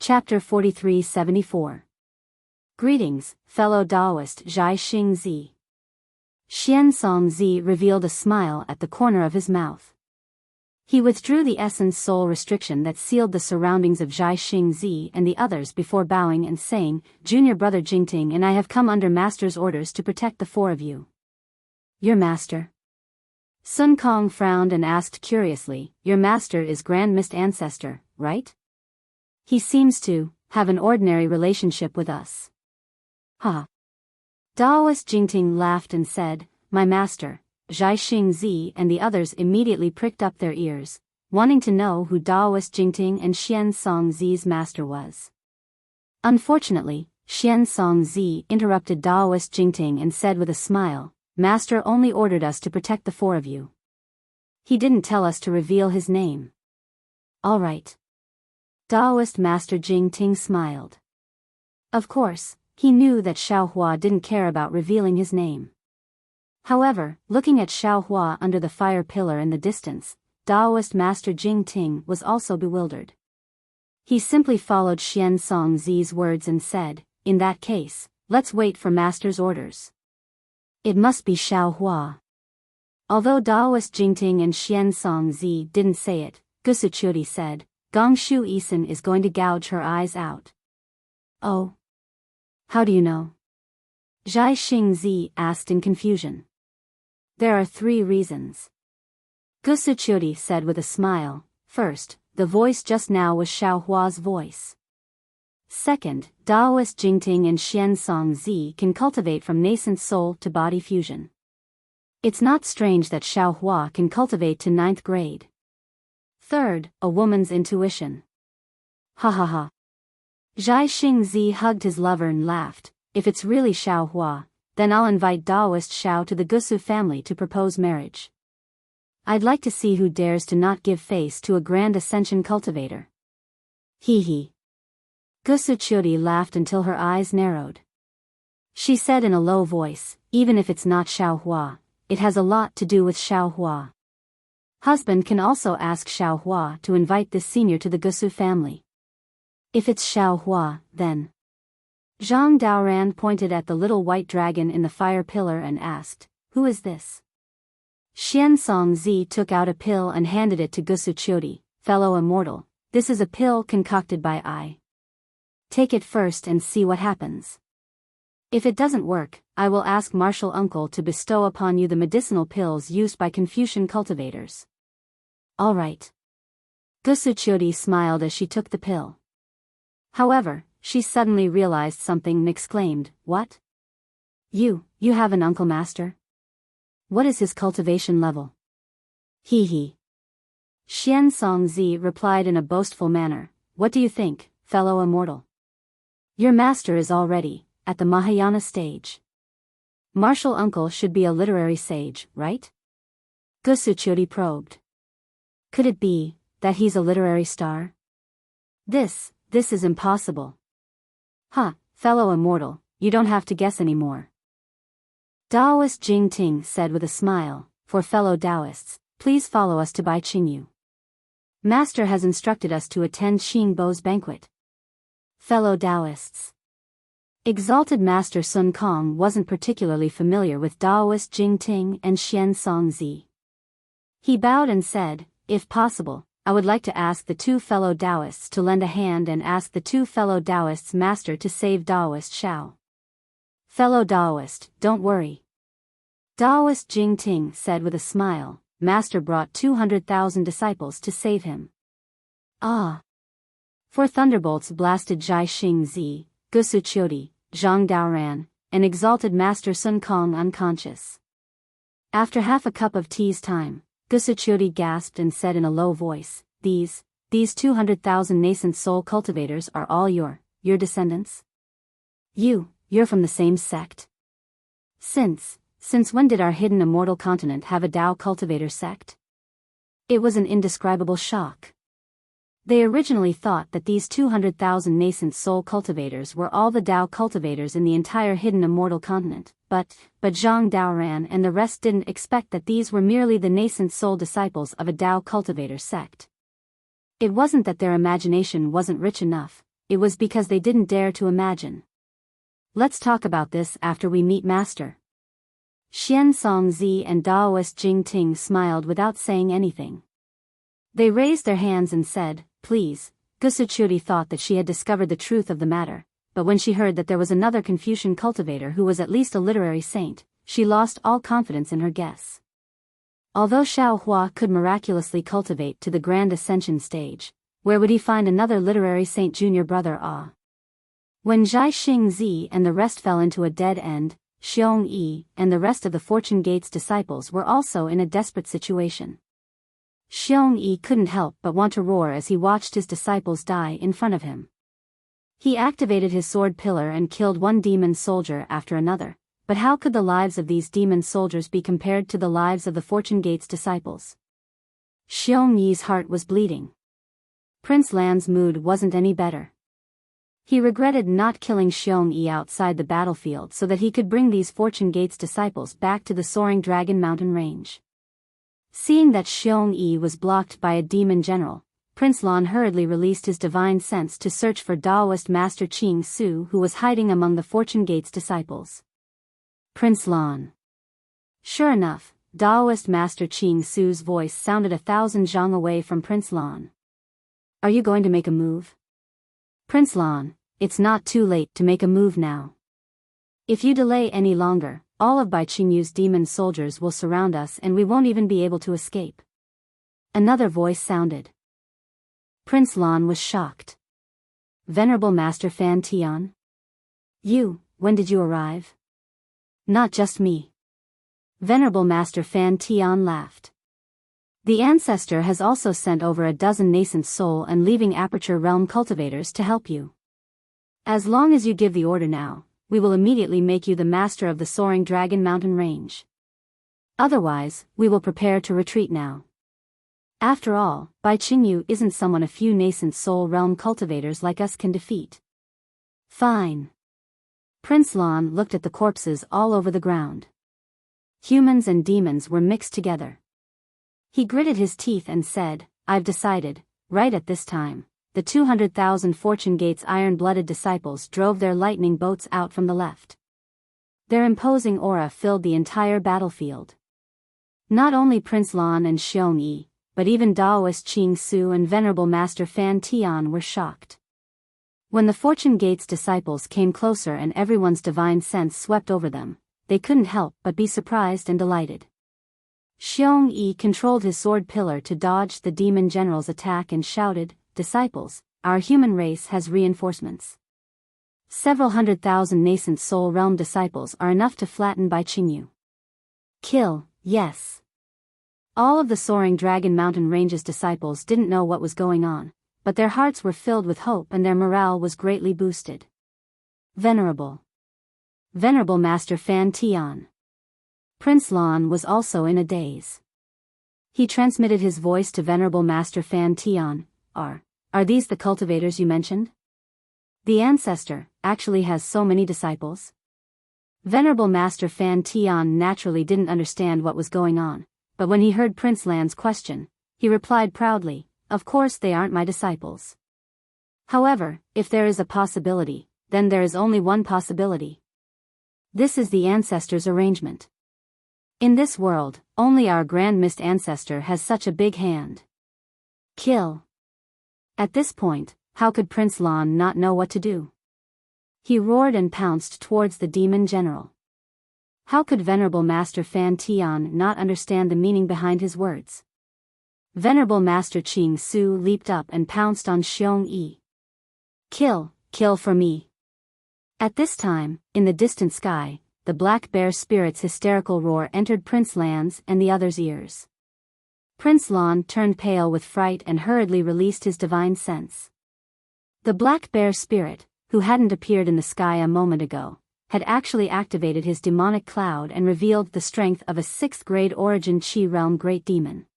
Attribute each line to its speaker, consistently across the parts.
Speaker 1: Chapter 4374. Greetings, fellow Taoist Zhai Xing Zi. Xiansong Zi revealed a smile at the corner of his mouth. He withdrew the essence soul restriction that sealed the surroundings of Zhai Xing Zi and the others before bowing and saying, "Junior brother Jingting and I have come under master's orders to protect the four of you." "Your master?" Sun Kong frowned and asked curiously, "Your master is Grand Mist Ancestor, right? He seems to have an ordinary relationship with us." "Ha." Taoist Jingting laughed and said, "My master." Zhai Xing Zi and the others immediately pricked up their ears, wanting to know who Taoist Jingting and Xiansong Zi's master was. Unfortunately, Xiansong Zi interrupted Taoist Jingting and said with a smile, "Master only ordered us to protect the four of you. He didn't tell us to reveal his name." "All right." Taoist Master Jingting smiled. Of course, he knew that Xiaohua didn't care about revealing his name. However, looking at Xiaohua under the fire pillar in the distance, Taoist Master Jingting was also bewildered. He simply followed Xiansong Zi's words and said, "In that case, let's wait for Master's orders." "It must be Xiaohua." Although Taoist Jingting and Xiansong Zi didn't say it, Gusuchuri said, "Gongshu Isan is going to gouge her eyes out." "Oh? How do you know?" Zhai Xing Zi asked in confusion. "There are 3 reasons." Gusuchuri said with a smile. First, the voice just now was Xiaohua's voice. Second, Taoist Jingting and Xiansong Zi can cultivate from nascent soul to body fusion. It's not strange that Xiaohua can cultivate to 9th grade. Third, a woman's intuition. Ha ha ha. Zhai Xing Zi hugged his lover and laughed. "If it's really Xiaohua, then I'll invite Taoist Xiao to the Gusu family to propose marriage. I'd like to see who dares to not give face to a grand ascension cultivator." Hee hee. Gusuchuri laughed until her eyes narrowed. She said in a low voice, "Even if it's not Xiaohua, it has a lot to do with Xiaohua. Husband can also ask Xiaohua to invite this senior to the Gusu family. If it's Xiaohua, then..." Zhang Daoran pointed at the little white dragon in the fire pillar and asked, "Who is this?" Xiansong Zi took out a pill and handed it to Gusuchuri. "Fellow immortal, this is a pill concocted by I. Take it first and see what happens. If it doesn't work, I will ask Martial Uncle to bestow upon you the medicinal pills used by Confucian cultivators." "All right." Gusuchuri smiled as she took the pill. However, she suddenly realized something and exclaimed, "What? You have an uncle master? What is his cultivation level?" Hee hee. Xiansong Zi replied in a boastful manner, "What do you think, fellow immortal? Your master is already at the Mahayana stage. Martial Uncle should be a literary sage, right?" Gusuchuri probed. "Could it be that he's a literary star? This is impossible." "Huh, fellow immortal, you don't have to guess anymore." Taoist Jingting said with a smile, "For fellow Taoists, please follow us to Bai Qingyu. Master has instructed us to attend Xingbo's banquet." Fellow Taoists. Exalted Master Sun Kong wasn't particularly familiar with Taoist Jingting and Xiansong Zi. He bowed and said, "If possible, I would like to ask the 2 fellow Taoists to lend a hand and ask the 2 fellow Taoists' master to save Taoist Xiao." "Fellow Taoist, don't worry." Taoist Jingting said with a smile, "Master brought 200,000 disciples to save him." "Ah." 4 thunderbolts blasted Zhai Xing Zi, Gusuchuri, Zhang Daoran, and exalted Master Sun Kong unconscious. After half a cup of tea's time, Gusuchuri gasped and said in a low voice, These 200,000 nascent soul cultivators are all your descendants? You're from the same sect? Since when did our hidden immortal continent have a Tao cultivator sect?" It was an indescribable shock. They originally thought that these 200,000 nascent soul cultivators were all the Tao cultivators in the entire hidden immortal continent, but Zhang Daoran and the rest didn't expect that these were merely the nascent soul disciples of a Tao cultivator sect. It wasn't that their imagination wasn't rich enough, it was because they didn't dare to imagine. Let's talk about this after we meet Master. Xian Songzi and Daoist Jing Ting smiled without saying anything. They raised their hands and said, please. Gusuchuri thought that she had discovered the truth of the matter, but when she heard that there was another Confucian cultivator who was at least a literary saint, she lost all confidence in her guess. Although Xiao Hua could miraculously cultivate to the grand ascension stage, where would he find another literary saint junior brother Ah? When Zhai Xingzi and the rest fell into a dead end, Xiong Yi and the rest of the Fortune Gate's disciples were also in a desperate situation. Xiong Yi couldn't help but want to roar as he watched his disciples die in front of him. He activated his sword pillar and killed one demon soldier after another, but how could the lives of these demon soldiers be compared to the lives of the Fortune Gate's disciples? Xiong Yi's heart was bleeding. Prince Lan's mood wasn't any better. He regretted not killing Xiong Yi outside the battlefield so that he could bring these Fortune Gate's disciples back to the Soaring Dragon Mountain range. Seeing that Xiong Yi was blocked by a demon general, Prince Lan hurriedly released his divine sense to search for Daoist Master Qing Su, who was hiding among the Fortune Gate's disciples. Prince Lan. Sure enough, Daoist Master Qing Su's voice sounded 1,000 zhang away from Prince Lan. Are you going to make a move? Prince Lan, it's not too late to make a move now. If you delay any longer, all of Bai Qingyu's demon soldiers will surround us and we won't even be able to escape. Another voice sounded. Prince Lan was shocked. Venerable Master Fan Tian? You, when did you arrive? Not just me. Venerable Master Fan Tian laughed. The Ancestor has also sent over a dozen nascent soul and leaving aperture realm cultivators to help you. As long as you give the order now, we will immediately make you the master of the Soaring Dragon Mountain range. Otherwise, we will prepare to retreat now. After all, Bai Qingyu isn't someone a few nascent soul realm cultivators like us can defeat. Fine. Prince Lan looked at the corpses all over the ground. Humans and demons were mixed together. He gritted his teeth and said, I've decided, right at this time. The 200,000 Fortune Gate's iron-blooded disciples drove their lightning boats out from the left. Their imposing aura filled the entire battlefield. Not only Prince Lan and Xiong Yi, but even Daoist Qing Su and Venerable Master Fan Tian were shocked. When the Fortune Gate's disciples came closer and everyone's divine sense swept over them, they couldn't help but be surprised and delighted. Xiong Yi controlled his sword pillar to dodge the demon general's attack and shouted, Disciples, our human race has reinforcements. Several 100,000 nascent soul realm disciples are enough to flatten Bai Qingyu. Kill, yes. All of the Soaring Dragon Mountain range's disciples didn't know what was going on, but their hearts were filled with hope and their morale was greatly boosted. Venerable Master Fan Tian. Prince Lan was also in a daze. He transmitted his voice to Venerable Master Fan Tian. Are these the cultivators you mentioned? The Ancestor actually has so many disciples? Venerable Master Fan Tian naturally didn't understand what was going on, but when he heard Prince Lan's question, he replied proudly, Of course they aren't my disciples. However, if there is a possibility, then there is only one possibility. This is the Ancestor's arrangement. In this world, only our Grand Mist Ancestor has such a big hand. Kill. At this point, how could Prince Lan not know what to do? He roared and pounced towards the demon general. How could Venerable Master Fan Tian not understand the meaning behind his words? Venerable Master Qing Su leaped up and pounced on Xiong Yi. Kill for me. At this time, in the distant sky, the black bear spirit's hysterical roar entered Prince Lan's and the others' ears. Prince Lan turned pale with fright and hurriedly released his divine sense. The black bear spirit, who hadn't appeared in the sky a moment ago, had actually activated his demonic cloud and revealed the strength of a 6th-grade origin Qi realm great demon.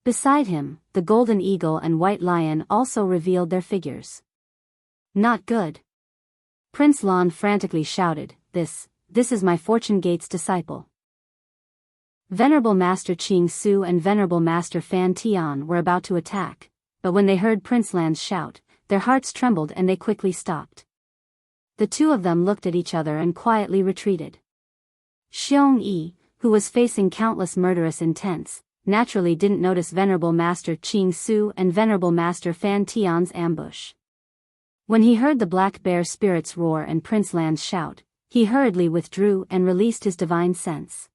Speaker 1: Beside him, the golden eagle and white lion also revealed their figures. Not good. Prince Lan frantically shouted, This is my Fortune Gate's disciple. Venerable Master Qing Su and Venerable Master Fan Tian were about to attack, but when they heard Prince Lan's shout, their their hearts trembled and they quickly stopped. The two of them looked at each other and quietly retreated. Xiong-yi, who was facing countless murderous intents, naturally didn't notice Venerable Master Qing Su and Venerable Master Fan Tian's ambush. When he heard the Black Bear spirits roar and Prince Lan's shout, he hurriedly withdrew and released his divine sense.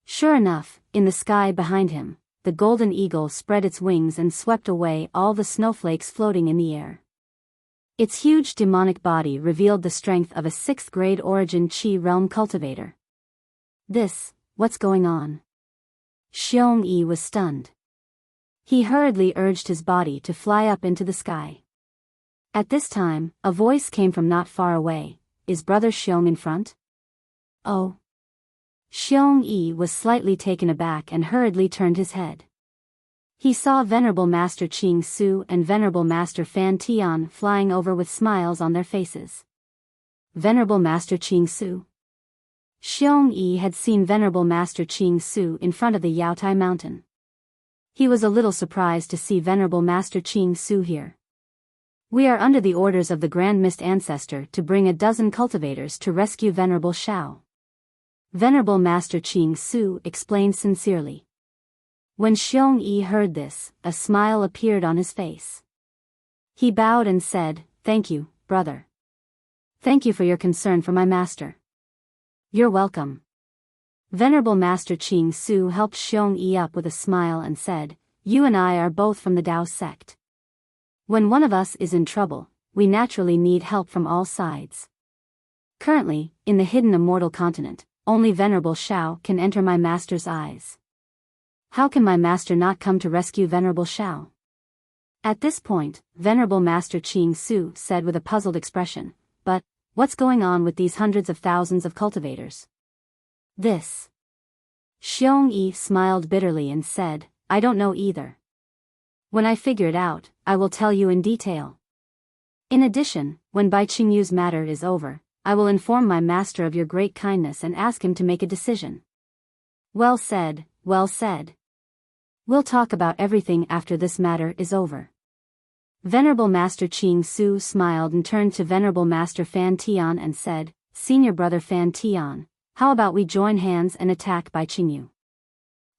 Speaker 1: Sure enough, in the sky behind him, the golden eagle spread its wings and swept away all the snowflakes floating in the air. Its huge demonic body revealed the strength of a 6th grade origin Qi realm cultivator. What's going on? Xiong-yi was stunned. He hurriedly urged his body to fly up into the sky. At this time, a voice came from not far away. Is Brother Xiong in front? Oh. Xiong-yi was slightly taken aback and hurriedly turned his head. He saw Venerable Master Qing Su and Venerable Master Fan Tian flying over with smiles on their faces. Venerable Master Qing Su. Xiong-yi had seen Venerable Master Qing Su in front of the Yaotai Mountain. He was a little surprised to see Venerable Master Qing Su here. We are under the orders of the Grand Mist Ancestor to bring a dozen cultivators to rescue Venerable Shao. Venerable Master Qing Su explained sincerely. When Xiong-yi heard this, a smile appeared on his face. He bowed and said, "Thank you, brother. Thank you for your concern for my master." "You're welcome." Venerable Master Qing Su helped Xiong-yi up with a smile and said, "You and I are both from the Dao sect. When one of us is in trouble, we naturally need help from all sides. Currently, in the hidden immortal continent, only Venerable Shao can enter my master's eyes. How can my master not come to rescue Venerable Shao?" At this point, Venerable Master Qing Su said with a puzzled expression, "But, what's going on with these hundreds of thousands of cultivators?" Xiong-yi smiled bitterly and said, "I don't know either. When I figure it out, I will tell you in detail. In addition, when Bai Qingyu's matter is over, I will inform my master of your great kindness and ask him to make a decision." Well said, well said. We'll talk about everything after this matter is over." Venerable Master Qing Su smiled and turned to Venerable Master Fan Tian and said, "Senior Brother Fan Tian, how about we join hands and attack Bai Qingyu?"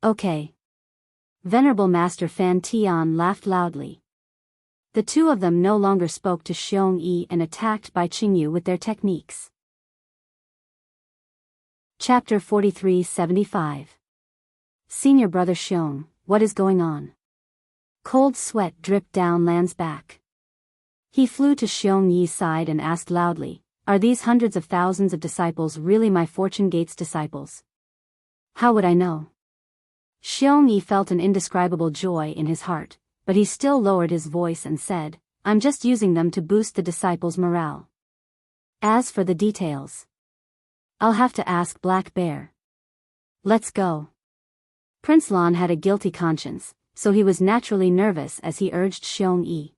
Speaker 1: "Okay." Venerable Master Fan Tian laughed loudly. The two of them no longer spoke to Xiong-yi and attacked Bai Qingyu with their techniques. Chapter 43-75. Senior Brother Xiong, what is going on? Cold sweat dripped down Lan's back. He flew to Xiong-yi's side and asked loudly, "Are these hundreds of thousands of disciples really my Fortune Gate's disciples?" "How would I know?" Xiong-yi felt an indescribable joy in his heart, but he still lowered his voice and said, "I'm just using them to boost the disciples' morale. As for the details, I'll have to ask Black Bear. Let's go." Prince Lan had a guilty conscience, so he was naturally nervous as he urged Xiong-yi.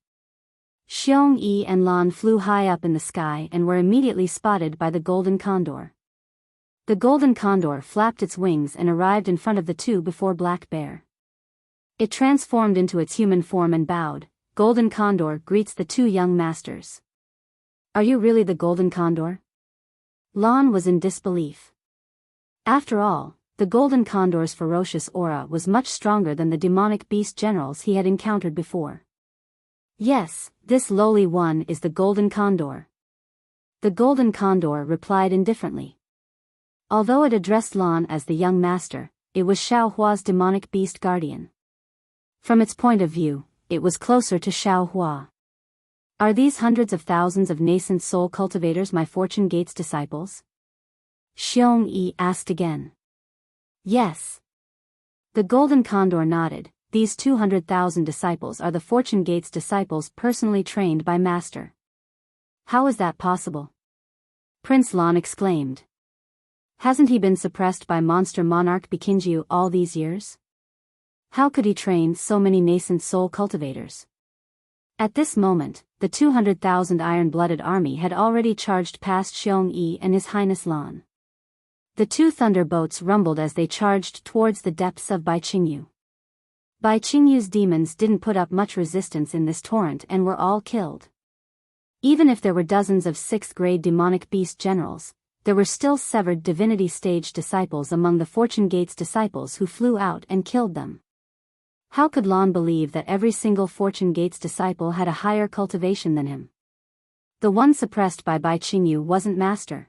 Speaker 1: Xiong-yi and Lan flew high up in the sky and were immediately spotted by the golden condor. The golden condor flapped its wings and arrived in front of the two before Black Bear. It transformed into its human form and bowed. Golden Condor greets the two young masters. "Are you really the Golden Condor?" Lan was in disbelief. After all, the Golden Condor's ferocious aura was much stronger than the demonic beast generals he had encountered before. "Yes, this lowly one is the Golden Condor." The Golden Condor replied indifferently. Although it addressed Lan as the young master, it was Xiao Hua's demonic beast guardian. From its point of view, it was closer to Xiao Hua. "Are these hundreds of thousands of nascent soul cultivators my Fortune Gate's disciples?" Xiong-yi asked again. "Yes." The Golden Condor nodded. "These 200,000 disciples are the Fortune Gate's disciples personally trained by Master." "How is that possible?" Prince Lan exclaimed. "Hasn't he been suppressed by monster monarch Bikingyu all these years? How could he train so many nascent soul cultivators?" At this moment, the 200,000 iron-blooded army had already charged past Xiong-yi and His Highness Lan. The two thunderbolts rumbled as they charged towards the depths of Bai Qingyu. Bai Qingyu's demons didn't put up much resistance in this torrent and were all killed. Even if there were dozens of 6th-grade demonic beast generals, there were still severed divinity stage disciples among the Fortune Gates disciples who flew out and killed them. How could Lan believe that every single Fortune Gates disciple had a higher cultivation than him? The one suppressed by Bai Qingyu wasn't Master.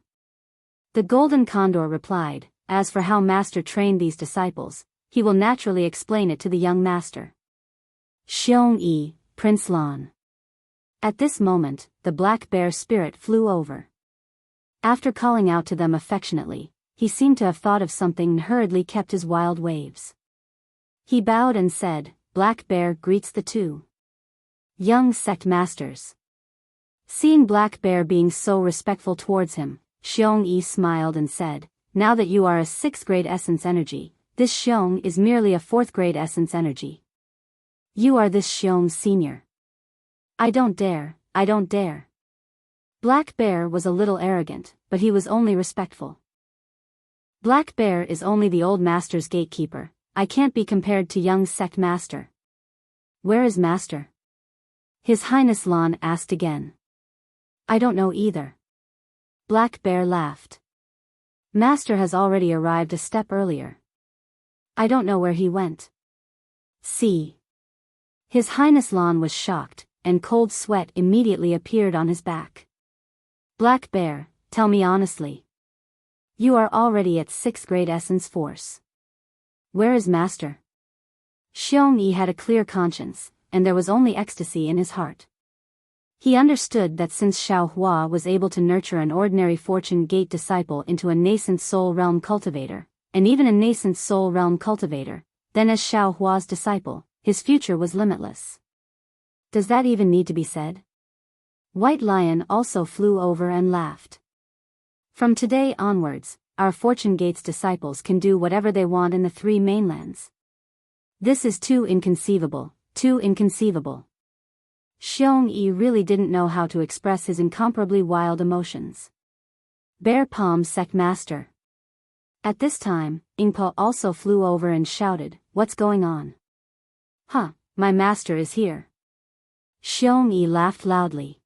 Speaker 1: The Golden Condor replied, as for how Master trained these disciples, he will naturally explain it to the young Master. Xiong-yi, Prince Lan. At this moment, the black bear spirit flew over. After calling out to them affectionately, he seemed to have thought of something and hurriedly kept his wild waves. He bowed and said, Black Bear greets the two young sect masters. Seeing Black Bear being so respectful towards him, Xiong-yi smiled and said, now that you are a 6th-grade essence energy, this Xiong is merely a 4th-grade essence energy. You are this Xiong's senior. I don't dare. Black Bear was a little arrogant, but he was only respectful. Black Bear is only the old master's gatekeeper. I can't be compared to young sect master. Where is Master? His Highness Lan asked again. I don't know either. Black Bear laughed. Master has already arrived a step earlier. I don't know where he went. See. His Highness Lan was shocked, and cold sweat immediately appeared on his back. Black Bear, tell me honestly. You are already at 6th-grade essence force. Where is Master? Xiong-yi had a clear conscience, and there was only ecstasy in his heart. He understood that since Xiao Hua was able to nurture an ordinary Fortune Gate disciple into a nascent soul realm cultivator, and even a nascent soul realm cultivator, then as Xiao Hua's disciple, his future was limitless. Does that even need to be said? White Lion also flew over and laughed. From today onwards, our Fortune Gates disciples can do whatever they want in the 3 mainlands. This is too inconceivable, too inconceivable. Xiong-yi really didn't know how to express his incomparably wild emotions. Bear Palm Sect Master. At this time, Ingpo also flew over and shouted, what's going on? My master is here. Xiong-yi laughed loudly.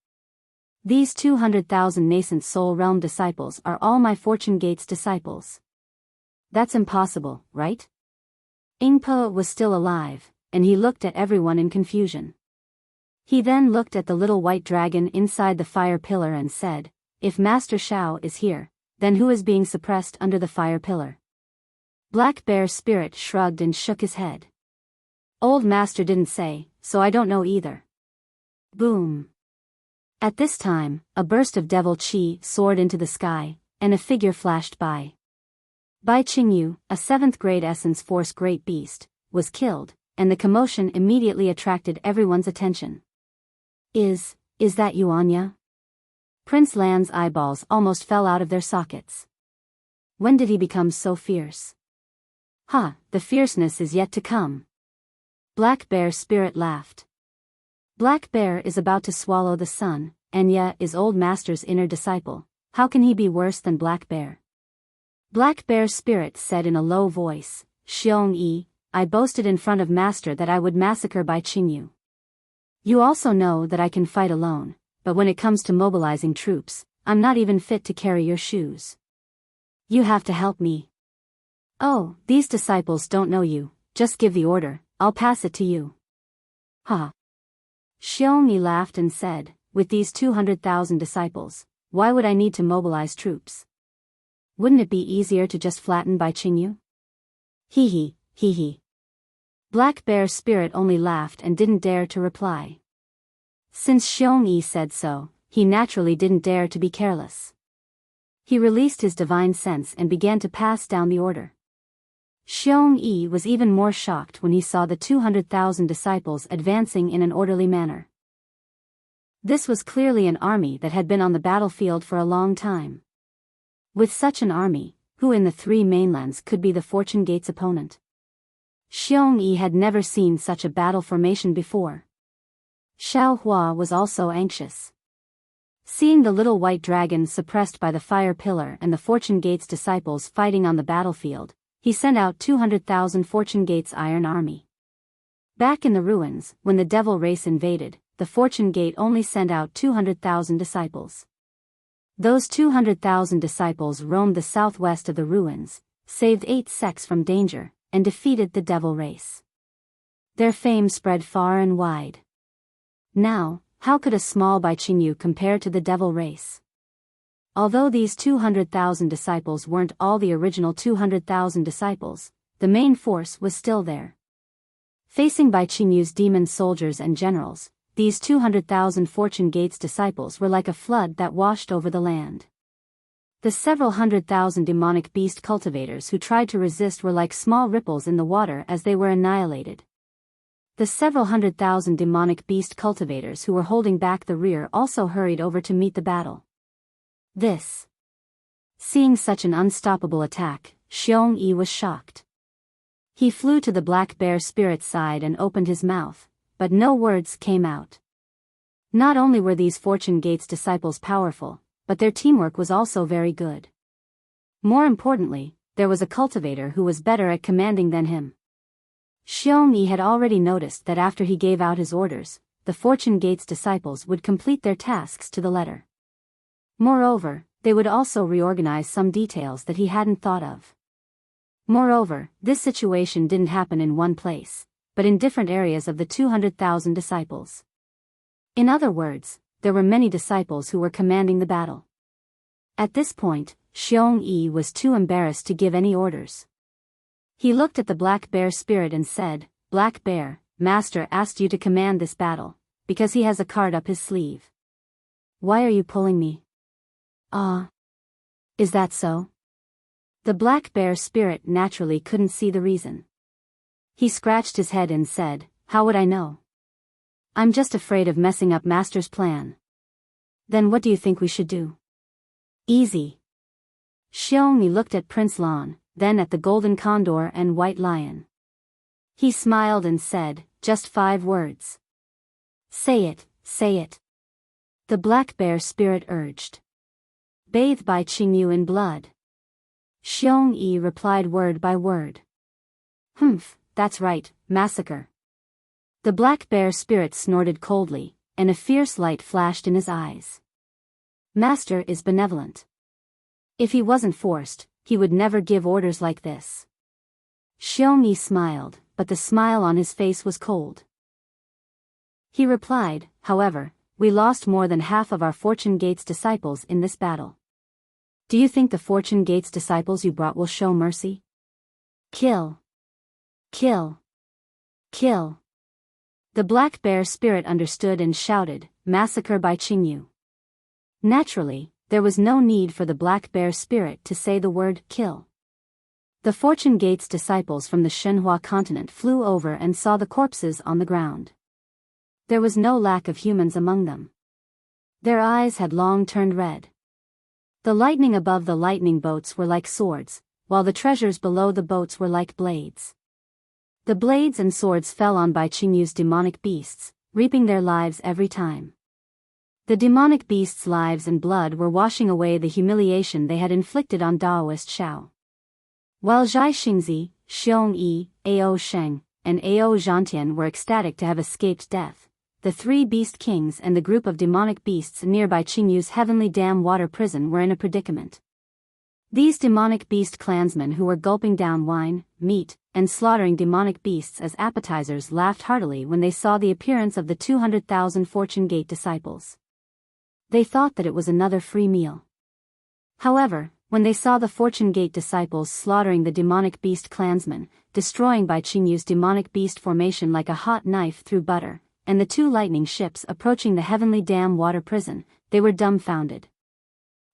Speaker 1: These 200,000 nascent soul realm disciples are all my Fortune Gates disciples. That's impossible, right? Ingpo was still alive, and he looked at everyone in confusion. He then looked at the little white dragon inside the fire pillar and said, if Master Xiao is here, then who is being suppressed under the fire pillar? Black Bear Spirit shrugged and shook his head. Old Master didn't say, so I don't know either. Boom. At this time, a burst of devil chi soared into the sky, and a figure flashed by. Bai Qingyu, a 7th-grade essence force great beast, was killed, and the commotion immediately attracted everyone's attention. Is that you, Anya? Prince Lan's eyeballs almost fell out of their sockets. When did he become so fierce? The fierceness is yet to come. Black Bear Spirit laughed. Black Bear is about to swallow the sun, Enya is Old Master's inner disciple. How can he be worse than Black Bear? Black Bear Spirit said in a low voice, Xiong-yi, I boasted in front of Master that I would massacre Bai Qingyu. You also know that I can fight alone, but when it comes to mobilizing troops, I'm not even fit to carry your shoes. You have to help me. Oh, these disciples don't know you, just give the order, I'll pass it to you. Xiong-yi laughed and said, with these 200,000 disciples, why would I need to mobilize troops? Wouldn't it be easier to just flatten Bai Qingyu? Hee hee. Black Bear Spirit only laughed and didn't dare to reply. Since Xiong-yi said so, he naturally didn't dare to be careless. He released his divine sense and began to pass down the order. Xiong-yi was even more shocked when he saw the 200,000 disciples advancing in an orderly manner. This was clearly an army that had been on the battlefield for a long time. With such an army, who in the 3 mainlands could be the Fortune Gates opponent? Xiong-yi had never seen such a battle formation before. Xiao Hua was also anxious. Seeing the little white dragon suppressed by the fire pillar and the Fortune Gates disciples fighting on the battlefield, he sent out 200,000 Fortune Gates Iron Army. Back in the ruins, when the devil race invaded, the Fortune Gate only sent out 200,000 disciples. Those 200,000 disciples roamed the southwest of the ruins, saved 8 sects from danger, and defeated the devil race. Their fame spread far and wide. Now, how could a small Baiqingyu compare to the devil race? Although these 200,000 disciples weren't all the original 200,000 disciples, the main force was still there. Facing Baiqingyu's demon soldiers and generals, these 200,000 Fortune Gates disciples were like a flood that washed over the land. The several 100,000 demonic beast cultivators who tried to resist were like small ripples in the water as they were annihilated. The several 100,000 demonic beast cultivators who were holding back the rear also hurried over to meet the battle. Seeing such an unstoppable attack, Xiongyi was shocked. He flew to the black bear spirit's side and opened his mouth, but no words came out. Not only were these Fortune Gates disciples powerful, but their teamwork was also very good. More importantly, there was a cultivator who was better at commanding than him. Xiongyi had already noticed that after he gave out his orders, the Fortune Gates disciples would complete their tasks to the letter. Moreover, they would also reorganize some details that he hadn't thought of. Moreover, this situation didn't happen in one place, but in different areas of the 200,000 disciples. In other words, there were many disciples who were commanding the battle. At this point, Xiongyi was too embarrassed to give any orders. He looked at the black bear spirit and said, "Black bear, master asked you to command this battle, because he has a card up his sleeve. Why are you pulling me?" Is that so?" The black bear spirit naturally couldn't see the reason. He scratched his head and said, "How would I know? I'm just afraid of messing up master's plan." "Then what do you think we should do?" "Easy." Xiongyi looked at Prince Lan, then at the golden condor and white lion. He smiled and said, "Just 5 words." Say it. The black bear spirit urged. "Bathe Baiqingyu in blood." Xiongyi replied word by word. "Humph, that's right, massacre." The black bear spirit snorted coldly, and a fierce light flashed in his eyes. Master is benevolent. If he wasn't forced, he would never give orders like this. Xiongyi smiled, but the smile on his face was cold. He replied, "However, we lost more than half of our Fortune Gates disciples in this battle. Do you think the Fortune Gates disciples you brought will show mercy? Kill. Kill. Kill." The black bear spirit understood and shouted, "Massacre Baiqingyu." Naturally, there was no need for the black bear spirit to say the word kill. The Fortune Gates disciples from the Shenhua continent flew over and saw the corpses on the ground. There was no lack of humans among them. Their eyes had long turned red. The lightning above the lightning boats were like swords, while the treasures below the boats were like blades. The blades and swords fell on Baiqingyu's demonic beasts, reaping their lives every time. The demonic beasts' lives and blood were washing away the humiliation they had inflicted on Daoist Xiao. While Zhai Xingzi, Xiongyi, Ao Sheng, and Ao Zhantian were ecstatic to have escaped death, the 3 beast kings and the group of demonic beasts near Baiqingyu's heavenly dam water prison were in a predicament. These demonic beast clansmen who were gulping down wine, meat, and slaughtering demonic beasts as appetizers laughed heartily when they saw the appearance of the 200,000 Fortune Gate disciples. They thought that it was another free meal. However, when they saw the Fortune Gate disciples slaughtering the demonic beast clansmen, destroying Baiqingyu's demonic beast formation like a hot knife through butter, and the 2 lightning ships approaching the heavenly dam water prison, they were dumbfounded.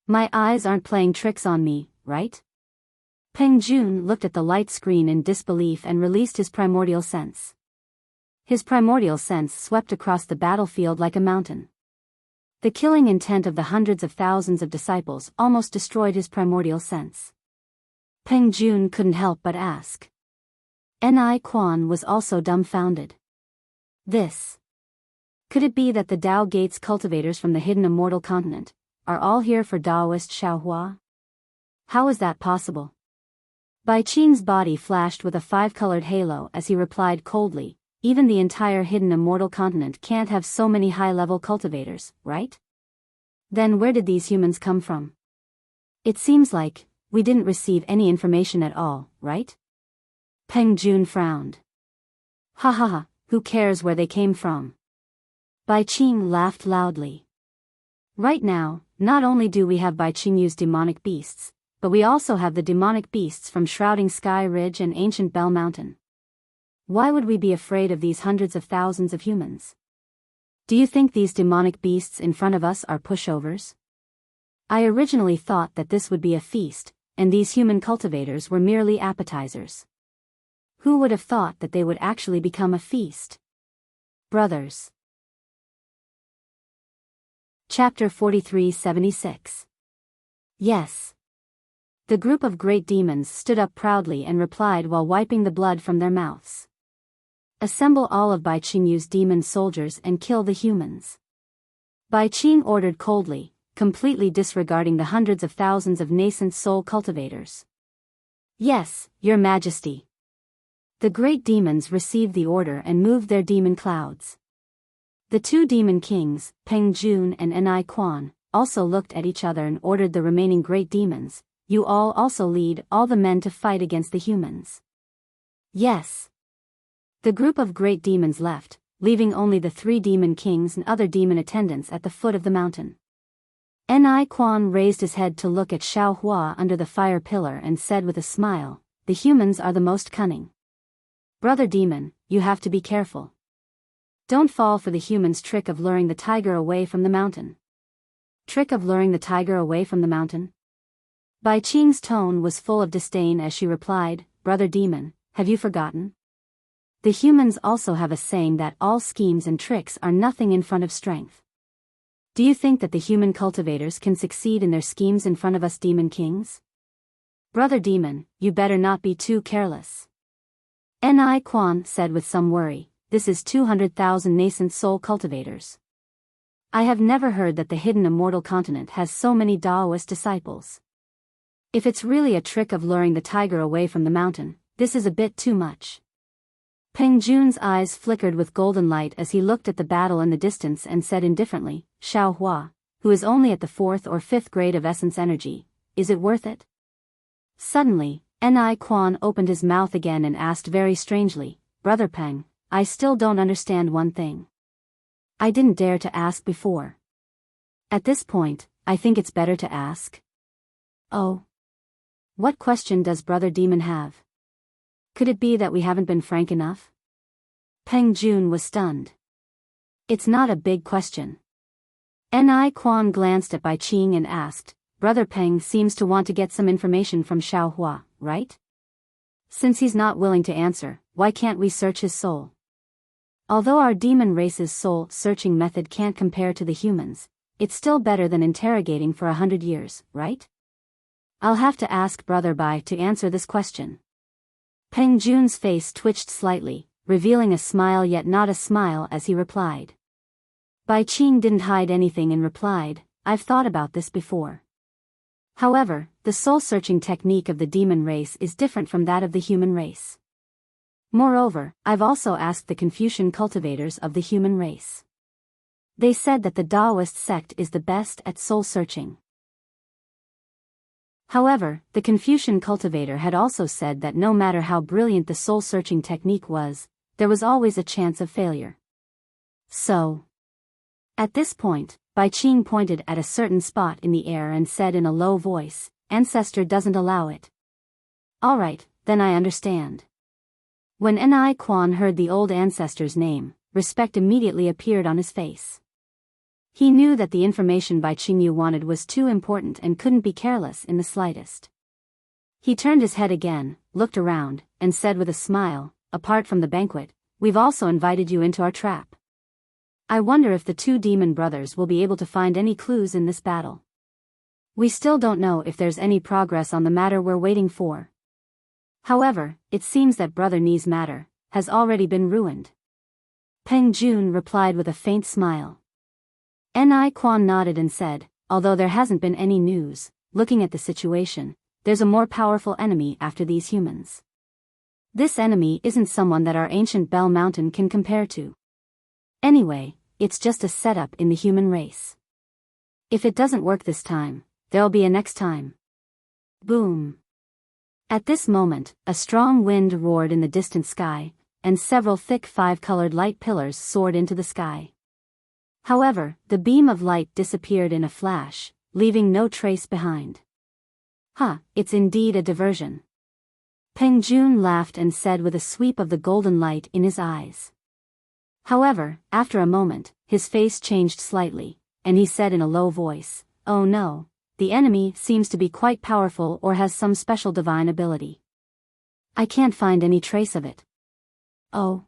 Speaker 1: "My eyes aren't playing tricks on me, right?" Peng Jun looked at the light screen in disbelief and released his primordial sense. His primordial sense swept across the battlefield like a mountain. The killing intent of the hundreds of thousands of disciples almost destroyed his primordial sense. Peng Jun couldn't help but ask. Ni Quan was also dumbfounded. Could it be that the Dao Gates cultivators from the hidden immortal continent are all here for Daoist Xiaohua? How is that possible? Bai Qing's body flashed with a 5-colored halo as he replied coldly, even the entire hidden immortal continent can't have so many high-level cultivators, right? Then where did these humans come from? It seems like we didn't receive any information at all, right? Peng Jun frowned. Ha ha ha, who cares where they came from? Bai Qing laughed loudly. Right now, not only do we have Bai Qingyu's demonic beasts, but we also have the demonic beasts from Shrouding Sky Ridge and Ancient Bell Mountain. Why would we be afraid of these hundreds of thousands of humans? Do you think these demonic beasts in front of us are pushovers? I originally thought that this would be a feast, and these human cultivators were merely appetizers. Who would have thought that they would actually become a feast? Brothers. Chapter 43-76. Yes. The group of great demons stood up proudly and replied while wiping the blood from their mouths. Assemble all of Bai Qingyu's demon soldiers and kill the humans. Bai Qing ordered coldly, completely disregarding the hundreds of thousands of nascent soul cultivators. Yes, Your Majesty. The great demons received the order and moved their demon clouds. The two demon kings, Peng Jun and Enai Quan, also looked at each other and ordered the remaining great demons, you all also lead all the men to fight against the humans. Yes. The group of great demons left, leaving only the three demon kings and other demon attendants at the foot of the mountain. Enai Quan raised his head to look at Xiao Hua under the fire pillar and said with a smile, the humans are the most cunning. Brother demon, you have to be careful. Don't fall for the humans' trick of luring the tiger away from the mountain. Trick of luring the tiger away from the mountain? Bai Qing's tone was full of disdain as she replied, Brother demon, have you forgotten? The humans also have a saying that all schemes and tricks are nothing in front of strength. Do you think that the human cultivators can succeed in their schemes in front of us demon kings? Brother demon, you better not be too careless. Enai Quan said with some worry, this is 200,000 nascent soul cultivators. I have never heard that the hidden immortal continent has so many Daoist disciples. If it's really a trick of luring the tiger away from the mountain, this is a bit too much. Peng Jun's eyes flickered with golden light as he looked at the battle in the distance and said indifferently, Xiao Hua, who is only at the 4th or 5th grade of essence energy, is it worth it? Suddenly, Enai Quan opened his mouth again and asked very strangely, Brother Peng, I still don't understand one thing. I didn't dare to ask before. At this point, I think it's better to ask. Oh. What question does Brother Demon have? Could it be that we haven't been frank enough? Peng Jun was stunned. It's not a big question. Enai Quan glanced at Bai Qing and asked, Brother Peng seems to want to get some information from Xiao Hua, right? Since he's not willing to answer, why can't we search his soul? Although our demon race's soul-searching method can't compare to the humans, it's still better than interrogating for 100 years, right? I'll have to ask Brother Bai to answer this question. Peng Jun's face twitched slightly, revealing a smile yet not a smile as he replied. Bai Qing didn't hide anything and replied, I've thought about this before. However, the soul-searching technique of the demon race is different from that of the human race. Moreover, I've also asked the Confucian cultivators of the human race. They said that the Taoist sect is the best at soul-searching. However, the Confucian cultivator had also said that no matter how brilliant the soul-searching technique was, there was always a chance of failure. So, at this point, Bai Qing pointed at a certain spot in the air and said in a low voice, Ancestor doesn't allow it. All right, then I understand. When Enai Quan heard the old ancestor's name, respect immediately appeared on his face. He knew that the information Bai Qingyu wanted was too important and couldn't be careless in the slightest. He turned his head again, looked around, and said with a smile, apart from the banquet, we've also invited you into our trap. I wonder if the two demon brothers will be able to find any clues in this battle. We still don't know if there's any progress on the matter we're waiting for. However, it seems that Brother Ni's matter has already been ruined. Peng Jun replied with a faint smile. Enai Quan nodded and said, although there hasn't been any news, looking at the situation, there's a more powerful enemy after these humans. This enemy isn't someone that our ancient Bell Mountain can compare to. Anyway, it's just a setup in the human race. If it doesn't work this time, there'll be a next time. Boom. At this moment, a strong wind roared in the distant sky, and several thick five-colored light pillars soared into the sky. However, the beam of light disappeared in a flash, leaving no trace behind. It's indeed a diversion. Peng Jun laughed and said with a sweep of the golden light in his eyes. However, after a moment, his face changed slightly, and he said in a low voice, "Oh no, the enemy seems to be quite powerful or has some special divine ability. I can't find any trace of it." Oh.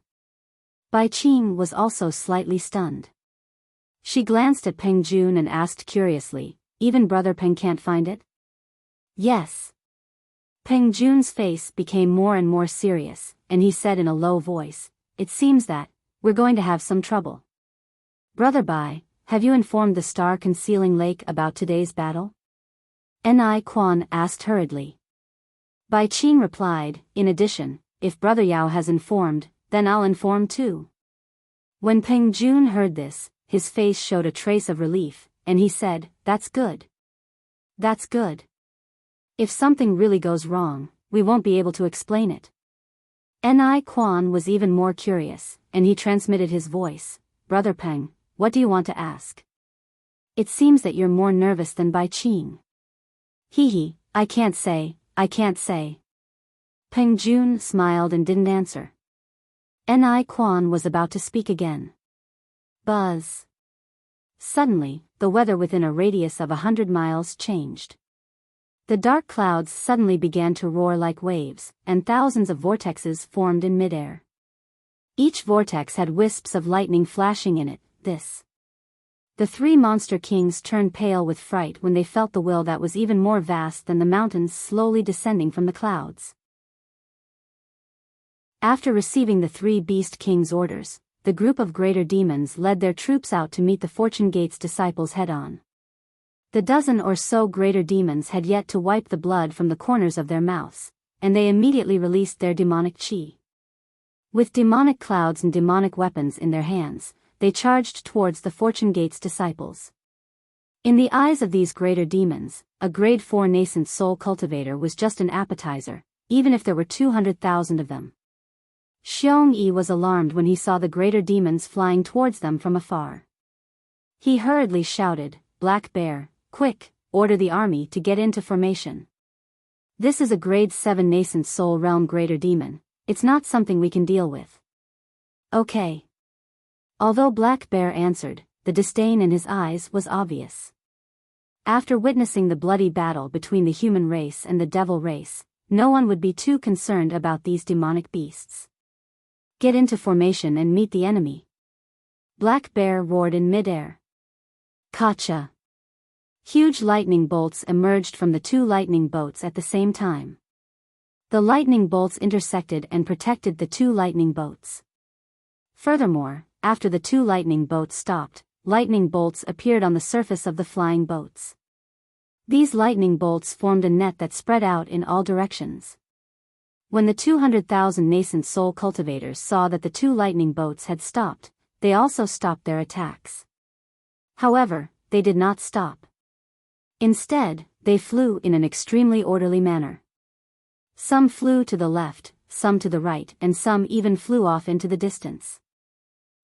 Speaker 1: Bai Qing was also slightly stunned. She glanced at Peng Jun and asked curiously, "Even Brother Peng can't find it?" "Yes." Peng Jun's face became more and more serious, and he said in a low voice, "It seems that we're going to have some trouble. Brother Bai, have you informed the star-concealing lake about today's battle?" Ni Quan asked hurriedly. Bai Qing replied, "In addition, if Brother Yao has informed, then I'll inform too." When Peng Jun heard this, his face showed a trace of relief, and he said, "That's good. That's good. If something really goes wrong, we won't be able to explain it." Ni Quan was even more curious, and he transmitted his voice, "Brother Peng, what do you want to ask? It seems that you're more nervous than Bai Qing." "Hee, I can't say. Peng Jun smiled and didn't answer. Ni Quan was about to speak again. Buzz. Suddenly, the weather within a radius of 100 miles changed. The dark clouds suddenly began to roar like waves, and thousands of vortexes formed in midair. Each vortex had wisps of lightning flashing in it. The three monster kings turned pale with fright when they felt the will that was even more vast than the mountains slowly descending from the clouds. After receiving the three beast kings' orders, the group of greater demons led their troops out to meet the Fortune Gate's disciples head-on. The dozen or so greater demons had yet to wipe the blood from the corners of their mouths, and they immediately released their demonic chi. With demonic clouds and demonic weapons in their hands, they charged towards the Fortune Gate's disciples. In the eyes of these greater demons, a grade 4 nascent soul cultivator was just an appetizer, even if there were 200,000 of them. Xiong Yi was alarmed when he saw the greater demons flying towards them from afar. He hurriedly shouted, "Black Bear, quick, order the army to get into formation. This is a grade 7 nascent soul realm greater demon, it's not something we can deal with." "Okay." Although Black Bear answered, the disdain in his eyes was obvious. After witnessing the bloody battle between the human race and the devil race, no one would be too concerned about these demonic beasts. "Get into formation and meet the enemy." Black Bear roared in midair. Kacha. Huge lightning bolts emerged from the two lightning boats at the same time. The lightning bolts intersected and protected the two lightning boats. Furthermore, after the two lightning boats stopped, lightning bolts appeared on the surface of the flying boats. These lightning bolts formed a net that spread out in all directions. When the 200,000 nascent soul cultivators saw that the two lightning boats had stopped, they also stopped their attacks. However, they did not stop. Instead, they flew in an extremely orderly manner. Some flew to the left, some to the right, and some even flew off into the distance.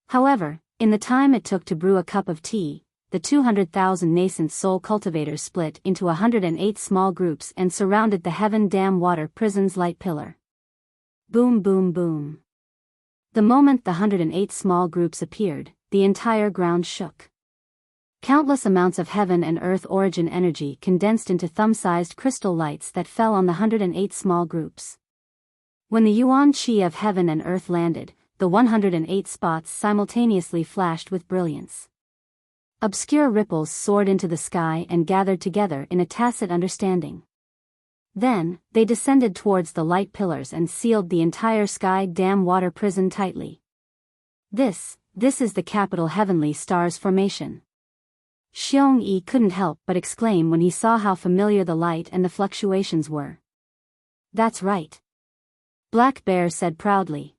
Speaker 1: However, in the time it took to brew a cup of tea, the 200,000 nascent soul cultivators split into 108 small groups and surrounded the Heaven Dam Water Prison's light pillar. Boom boom boom. The moment the 108 small groups appeared, the entire ground shook. Countless amounts of heaven and earth origin energy condensed into thumb-sized crystal lights that fell on the 108 small groups. When the yuan qi of heaven and earth landed, the 108 spots simultaneously flashed with brilliance. Obscure ripples soared into the sky and gathered together in a tacit understanding. Then, they descended towards the light pillars and sealed the entire sky dam water prison tightly. This is the capital Heavenly Stars formation. Xiong Yi couldn't help but exclaim when he saw how familiar the light and the fluctuations were. That's right. Black Bear said proudly.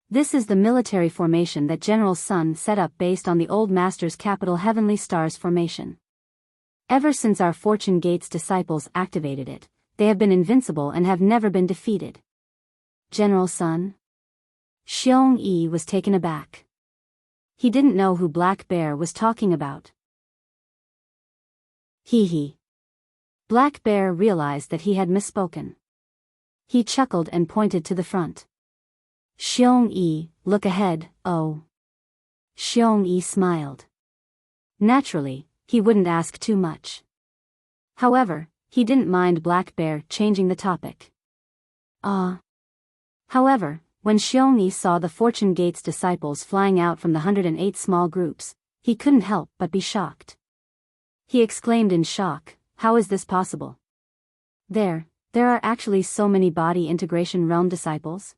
Speaker 1: This is the military formation that General Sun set up based on the old master's capital Heavenly Stars formation. Ever since our Fortune Gates disciples activated it, they have been invincible and have never been defeated. General Sun? Xiong Yi was taken aback. He didn't know who Black Bear was talking about. Hee. Black Bear realized that he had misspoken. He chuckled and pointed to the front. Xiong Yi, look ahead, oh. Xiong Yi smiled. Naturally, he wouldn't ask too much. However, he didn't mind Black Bear changing the topic. However, when Xiong Yi saw the Fortune Gates disciples flying out from the 108 small groups, he couldn't help but be shocked. He exclaimed in shock, how is this possible? There are actually so many body integration realm disciples?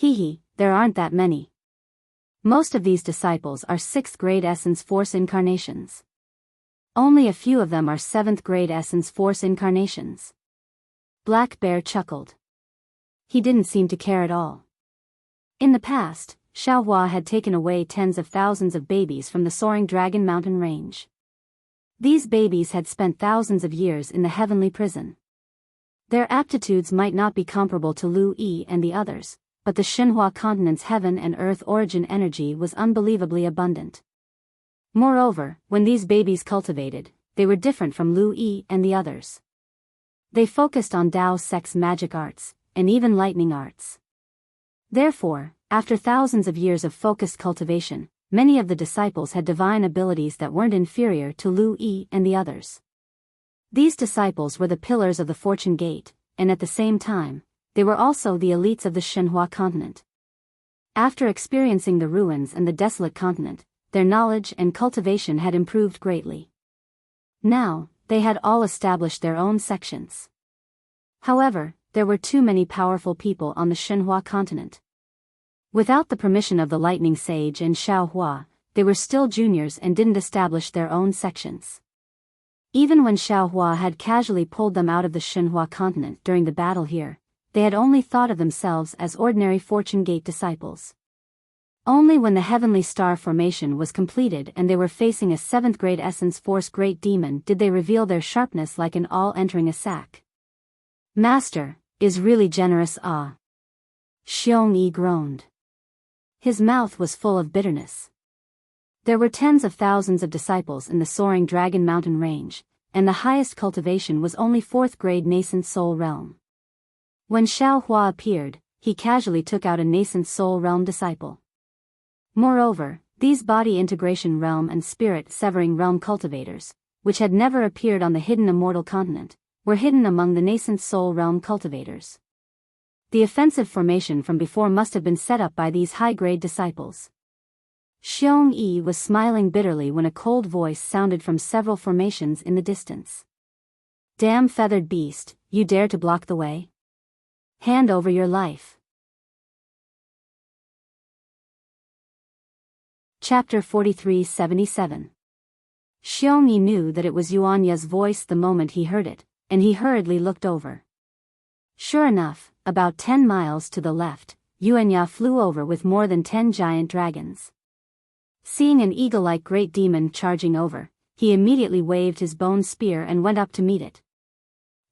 Speaker 1: There aren't that many. Most of these disciples are 6th grade Essence Force incarnations. Only a few of them are 7th grade Essence Force incarnations. Black Bear chuckled. He didn't seem to care at all. In the past, Xiaohua had taken away tens of thousands of babies from the soaring Dragon Mountain range. These babies had spent thousands of years in the heavenly prison. Their aptitudes might not be comparable to Lu Yi and the others, but the Xinhua continent's heaven and earth origin energy was unbelievably abundant. Moreover, when these babies cultivated, they were different from Lu Yi and the others. They focused on Dao sex magic arts, and even lightning arts. Therefore, after thousands of years of focused cultivation, many of the disciples had divine abilities that weren't inferior to Lu Yi and the others. These disciples were the pillars of the Fortune Gate, and at the same time, they were also the elites of the Xinhua continent. After experiencing the ruins and the desolate continent, their knowledge and cultivation had improved greatly. Now, they had all established their own sections. However, there were too many powerful people on the Xinhua continent. Without the permission of the Lightning Sage and Xiaohua, they were still juniors and didn't establish their own sections. Even when Xiaohua had casually pulled them out of the Xinhua continent during the battle here, they had only thought of themselves as ordinary Fortune Gate disciples. Only when the Heavenly Star formation was completed and they were facing a 7th grade Essence Force Great Demon did they reveal their sharpness like an awl entering a sack. Master, is really generous. Xiong Yi groaned. His mouth was full of bitterness. There were tens of thousands of disciples in the soaring Dragon Mountain range, and the highest cultivation was only 4th grade nascent soul realm. When Xiaohua appeared, he casually took out a nascent soul realm disciple. Moreover, these body integration realm and spirit severing realm cultivators, which had never appeared on the hidden immortal continent, were hidden among the nascent soul realm cultivators. The offensive formation from before must have been set up by these high-grade disciples. Xiong Yi was smiling bitterly when a cold voice sounded from several formations in the distance. Damn feathered beast, you dare to block the way? Hand over your life. Chapter 43-77. Xiong Yi knew that it was Yuanya's voice the moment he heard it, and he hurriedly looked over. Sure enough, about 10 miles to the left, Yuanya flew over with more than 10 giant dragons. Seeing an eagle-like great demon charging over, he immediately waved his bone spear and went up to meet it.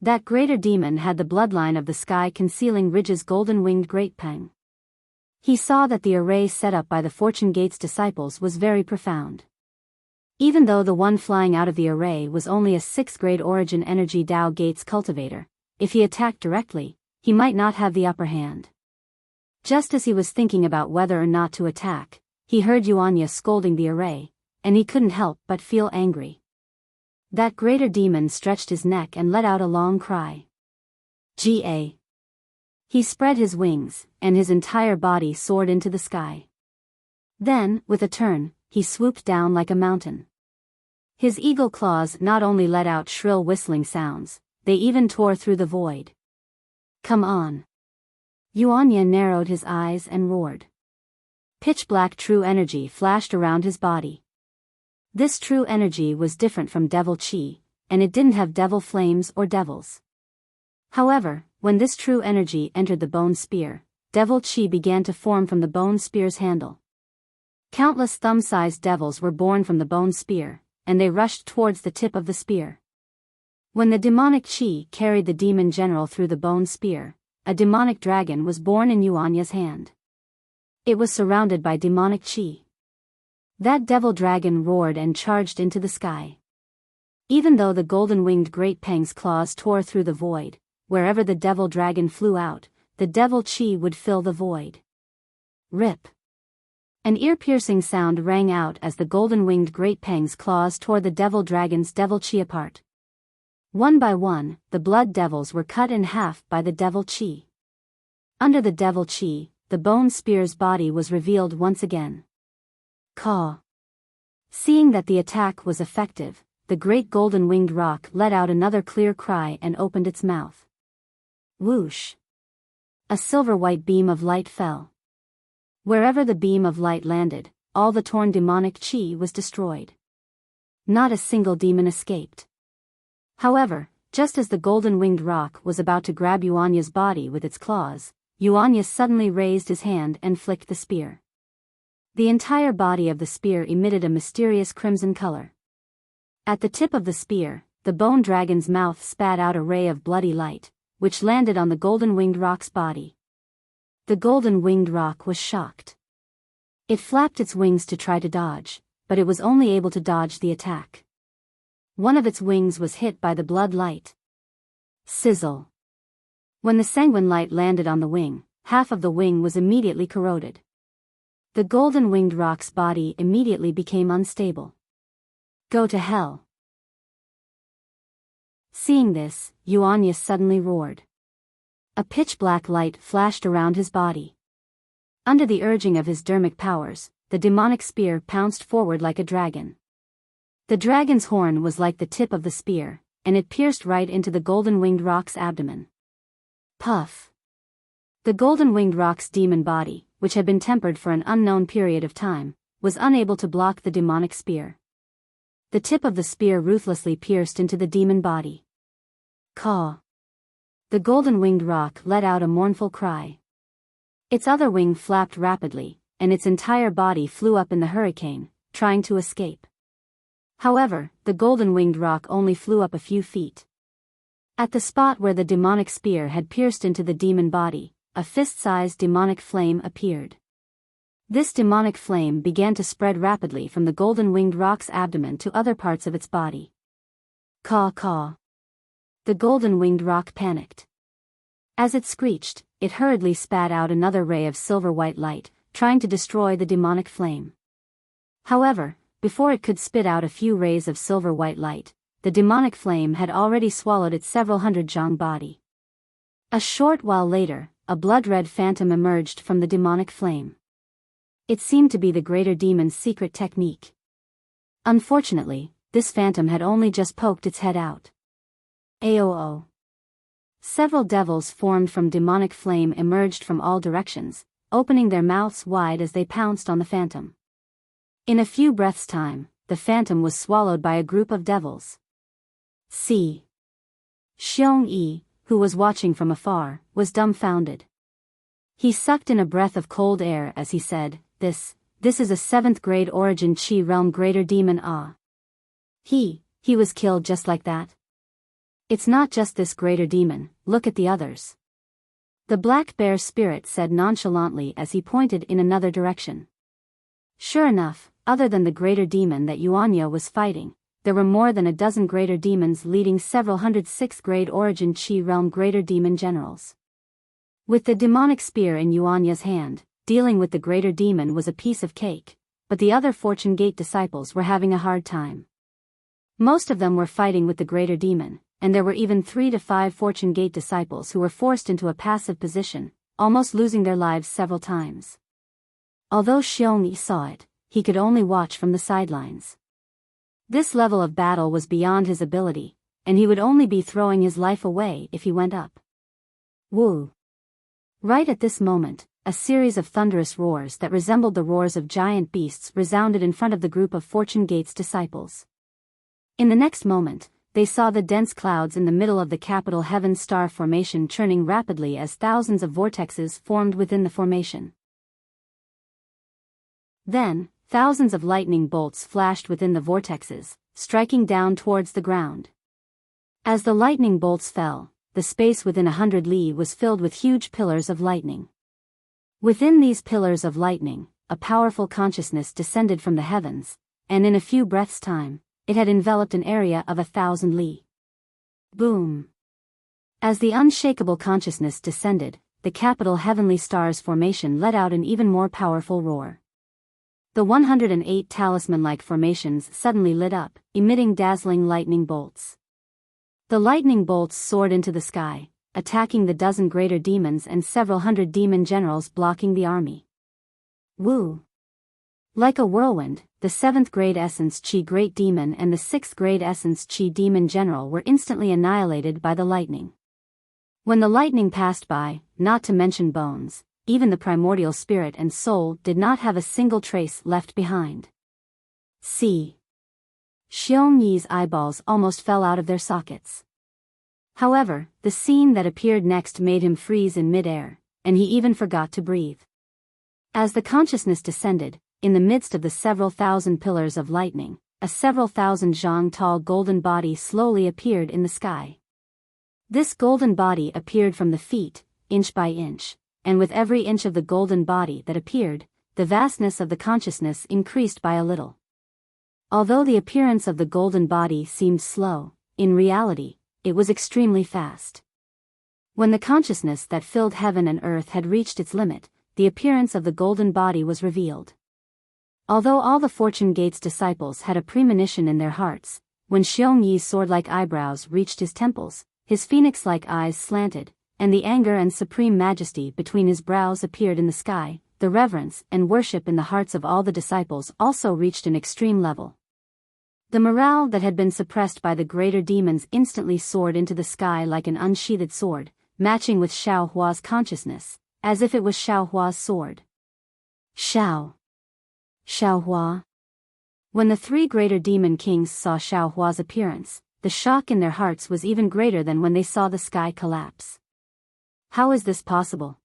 Speaker 1: That greater demon had the bloodline of the sky concealing Ridge's golden-winged great pang. He saw that the array set up by the Fortune Gates disciples was very profound. Even though the one flying out of the array was only a 6th grade origin energy Dao Gates cultivator, if he attacked directly, he might not have the upper hand. Just as he was thinking about whether or not to attack, he heard Yuanya scolding the array, and he couldn't help but feel angry. That greater demon stretched his neck and let out a long cry. Ga. He spread his wings, and his entire body soared into the sky. Then, with a turn, he swooped down like a mountain. His eagle claws not only let out shrill whistling sounds, they even tore through the void. Come on. Yuanya narrowed his eyes and roared. Pitch-black true energy flashed around his body. This true energy was different from devil chi, and it didn't have devil flames or devils. However, when this true energy entered the bone spear, devil chi began to form from the bone spear's handle. Countless thumb-sized devils were born from the bone spear, and they rushed towards the tip of the spear. When the demonic chi carried the demon general through the bone spear, a demonic dragon was born in Yuanya's hand. It was surrounded by demonic chi. That devil dragon roared and charged into the sky. Even though the golden-winged great peng's claws tore through the void, wherever the devil dragon flew out, the devil chi would fill the void. Rip. An ear-piercing sound rang out as the golden-winged great peng's claws tore the devil dragon's devil chi apart. One by one, the blood devils were cut in half by the devil chi. Under the devil chi, the bone spear's body was revealed once again. Caw. Seeing that the attack was effective, the great golden-winged rock let out another clear cry and opened its mouth. Whoosh. A silver-white beam of light fell. Wherever the beam of light landed, all the torn demonic chi was destroyed. Not a single demon escaped. However, just as the golden-winged rock was about to grab Yuanya's body with its claws, Yuanya suddenly raised his hand and flicked the spear. The entire body of the spear emitted a mysterious crimson color. At the tip of the spear, the bone dragon's mouth spat out a ray of bloody light, which landed on the golden-winged rock's body. The golden-winged rock was shocked. It flapped its wings to try to dodge, but it was only able to dodge the attack. One of its wings was hit by the blood light. Sizzle. When the sanguine light landed on the wing, half of the wing was immediately corroded. The golden-winged rock's body immediately became unstable. Go to hell. Seeing this, Yuanya suddenly roared. A pitch-black light flashed around his body. Under the urging of his dermic powers, the demonic spear pounced forward like a dragon. The dragon's horn was like the tip of the spear, and it pierced right into the golden-winged rock's abdomen. Puff. The golden-winged rock's demon body, which had been tempered for an unknown period of time, was unable to block the demonic spear. The tip of the spear ruthlessly pierced into the demon body. Caw. The golden-winged rock let out a mournful cry. Its other wing flapped rapidly, and its entire body flew up in the hurricane, trying to escape. However, the golden-winged rock only flew up a few feet. At the spot where the demonic spear had pierced into the demon body, a fist-sized demonic flame appeared. This demonic flame began to spread rapidly from the golden-winged rock's abdomen to other parts of its body. Caw caw. The golden-winged rock panicked. As it screeched, it hurriedly spat out another ray of silver-white light, trying to destroy the demonic flame. However, before it could spit out a few rays of silver-white light, the demonic flame had already swallowed its several hundred zhang body. A short while later, a blood-red phantom emerged from the demonic flame. It seemed to be the greater demon's secret technique. Unfortunately, this phantom had only just poked its head out. Aoo. Several devils formed from demonic flame emerged from all directions, opening their mouths wide as they pounced on the phantom. In a few breaths' time, the phantom was swallowed by a group of devils. C. Xiong-yi, who was watching from afar, was dumbfounded. He sucked in a breath of cold air as he said, This is a 7th grade origin Qi realm greater demon Ah. He was killed just like that? It's not just this greater demon, look at the others. The black bear spirit said nonchalantly as he pointed in another direction. Sure enough, other than the greater demon that Yuanya was fighting, there were more than a dozen greater demons leading several hundred 6th grade origin Qi realm greater demon generals. With the demonic spear in Yuanya's hand, dealing with the greater demon was a piece of cake, but the other Fortune Gate disciples were having a hard time. Most of them were fighting with the greater demon, and there were even 3 to 5 Fortune Gate disciples who were forced into a passive position, almost losing their lives several times. Although Xiong-yi saw it, he could only watch from the sidelines. This level of battle was beyond his ability, and he would only be throwing his life away if he went up. Woo! Right at this moment, a series of thunderous roars that resembled the roars of giant beasts resounded in front of the group of Fortune Gate's disciples. In the next moment, they saw the dense clouds in the middle of the capital heaven's star formation churning rapidly as thousands of vortexes formed within the formation. Then, thousands of lightning bolts flashed within the vortexes, striking down towards the ground. As the lightning bolts fell, the space within 100 li was filled with huge pillars of lightning. Within these pillars of lightning, a powerful consciousness descended from the heavens, and in a few breaths' time, it had enveloped an area of 1,000 li. Boom! As the unshakable consciousness descended, the capital heavenly star's formation let out an even more powerful roar. The 108 talisman-like formations suddenly lit up, emitting dazzling lightning bolts. The lightning bolts soared into the sky, attacking the dozen greater demons and several hundred demon generals blocking the army. Woo! Like a whirlwind, the 7th grade Essence Chi Great Demon and the 6th grade Essence Chi Demon General were instantly annihilated by the lightning. When the lightning passed by, not to mention bones, even the primordial spirit and soul did not have a single trace left behind. See. Xiong Yi's eyeballs almost fell out of their sockets. However, the scene that appeared next made him freeze in mid-air, and he even forgot to breathe. As the consciousness descended, in the midst of the several thousand pillars of lightning, a several thousand zhang tall golden body slowly appeared in the sky. This golden body appeared from the feet, inch by inch, and with every inch of the golden body that appeared, the vastness of the consciousness increased by a little. Although the appearance of the golden body seemed slow, in reality, it was extremely fast. When the consciousness that filled heaven and earth had reached its limit, the appearance of the golden body was revealed. Although all the Fortune Gate's disciples had a premonition in their hearts, when Xiong Yi's sword-like eyebrows reached his temples, his phoenix-like eyes slanted, and the anger and supreme majesty between his brows appeared in the sky, the reverence and worship in the hearts of all the disciples also reached an extreme level. The morale that had been suppressed by the greater demons instantly soared into the sky like an unsheathed sword, matching with Xiao Hua's consciousness, as if it was Xiao Hua's sword. Xiao Hua. When the 3 greater demon kings saw Xiao Hua's appearance, the shock in their hearts was even greater than when they saw the sky collapse. How is this possible?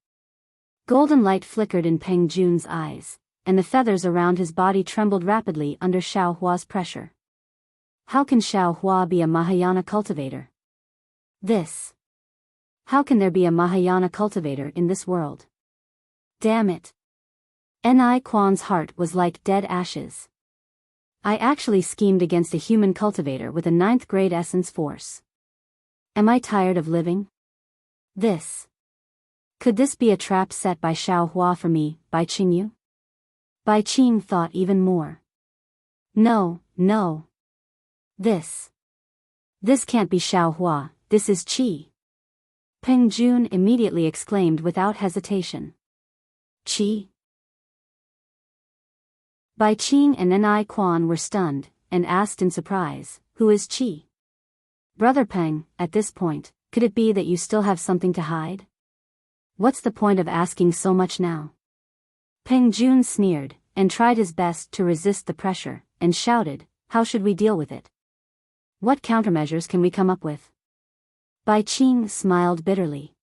Speaker 1: Golden light flickered in Peng Jun's eyes, and the feathers around his body trembled rapidly under Xiao Hua's pressure. How can Xiao Hua be a Mahayana cultivator? How can there be a Mahayana cultivator in this world? Damn it. Ni Quan's heart was like dead ashes. I actually schemed against a human cultivator with a 9th grade essence force. Am I tired of living? Could this be a trap set by Xiao Hua for me, Bai Qingyu? Bai Qing thought even more. No. This can't be Xiao Hua, this is Qi. Peng Jun immediately exclaimed without hesitation. Qi? Bai Qing and Ni Quan were stunned, and asked in surprise, who is Qi? Brother Peng, at this point, could it be that you still have something to hide? What's the point of asking so much now? Peng Jun sneered, and tried his best to resist the pressure, and shouted, how should we deal with it? What countermeasures can we come up with? Bai Qing smiled bitterly.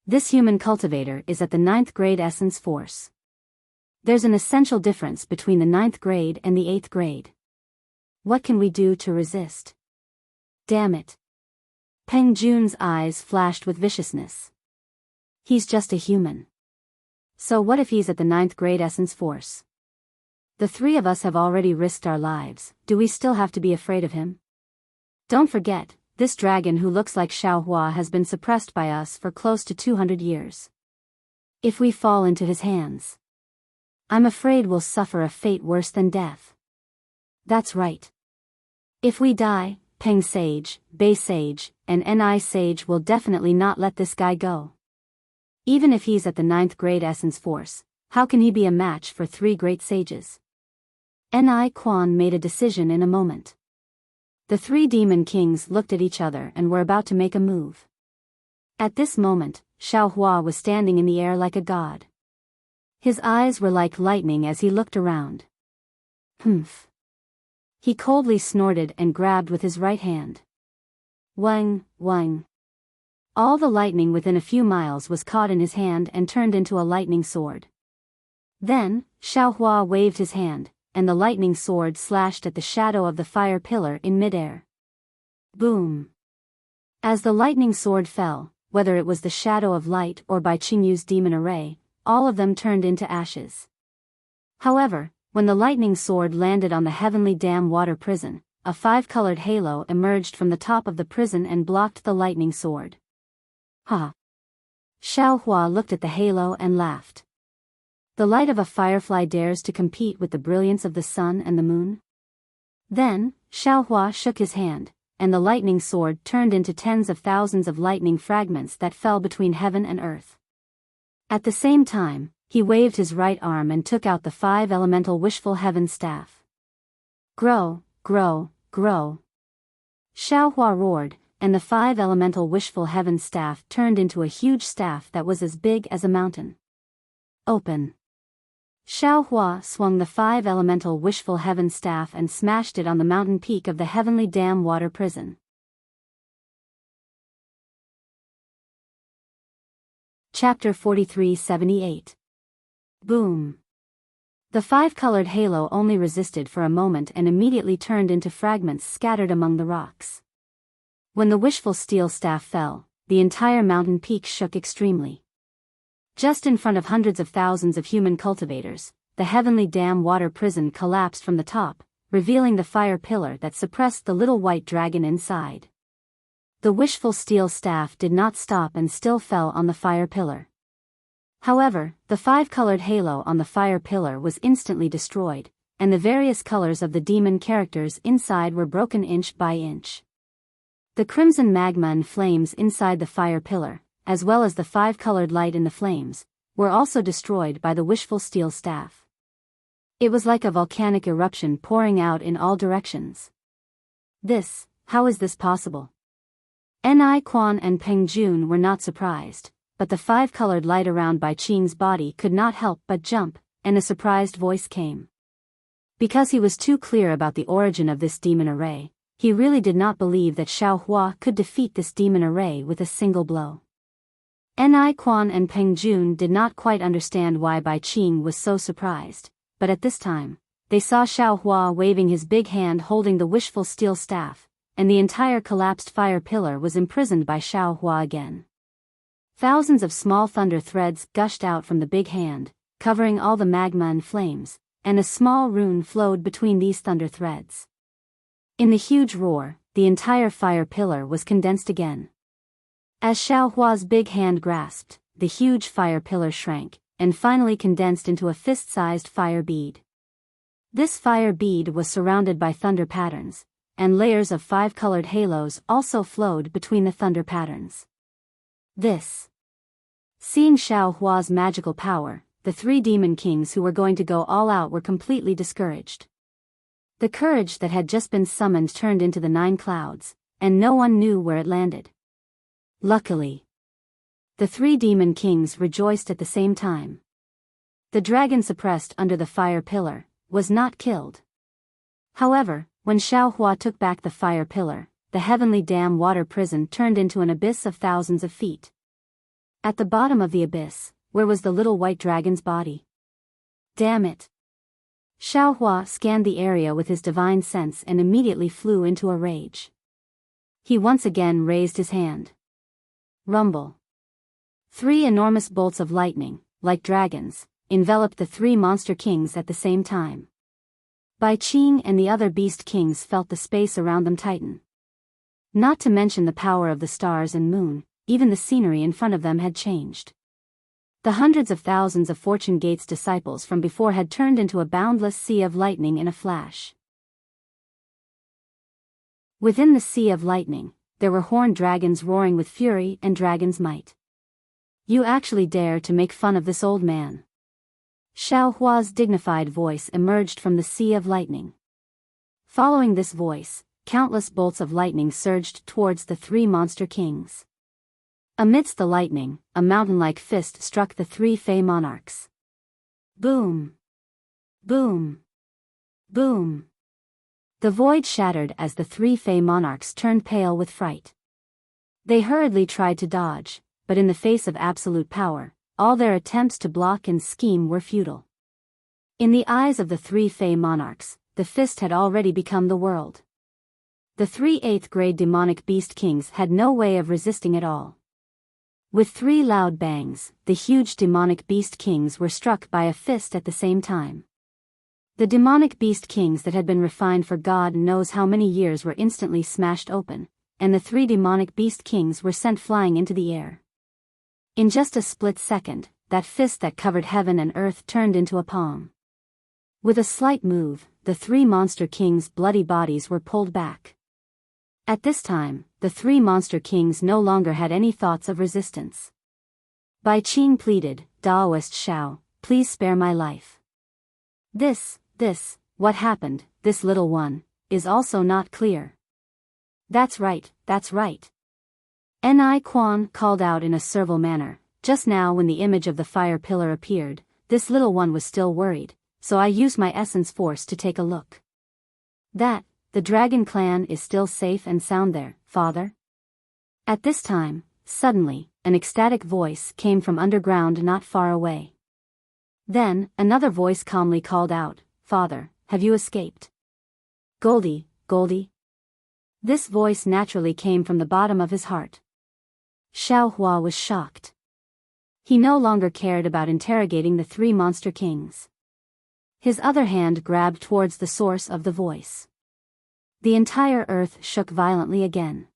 Speaker 1: This human cultivator is at the 9th grade essence force. There's an essential difference between the 9th grade and the 8th grade. What can we do to resist? Damn it. Peng Jun's eyes flashed with viciousness. He's just a human. So what if he's at the 9th grade essence force? The 3 of us have already risked our lives, do we still have to be afraid of him? Don't forget, this dragon who looks like Xiao Hua has been suppressed by us for close to 200 years. If we fall into his hands, I'm afraid we'll suffer a fate worse than death. That's right. If we die, Peng Sage, Bei Sage, and Ni Sage will definitely not let this guy go. Even if he's at the 9th grade essence force, how can he be a match for 3 great sages? Ni Quan made a decision in a moment. The 3 demon kings looked at each other and were about to make a move. At this moment, Xiao Hua was standing in the air like a god. His eyes were like lightning as he looked around. Humph. He coldly snorted and grabbed with his right hand. Wang, wang. All the lightning within a few miles was caught in his hand and turned into a lightning sword. Then, Xiaohua waved his hand, and the lightning sword slashed at the shadow of the fire pillar in midair. Boom! As the lightning sword fell, whether it was the shadow of light or by Qingyu's demon array, all of them turned into ashes. However, when the lightning sword landed on the heavenly dam water prison, a five-colored halo emerged from the top of the prison and blocked the lightning sword. Ha! Xiaohua looked at the halo and laughed. The light of a firefly dares to compete with the brilliance of the sun and the moon? Then, Xiaohua shook his hand, and the lightning sword turned into tens of thousands of lightning fragments that fell between heaven and earth. At the same time, he waved his right arm and took out the five-elemental wishful heaven staff. Grow, grow, grow. Xiaohua roared, and the five-elemental wishful heaven staff turned into a huge staff that was as big as a mountain. Open. Xiaohua swung the five-elemental wishful heaven staff and smashed it on the mountain peak of the heavenly dam water prison. Chapter 4378. Boom. The five-colored halo only resisted for a moment and immediately turned into fragments scattered among the rocks. When the wishful steel staff fell, the entire mountain peak shook extremely. Just in front of hundreds of thousands of human cultivators, the heavenly dam water prison collapsed from the top, revealing the fire pillar that suppressed the little white dragon inside. The wishful steel staff did not stop and still fell on the fire pillar. However, the five-colored halo on the fire pillar was instantly destroyed, and the various colors of the demon characters inside were broken inch by inch. The crimson magma and flames inside the fire pillar, as well as the five-colored light in the flames, were also destroyed by the wishful steel staff. It was like a volcanic eruption pouring out in all directions. How is this possible? Ni Quan and Peng Jun were not surprised, but the five-colored light around Bai Qing's body could not help but jump, and a surprised voice came. Because he was too clear about the origin of this demon array, he really did not believe that Xiaohua could defeat this demon array with a single blow. Ni Quan and Peng Jun did not quite understand why Bai Qing was so surprised, but at this time, they saw Xiaohua waving his big hand holding the wishful steel staff, and the entire collapsed fire pillar was imprisoned by Xiaohua again. Thousands of small thunder threads gushed out from the big hand, covering all the magma and flames, and a small rune flowed between these thunder threads. In the huge roar, the entire fire pillar was condensed again. As Xiaohua's big hand grasped, the huge fire pillar shrank, and finally condensed into a fist-sized fire bead. This fire bead was surrounded by thunder patterns, and layers of five-colored halos also flowed between the thunder patterns. Seeing Xiaohua's magical power, the three demon kings who were going to go all out were completely discouraged. The courage that had just been summoned turned into the 9 clouds, and no one knew where it landed. Luckily, the three demon kings rejoiced at the same time. The dragon suppressed under the fire pillar was not killed. However, when Xiaohua took back the fire pillar, the heavenly dam water prison turned into an abyss of thousands of feet. At the bottom of the abyss, where was the little white dragon's body? Damn it! Xiaohua scanned the area with his divine sense and immediately flew into a rage. He once again raised his hand. Rumble. 3 enormous bolts of lightning, like dragons, enveloped the 3 monster kings at the same time. Bai Qing and the other beast kings felt the space around them tighten. Not to mention the power of the stars and moon, even the scenery in front of them had changed. The hundreds of thousands of Fortune Gate's disciples from before had turned into a boundless sea of lightning in a flash. Within the sea of lightning, there were horned dragons roaring with fury and dragon's might. You actually dare to make fun of this old man? Xiaohua's dignified voice emerged from the sea of lightning. Following this voice, countless bolts of lightning surged towards the 3 monster kings. Amidst the lightning, a mountain-like fist struck the 3 Fey monarchs. Boom! Boom! Boom! The void shattered as the 3 Fey monarchs turned pale with fright. They hurriedly tried to dodge, but in the face of absolute power, all their attempts to block and scheme were futile. In the eyes of the three Fey monarchs, the fist had already become the world. The three 8th-grade demonic beast kings had no way of resisting it all. With 3 loud bangs, the huge demonic beast kings were struck by a fist at the same time. The demonic beast kings that had been refined for God knows how many years were instantly smashed open, and the 3 demonic beast kings were sent flying into the air. In just a split second, that fist that covered heaven and earth turned into a palm. With a slight move, the 3 monster kings' bloody bodies were pulled back. At this time, the 3 monster kings no longer had any thoughts of resistance. Bai Qing pleaded, "Daoist Shao, please spare my life. This, what happened, this little one, is also not clear." That's right. Ni Quan called out in a servile manner. Just now when the image of the fire pillar appeared, this little one was still worried, so I used my essence force to take a look. The dragon clan is still safe and sound there, father? At this time, suddenly, an ecstatic voice came from underground not far away. Then, another voice calmly called out, "Father, have you escaped?" Goldie. This voice naturally came from the bottom of his heart. Xiao Hua was shocked. He no longer cared about interrogating the 3 monster kings. His other hand grabbed towards the source of the voice. The entire earth shook violently again.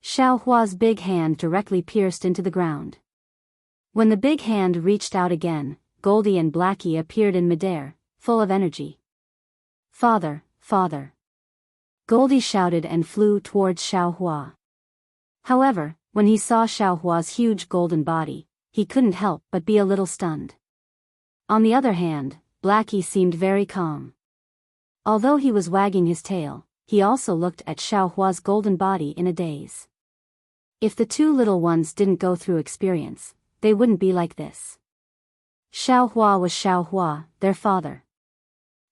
Speaker 1: Xiao Hua's big hand directly pierced into the ground. When the big hand reached out again, Goldie and Blackie appeared in midair, full of energy. "Father! Goldie shouted and flew towards Xiao Hua. However, when he saw Xiao Hua's huge golden body, he couldn't help but be a little stunned. On the other hand, Blackie seemed very calm. Although he was wagging his tail, he also looked at Xiao Hua's golden body in a daze. If the 2 little ones didn't go through experience, they wouldn't be like this. Xiao Hua was Xiao Hua, their father.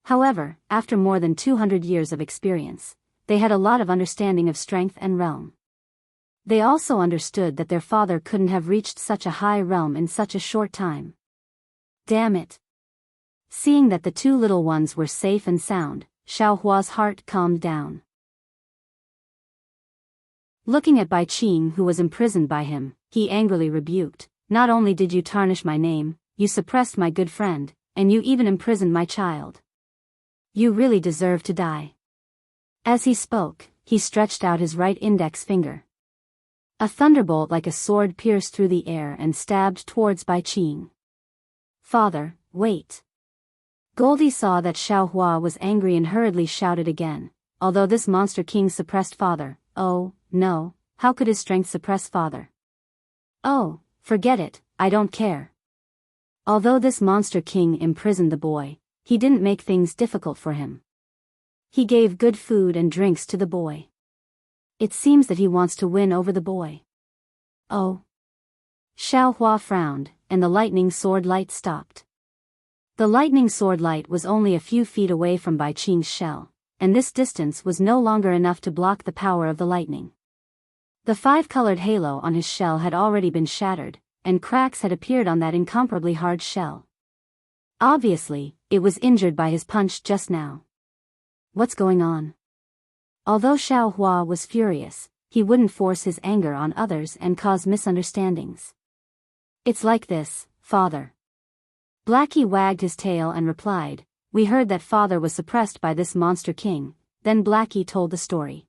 Speaker 1: However, after more than 200 years of experience, they had a lot of understanding of strength and realm. They also understood that their father couldn't have reached such a high realm in such a short time. Damn it! Seeing that the 2 little ones were safe and sound, Xiao Hua's heart calmed down. Looking at Bai Qing who was imprisoned by him, he angrily rebuked, "Not only did you tarnish my name, you suppressed my good friend, and you even imprisoned my child. You really deserve to die." As he spoke, he stretched out his right index finger. A thunderbolt like a sword pierced through the air and stabbed towards Bai Qing. "Father, wait." Goldie saw that Xiao Hua was angry and hurriedly shouted again, "Although this monster king suppressed father, oh, no, how could his strength suppress father? Oh, forget it, I don't care." Although this monster king imprisoned the boy, he didn't make things difficult for him. He gave good food and drinks to the boy. It seems that he wants to win over the boy. Oh. Xiao Hua frowned, and the lightning sword light stopped. The lightning sword light was only a few feet away from Bai Qing's shell, and this distance was no longer enough to block the power of the lightning. The 5-colored halo on his shell had already been shattered, and cracks had appeared on that incomparably hard shell. Obviously, it was injured by his punch just now. What's going on? Although Xiao Hua was furious, he wouldn't force his anger on others and cause misunderstandings. "It's like this, father." Blackie wagged his tail and replied, "We heard that father was suppressed by this monster king." Then Blackie told the story.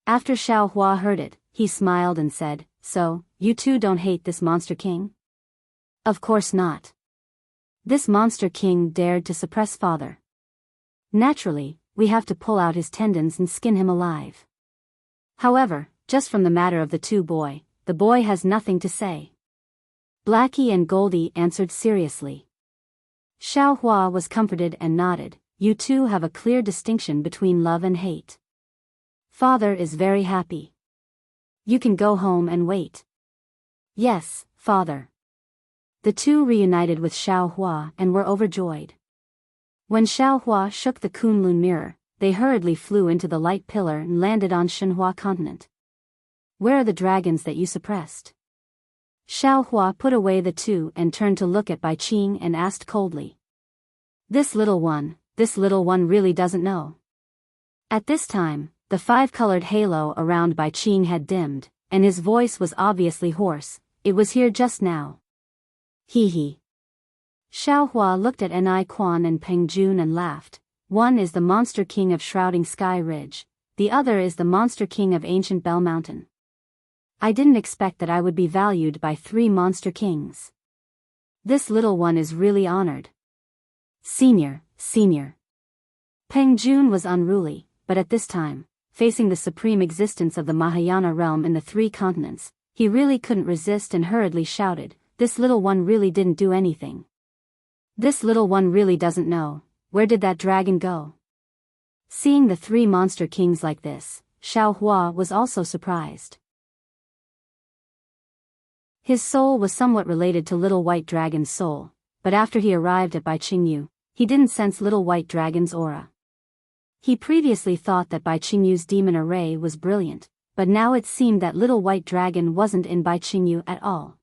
Speaker 1: After Xiao Hua heard it, he smiled and said, "So, you two don't hate this monster king?" "Of course not. This monster king dared to suppress father. Naturally, we have to pull out his tendons and skin him alive. However, just from the matter of the boy has nothing to say." Blackie and Goldie answered seriously. Xiao Hua was comforted and nodded, "You two have a clear distinction between love and hate. Father is very happy. You can go home and wait." "Yes, father." The two reunited with Xiao Hua and were overjoyed. When Xiao Hua shook the Kunlun mirror, they hurriedly flew into the light pillar and landed on Shenhua continent. Where are the dragons that you suppressed? Xiao Hua put away the two and turned to look at Bai Qing and asked coldly. This little one really doesn't know. At this time, the five-colored halo around Bai Qing had dimmed, and his voice was obviously hoarse. It was here just now. Hee hee. Xiao Hua looked at Ni Quan and Peng Jun and laughed. One is the Monster King of Shrouding Sky Ridge, the other is the Monster King of Ancient Bell Mountain. I didn't expect that I would be valued by 3 Monster Kings. This little one is really honored. Senior. Peng Jun was unruly, but at this time, facing the supreme existence of the Mahayana realm in the 3 continents, he really couldn't resist and hurriedly shouted, this little one really didn't do anything. This little one really doesn't know. Where did that dragon go? Seeing the 3 monster kings like this, Xiao Hua was also surprised. His soul was somewhat related to Little White Dragon's soul, but after he arrived at Bai Qingyu, he didn't sense Little White Dragon's aura. He previously thought that Bai Qingyu's demon array was brilliant, but now it seemed that Little White Dragon wasn't in Bai Qingyu at all.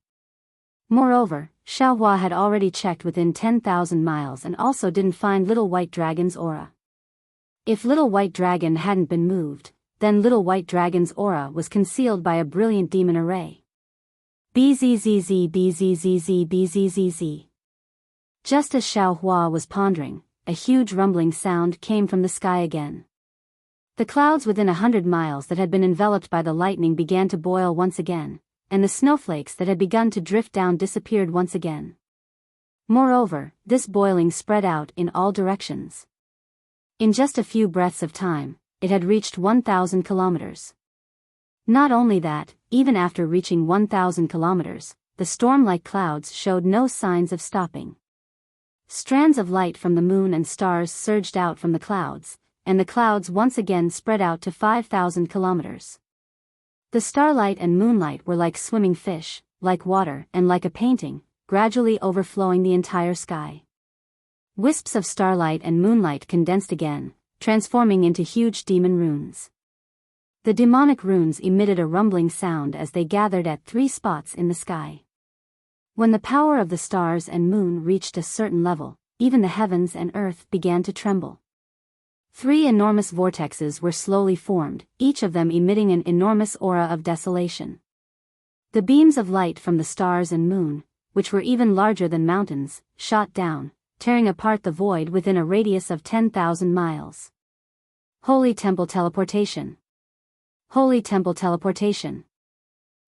Speaker 1: Moreover, Xiao Hua had already checked within 10,000 miles and also didn't find Little White Dragon's aura. If Little White Dragon hadn't been moved, then Little White Dragon's aura was concealed by a brilliant demon array. Bzzz. Just as Xiao Hua was pondering, a huge rumbling sound came from the sky again. The clouds within 100 miles that had been enveloped by the lightning began to boil once again, and the snowflakes that had begun to drift down disappeared once again. Moreover, this boiling spread out in all directions. In just a few breaths of time, it had reached 1,000 kilometers. Not only that, even after reaching 1,000 kilometers, the storm-like clouds showed no signs of stopping. Strands of light from the moon and stars surged out from the clouds, and the clouds once again spread out to 5,000 kilometers. The starlight and moonlight were like swimming fish, like water and like a painting, gradually overflowing the entire sky. Wisps of starlight and moonlight condensed again, transforming into huge demon runes. The demonic runes emitted a rumbling sound as they gathered at 3 spots in the sky. When the power of the stars and moon reached a certain level, even the heavens and earth began to tremble. 3 enormous vortexes were slowly formed, each of them emitting an enormous aura of desolation. The beams of light from the stars and moon, which were even larger than mountains, shot down, tearing apart the void within a radius of 10,000 miles. Holy Temple Teleportation. Holy Temple Teleportation.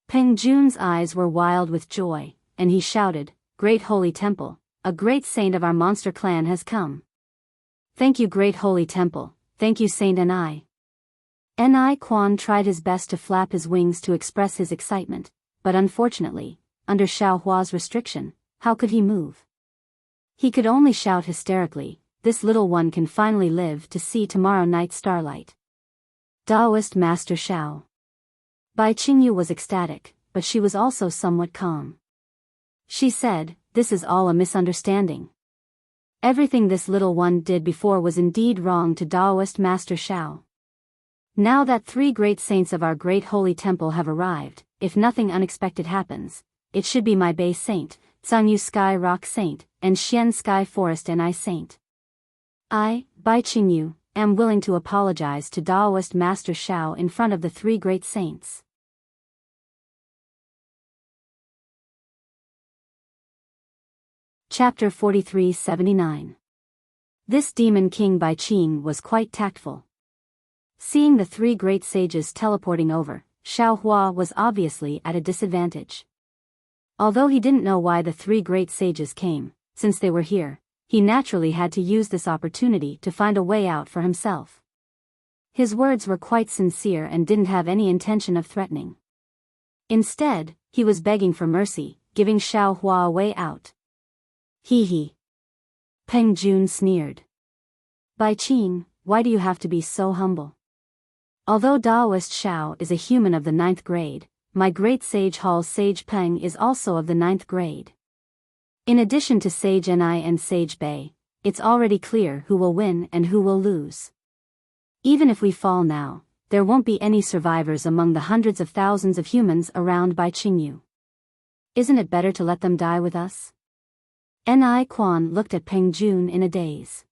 Speaker 1: Peng Jun's eyes were wild with joy, and he shouted, Great Holy Temple, a great saint of our monster clan has come. Thank you, Great Holy Temple, thank you, Saint Ni. Ni Quan tried his best to flap his wings to express his excitement, but unfortunately, under Xiao Hua's restriction, how could he move? He could only shout hysterically, this little one can finally live to see tomorrow night's starlight. Taoist Master Xiao. Bai Qingyu was ecstatic, but she was also somewhat calm. She said, this is all a misunderstanding. Everything this little one did before was indeed wrong to Taoist Master Xiao. Now that 3 great saints of our great holy temple have arrived, if nothing unexpected happens, it should be my Bay Saint, Zhangyu Sky Rock Saint, and Xian Sky Forest Ni Saint. I, Bai Qingyu, am willing to apologize to Taoist Master Xiao in front of the 3 great saints. Chapter 43-79. This demon king Bai Qing was quite tactful. Seeing the 3 great sages teleporting over, Xiao Hua was obviously at a disadvantage. Although he didn't know why the 3 great sages came, since they were here, he naturally had to use this opportunity to find a way out for himself. His words were quite sincere and didn't have any intention of threatening. Instead, he was begging for mercy, giving Xiao Hua a way out. Hee hee. Peng Jun sneered. Bai Qing, why do you have to be so humble? Although Taoist Xiao is a human of the 9th grade, my great sage Hall Sage Peng is also of the 9th grade. In addition to Sage Ni and Sage Bei, it's already clear who will win and who will lose. Even if we fall now, there won't be any survivors among the hundreds of thousands of humans around Bai Qingyu. Isn't it better to let them die with us? Ni Quan looked at Peng Jun in a daze.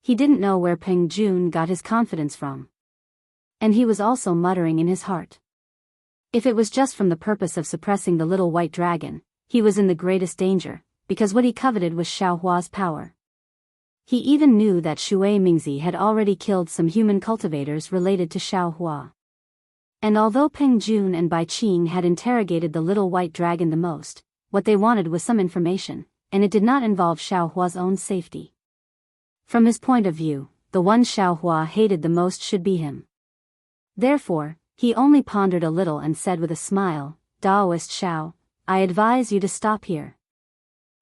Speaker 1: He didn't know where Peng Jun got his confidence from. And he was also muttering in his heart. If it was just from the purpose of suppressing the little white dragon, he was in the greatest danger, because what he coveted was Xiaohua's power. He even knew that Shui Mingzi had already killed some human cultivators related to Xiaohua. And although Peng Jun and Bai Qing had interrogated the little white dragon the most, what they wanted was some information, and it did not involve Xiaohua's own safety. From his point of view, the one Xiaohua hated the most should be him. Therefore, he only pondered a little and said with a smile, "Daoist Xiao, I advise you to stop here.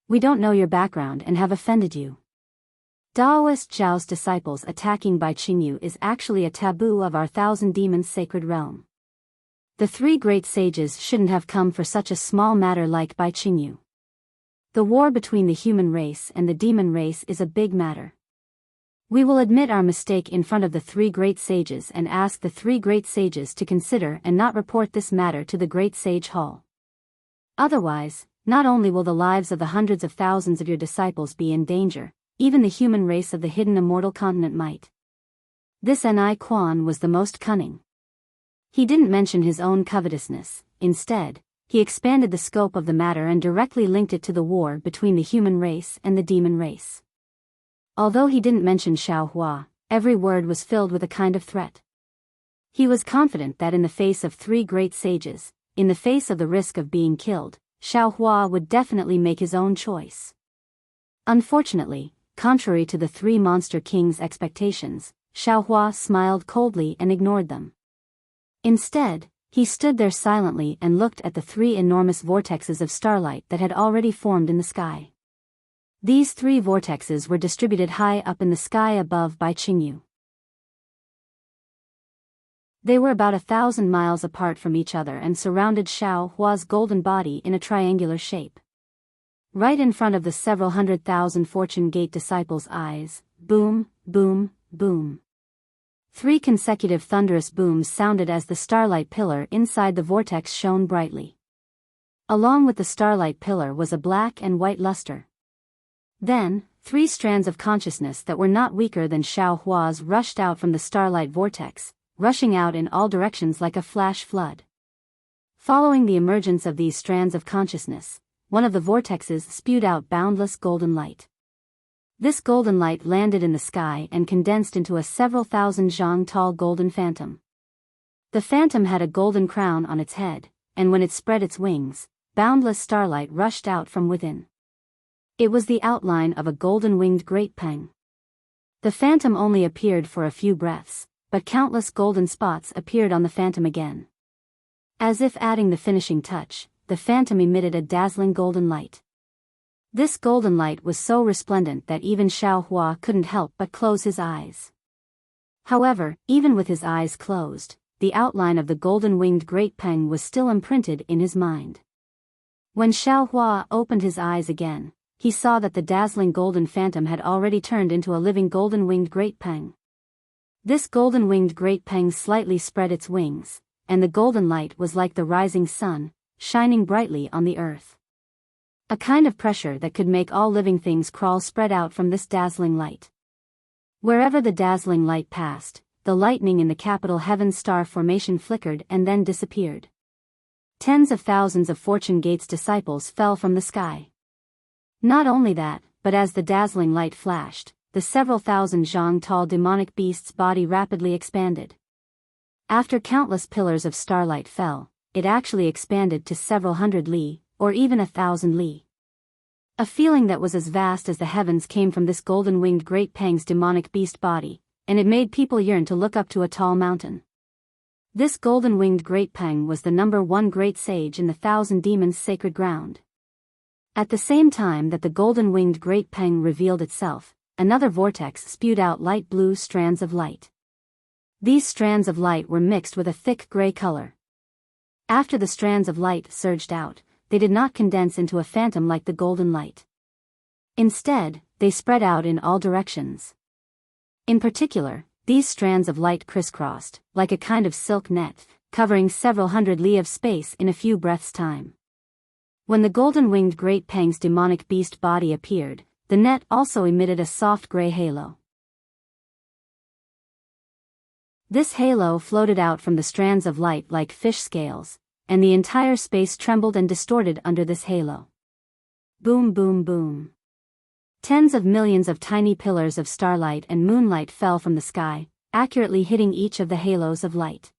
Speaker 1: We don't know your background and have offended you. Daoist Zhao's disciples attacking Bai Qingyu is actually a taboo of our thousand demons sacred realm. The three great sages shouldn't have come for such a small matter like Bai Qingyu. The war between the human race and the demon race is a big matter. We will admit our mistake in front of the three great sages and ask the three great sages to consider and not report this matter to the great sage hall. Otherwise, not only will the lives of the hundreds of thousands of your disciples be in danger, even the human race of the hidden immortal continent might." This Ni Quan was the most cunning. He didn't mention his own covetousness. Instead, he expanded the scope of the matter and directly linked it to the war between the human race and the demon race. Although he didn't mention Xiaohua, every word was filled with a kind of threat. He was confident that in the face of three great sages, in the face of the risk of being killed, Xiaohua would definitely make his own choice. Unfortunately, contrary to the three monster kings' expectations, Xiaohua smiled coldly and ignored them. Instead, he stood there silently and looked at the three enormous vortexes of starlight that had already formed in the sky. These three vortexes were distributed high up in the sky above Bai Qingyu. They were about 1,000 miles apart from each other and surrounded Xiaohua's golden body in a triangular shape. Right in front of the several 100,000 Fortune Gate disciples' eyes, boom, boom, boom. 3 consecutive thunderous booms sounded as the starlight pillar inside the vortex shone brightly. Along with the starlight pillar was a black and white luster. Then, 3 strands of consciousness that were not weaker than Xiaohua's rushed out from the starlight vortex, rushing out in all directions like a flash flood. Following the emergence of these strands of consciousness, one of the vortexes spewed out boundless golden light. This golden light landed in the sky and condensed into a several thousand zhang tall golden phantom. The phantom had a golden crown on its head, and when it spread its wings, boundless starlight rushed out from within. It was the outline of a golden-winged great peng. The phantom only appeared for a few breaths, but countless golden spots appeared on the phantom again. As if adding the finishing touch, the phantom emitted a dazzling golden light. This golden light was so resplendent that even Xiaohua couldn't help but close his eyes. However, even with his eyes closed, the outline of the golden-winged great peng was still imprinted in his mind. When Xiaohua opened his eyes again, he saw that the dazzling golden phantom had already turned into a living golden-winged great peng. This golden-winged great peng slightly spread its wings, and the golden light was like the rising sun, shining brightly on the earth. A kind of pressure that could make all living things crawl spread out from this dazzling light. Wherever the dazzling light passed, the lightning in the capital heaven star formation flickered and then disappeared. Tens of thousands of Fortune Gate's disciples fell from the sky. Not only that, but as the dazzling light flashed, the several thousand zhang tall demonic beast's body rapidly expanded. After countless pillars of starlight fell, it actually expanded to several hundred li, or even 1,000 li. A feeling that was as vast as the heavens came from this golden-winged great peng's demonic beast body, and it made people yearn to look up to a tall mountain. This golden-winged great peng was the #1 great sage in the 1,000 demons' sacred ground. At the same time that the golden-winged great peng revealed itself, another vortex spewed out light blue strands of light. These strands of light were mixed with a thick gray color. After the strands of light surged out, they did not condense into a phantom like the golden light. Instead, they spread out in all directions. In particular, These strands of light crisscrossed, like a kind of silk net, covering several hundred li of space in a few breaths' time. When the golden-winged Great Peng's demonic beast body appeared, the net also emitted a soft gray halo. This halo floated out from the strands of light like fish scales, and the entire space trembled and distorted under this halo. Boom, boom, boom. Tens of millions of tiny pillars of starlight and moonlight fell from the sky, accurately hitting each of the halos of light.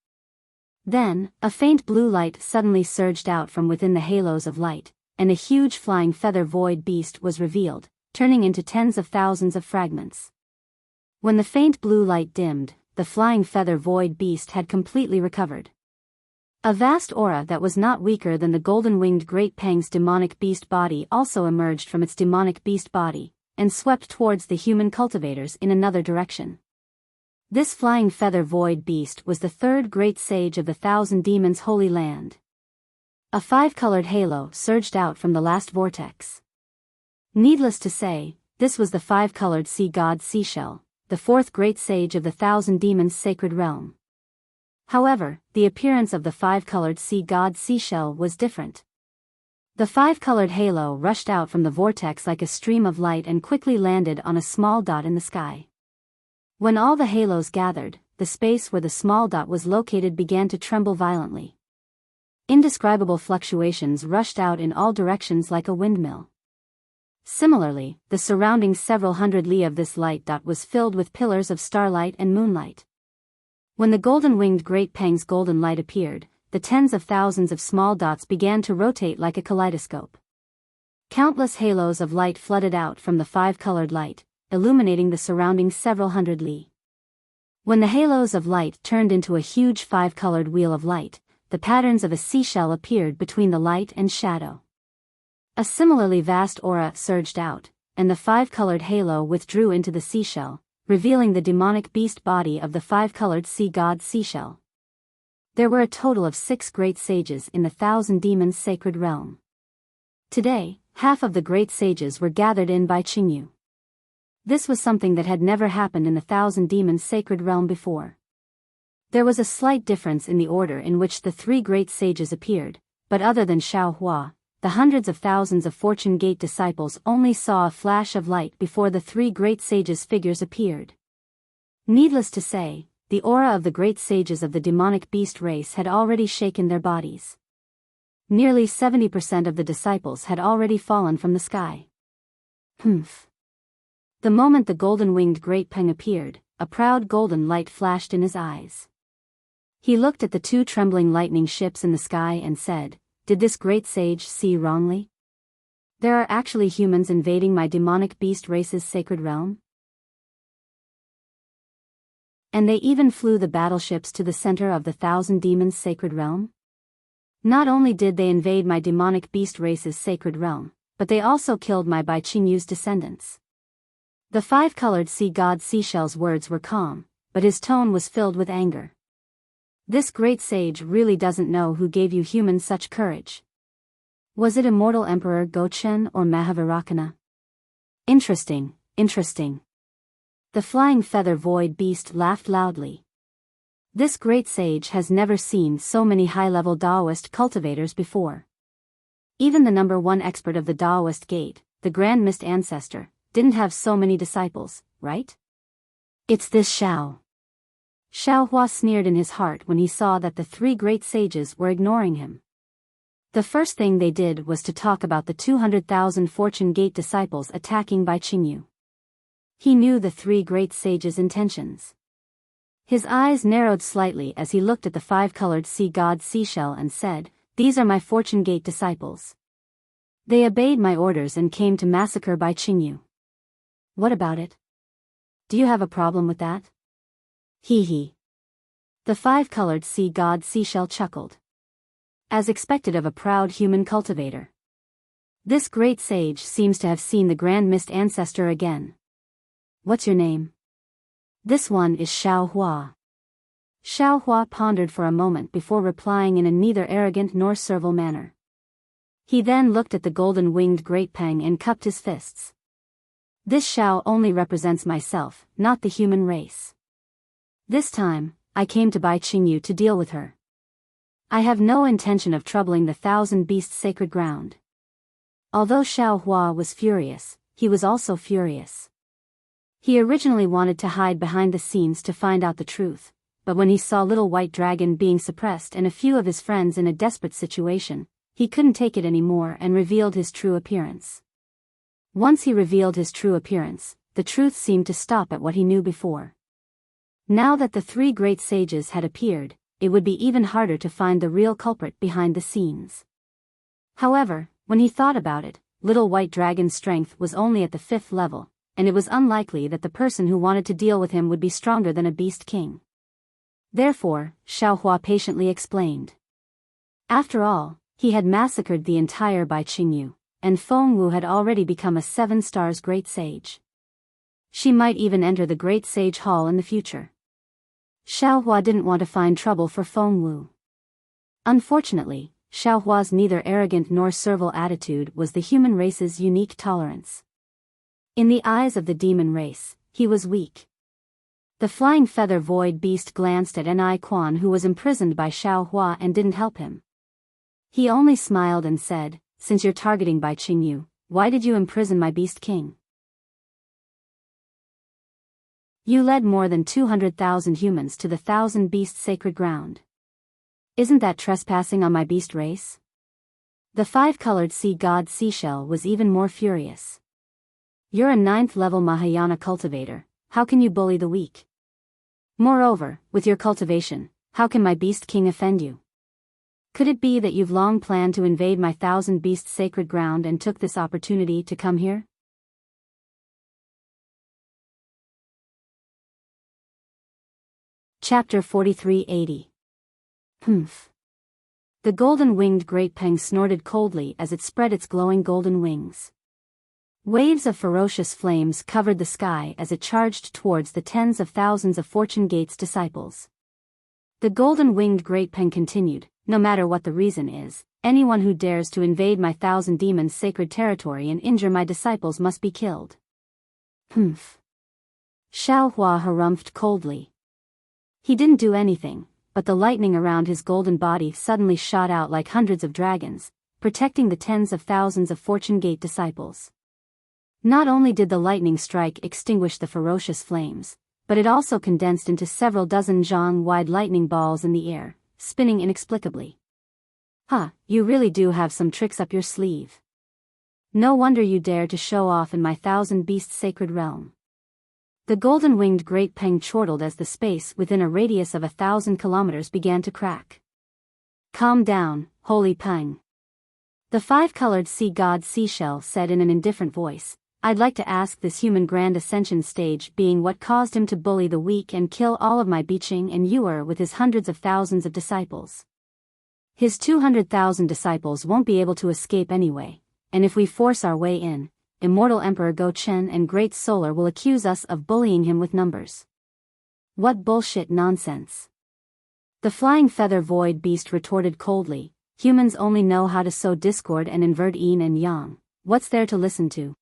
Speaker 1: Then, a faint blue light suddenly surged out from within the halos of light, and a huge flying feather void beast was revealed, turning into tens of thousands of fragments. When the faint blue light dimmed, the flying feather void beast had completely recovered. A vast aura that was not weaker than the golden-winged Great Peng's demonic beast body also emerged from its demonic beast body, and swept towards the human cultivators in another direction. This flying feather void beast was the third great sage of the Thousand Demons' Holy Land. A five-colored halo surged out from the last vortex. Needless to say, this was the five-colored sea god Seashell, the fourth great sage of the Thousand Demons' sacred realm. However, the appearance of the five-colored sea god Seashell was different. The five-colored halo rushed out from the vortex like a stream of light and quickly landed on a small dot in the sky. When all the halos gathered, the space where the small dot was located began to tremble violently. Indescribable fluctuations rushed out in all directions like a windmill. Similarly, the surrounding several hundred li of this light dot was filled with pillars of starlight and moonlight. When the golden-winged Great Peng's golden light appeared, the tens of thousands of small dots began to rotate like a kaleidoscope. Countless halos of light flooded out from the five-colored light, illuminating the surrounding several hundred li. When the halos of light turned into a huge five-colored wheel of light, the patterns of a seashell appeared between the light and shadow. A similarly vast aura surged out, and the five-colored halo withdrew into the seashell, revealing the demonic beast body of the five-colored sea god Seashell. There were a total of 6 great sages in the Thousand Demons' sacred realm. Today, half of the great sages were gathered in by Qingyu. This was something that had never happened in the Thousand Demons' sacred realm before. There was a slight difference in the order in which the 3 great sages appeared, but other than Xiao Hua, the hundreds of thousands of Fortune Gate disciples only saw a flash of light before the 3 great sages' figures appeared. Needless to say, the aura of the great sages of the demonic beast race had already shaken their bodies. Nearly 70% of the disciples had already fallen from the sky. Humph. The moment the golden-winged Great Peng appeared, a proud golden light flashed in his eyes. He looked at the 2 trembling lightning ships in the sky and said, "Did this great sage see wrongly? There are actually humans invading my demonic beast race's sacred realm? And they even flew the battleships to the center of the Thousand Demons' sacred realm? Not only did they invade my demonic beast race's sacred realm, but they also killed my Bai Qingyu's descendants." The five-colored sea god Seashell's words were calm, but his tone was filled with anger. This great sage really doesn't know who gave you humans such courage. Was it immortal Emperor Gochen or Mahavirakana? Interesting, interesting. The flying feather void beast laughed loudly. This great sage has never seen so many high-level Daoist cultivators before. Even the number 1 expert of the Daoist Gate, the Grand Mist Ancestor, didn't have so many disciples, right? It's this Xiao. Xiao Hua sneered in his heart when he saw that the 3 great sages were ignoring him. The first thing they did was to talk about the 200,000 Fortune Gate disciples attacking Bai Qingyu. He knew the 3 great sages' intentions. His eyes narrowed slightly as he looked at the five-colored sea god Seashell and said, "These are my Fortune Gate disciples. They obeyed my orders and came to massacre Bai Qingyu. What about it? Do you have a problem with that?" Hee hee. The five-colored sea god Seashell chuckled. As expected of a proud human cultivator. This great sage seems to have seen the Grand Mist Ancestor again. "What's your name?" "This one is Xiao Hua." Xiao Hua pondered for a moment before replying in a neither arrogant nor servile manner. He then looked at the golden-winged Great Peng and cupped his fists. "This Xiao only represents myself, not the human race. This time, I came to Bai Qingyu to deal with her. I have no intention of troubling the 1,000 beasts' sacred ground. Although Xiao Hua was furious, he was also furious. He originally wanted to hide behind the scenes to find out the truth, but when he saw Little White Dragon being suppressed and a few of his friends in a desperate situation, he couldn't take it anymore and revealed his true appearance. Once he revealed his true appearance, the truth seemed to stop at what he knew before. Now that the three great sages had appeared, it would be even harder to find the real culprit behind the scenes. However, when he thought about it, Little White Dragon's strength was only at the 5th level, and it was unlikely that the person who wanted to deal with him would be stronger than a beast king. Therefore, Xiao Hua patiently explained. After all, he had massacred the entire Bai Qingyu, and Feng Wu had already become a 7 stars great sage. She might even enter the Great Sage Hall in the future. Xiao Hua didn't want to find trouble for Feng Wu. Unfortunately, Xiao Hua's neither arrogant nor servile attitude was the human race's unique tolerance. In the eyes of the demon race, he was weak. The flying feather void beast glanced at Ni Quan, who was imprisoned by Xiao Hua, and didn't help him. He only smiled and said, "Since you're targeting Bai Qingyu, why did you imprison my beast king? You led more than 200,000 humans to the 1,000 beasts sacred ground. Isn't that trespassing on my beast race?" The 5-colored sea god seashell was even more furious. "You're a 9th level Mahayana cultivator, how can you bully the weak? Moreover, with your cultivation, how can my beast king offend you? Could it be that you've long planned to invade my 1,000 beasts sacred ground and took this opportunity to come here?" Chapter 4380. Humph. The golden-winged great peng snorted coldly as it spread its glowing golden wings. Waves of ferocious flames covered the sky as it charged towards the tens of thousands of Fortune Gate's disciples. The golden-winged great peng continued, "No matter what the reason is, anyone who dares to invade my 1,000 demons' sacred territory and injure my disciples must be killed." Humph. Xiao Hua harumphed coldly. He didn't do anything, but the lightning around his golden body suddenly shot out like hundreds of dragons, protecting the tens of thousands of Fortune Gate disciples. Not only did the lightning strike extinguish the ferocious flames, but it also condensed into several dozen zhang-wide lightning balls in the air, spinning inexplicably. "Huh, you really do have some tricks up your sleeve. No wonder you dare to show off in my 1,000 beasts sacred realm." The golden-winged great peng chortled as the space within a radius of 1,000 kilometers began to crack. "Calm down, holy peng." The 5-colored sea god seashell said in an indifferent voice, "I'd like to ask this human grand ascension stage being what caused him to bully the weak and kill all of my Biqing and Yuer with his hundreds of thousands of disciples. His 200,000 disciples won't be able to escape anyway, and if we force our way in, Immortal Emperor Go Chen and Great Solar will accuse us of bullying him with numbers. What bullshit nonsense." The flying feather void beast retorted coldly, "Humans only know how to sow discord and invert yin and yang, what's there to listen to?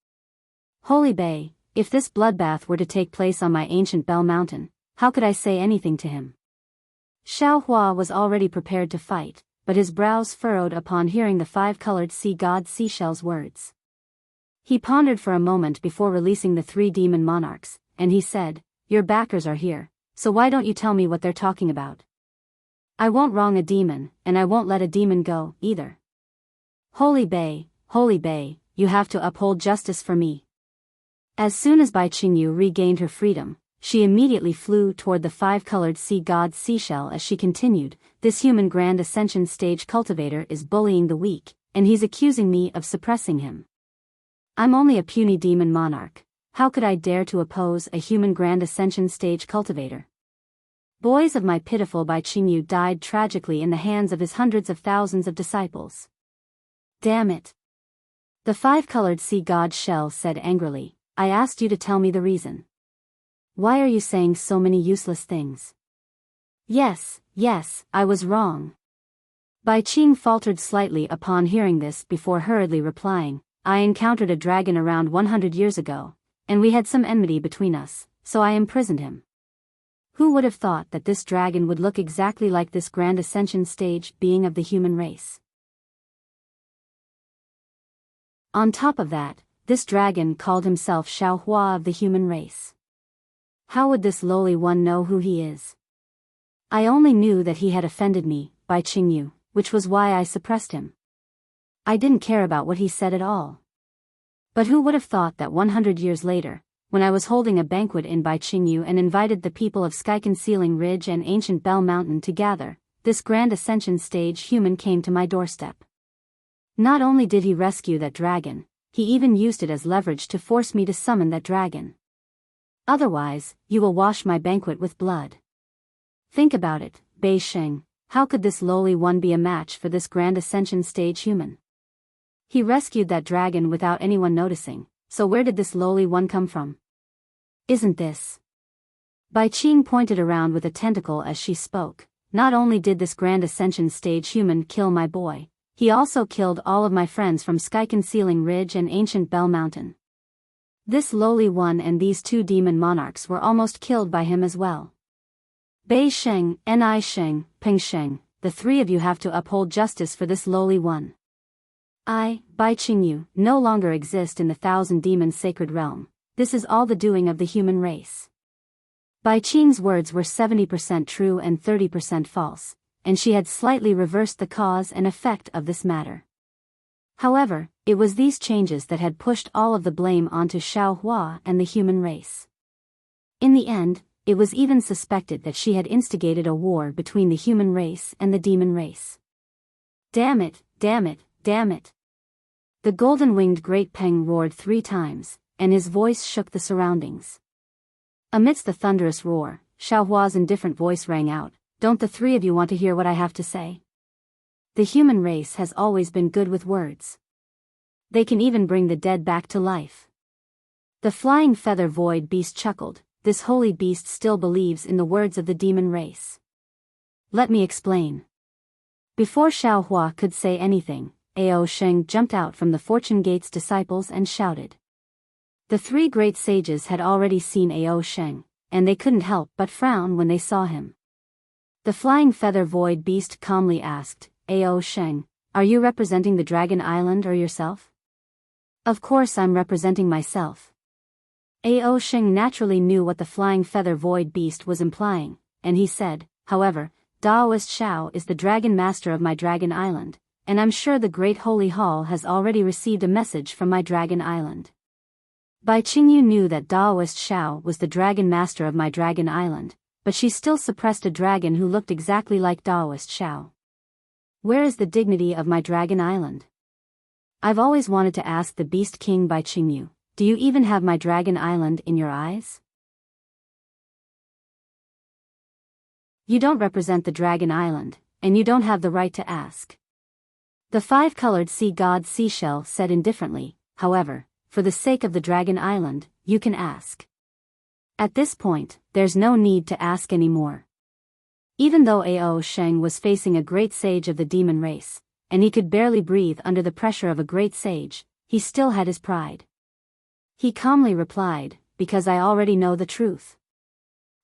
Speaker 1: Holy Bay, if this bloodbath were to take place on my ancient Bell Mountain, how could I say anything to him?" Xiao Hua was already prepared to fight, but his brows furrowed upon hearing the 5-colored sea god seashell's words. He pondered for a moment before releasing the 3 demon monarchs, and he said, "Your backers are here, so why don't you tell me what they're talking about? I won't wrong a demon, and I won't let a demon go, either. Holy Bay, you have to uphold justice for me." As soon as Bai Qingyu regained her freedom, she immediately flew toward the 5-colored sea god seashell as she continued, "This human grand ascension stage cultivator is bullying the weak, and he's accusing me of suppressing him. I'm only a puny demon monarch, how could I dare to oppose a human grand ascension stage cultivator? Boys of my pitiful Bai Qingyu died tragically in the hands of his hundreds of thousands of disciples. Damn it." The 5-colored sea god shell said angrily, "I asked you to tell me the reason. Why are you saying so many useless things?" Yes, I was wrong." Bai Qing faltered slightly upon hearing this before hurriedly replying, "I encountered a dragon around 100 years ago, and we had some enmity between us, so I imprisoned him." Who would have thought that this dragon would look exactly like this grand ascension stage being of the human race? On top of that, this dragon called himself Xiaohua of the human race. How would this lowly one know who he is? I only knew that he had offended me, by Qingyu, which was why I suppressed him. I didn't care about what he said at all. But who would have thought that 100 years later, when I was holding a banquet in Bai Qingyu and invited the people of Sky-Concealing Ridge and Ancient Bell Mountain to gather, this grand ascension stage human came to my doorstep. Not only did he rescue that dragon, he even used it as leverage to force me to summon that dragon. Otherwise, you will wash my banquet with blood. Think about it, Bei Sheng, how could this lowly one be a match for this grand ascension stage human? He rescued that dragon without anyone noticing, so where did this lowly one come from? Isn't this? Bai Qing pointed around with a tentacle as she spoke. Not only did this grand ascension stage human kill my boy, he also killed all of my friends from Sky-Concealing Ridge and Ancient Bell Mountain. This lowly one and these two demon monarchs were almost killed by him as well. Bei Sheng, Ni Sheng, Peng Sheng, the three of you have to uphold justice for this lowly one. I, Bai Qingyu, no longer exist in the Thousand Demons Sacred Realm. This is all the doing of the human race. Bai Qing's words were 70% true and 30% false, and she had slightly reversed the cause and effect of this matter. However, it was these changes that had pushed all of the blame onto Xiaohua and the human race. In the end, it was even suspected that she had instigated a war between the human race and the demon race. Damn it, damn it, damn it. The golden-winged Great Peng roared 3 times, and his voice shook the surroundings. Amidst the thunderous roar, Xiaohua's indifferent voice rang out, "Don't the three of you want to hear what I have to say? The human race has always been good with words. They can even bring the dead back to life." The flying feather void beast chuckled. This holy beast still believes in the words of the demon race. Let me explain. Before Xiaohua could say anything, Ao Sheng jumped out from the Fortune Gate's disciples and shouted. The 3 great sages had already seen Ao Sheng, and they couldn't help but frown when they saw him. The flying feather void beast calmly asked, "Ao Sheng, are you representing the Dragon Island or yourself?" "Of course I'm representing myself." Ao Sheng naturally knew what the flying feather void beast was implying, and he said, "However, Daoist Xiao is the dragon master of my Dragon Island, and I'm sure the Great Holy Hall has already received a message from my Dragon Island." Bai Qingyu knew that Daoist Xiao was the dragon master of my Dragon Island, but she still suppressed a dragon who looked exactly like Daoist Xiao. Where is the dignity of my Dragon Island? I've always wanted to ask the Beast King Bai Qingyu, do you even have my Dragon Island in your eyes? You don't represent the Dragon Island, and you don't have the right to ask. The 5-colored sea god Seashell said indifferently, however, for the sake of the Dragon Island, you can ask. At this point, there's no need to ask anymore. Even though Ao Sheng was facing a great sage of the demon race, and he could barely breathe under the pressure of a great sage, he still had his pride. He calmly replied, "Because I already know the truth.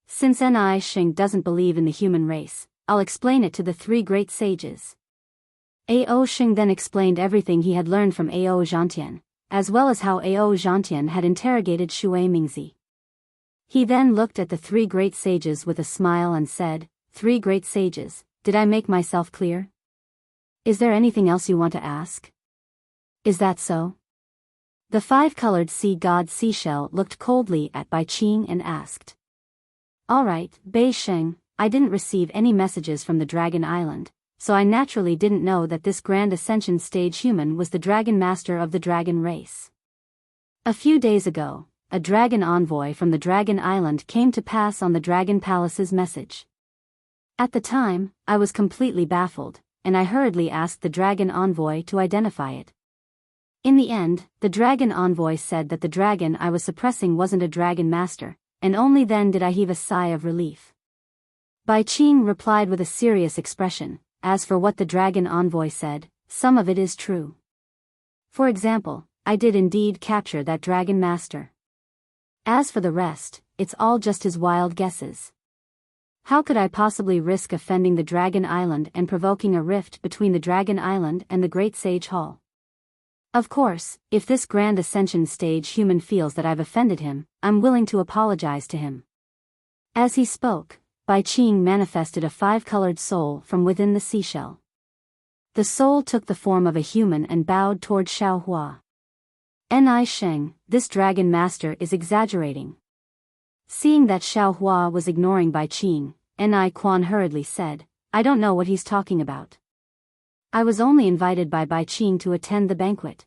Speaker 1: Since Ni Sheng doesn't believe in the human race, I'll explain it to the 3 great sages." Ao Sheng then explained everything he had learned from Ao Zhantian, as well as how Ao Zhantian had interrogated Shui Mingzi. He then looked at the 3 great sages with a smile and said, "3 great sages, did I make myself clear? Is there anything else you want to ask?" "Is that so?" The 5-colored sea god Seashell looked coldly at Bai Qing and asked. "All right, Bei Sheng, I didn't receive any messages from the Dragon Island, so I naturally didn't know that this grand ascension stage human was the dragon master of the dragon race. A few days ago, a dragon envoy from the Dragon Island came to pass on the Dragon Palace's message. At the time, I was completely baffled, and I hurriedly asked the dragon envoy to identify it. In the end, the dragon envoy said that the dragon I was suppressing wasn't a dragon master, and only then did I heave a sigh of relief. Bai Qing replied with a serious expression, "As for what the dragon envoy said, some of it is true. For example, I did indeed capture that dragon master. As for the rest, it's all just his wild guesses." How could I possibly risk offending the Dragon Island and provoking a rift between the Dragon Island and the Great Sage Hall? Of course, if this grand ascension stage human feels that I've offended him, I'm willing to apologize to him. As he spoke, Bai Qing manifested a 5-colored soul from within the seashell. The soul took the form of a human and bowed toward Xiao Hua. Ni Sheng, this dragon master is exaggerating. Seeing that Xiao Hua was ignoring Bai Qing, Ni Quan hurriedly said, I don't know what he's talking about. I was only invited by Bai Qing to attend the banquet.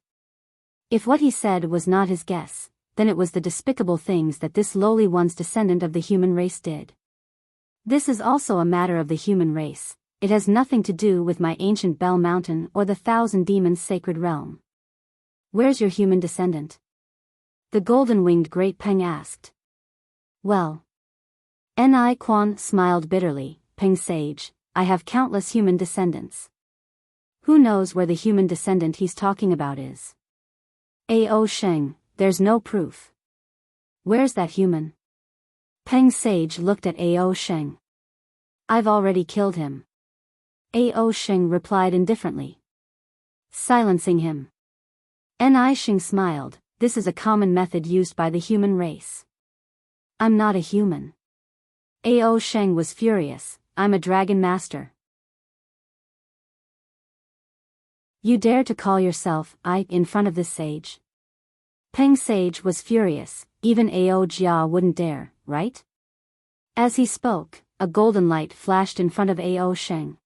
Speaker 1: If what he said was not his guess, then it was the despicable things that this lowly once descendant of the human race did. This is also a matter of the human race. It has nothing to do with my ancient Bell Mountain or the 1,000 demons' sacred realm. Where's your human descendant? The golden-winged Great Peng asked. Well. Ni Quan smiled bitterly, Peng Sage, I have countless human descendants. Who knows where the human descendant he's talking about is? Ao Sheng, there's no proof. Where's that human? Peng Sage looked at Ao Sheng. I've already killed him. Ao Sheng replied indifferently. Silencing him. Ni Sheng smiled, this is a common method used by the human race. I'm not a human. Ao Sheng was furious, I'm a dragon master. You dare to call yourself I in front of this sage? Peng Sage was furious, even Ao Jia wouldn't dare, right? As he spoke, a golden light flashed in front of Ao Sheng.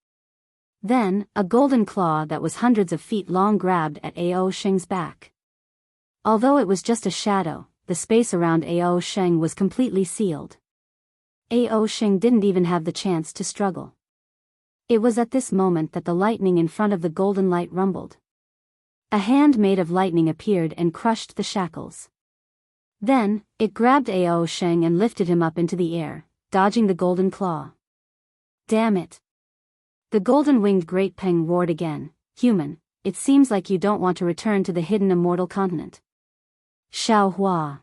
Speaker 1: Then, a golden claw that was hundreds of feet long grabbed at Ao Sheng's back. Although it was just a shadow, the space around Ao Sheng was completely sealed. Ao Sheng didn't even have the chance to struggle. It was at this moment that the lightning in front of the golden light rumbled. A hand made of lightning appeared and crushed the shackles. Then, it grabbed Ao Sheng and lifted him up into the air, dodging the golden claw. Damn it! The golden-winged Great Peng roared again, Human, it seems like you don't want to return to the hidden immortal continent. Xiao Hua.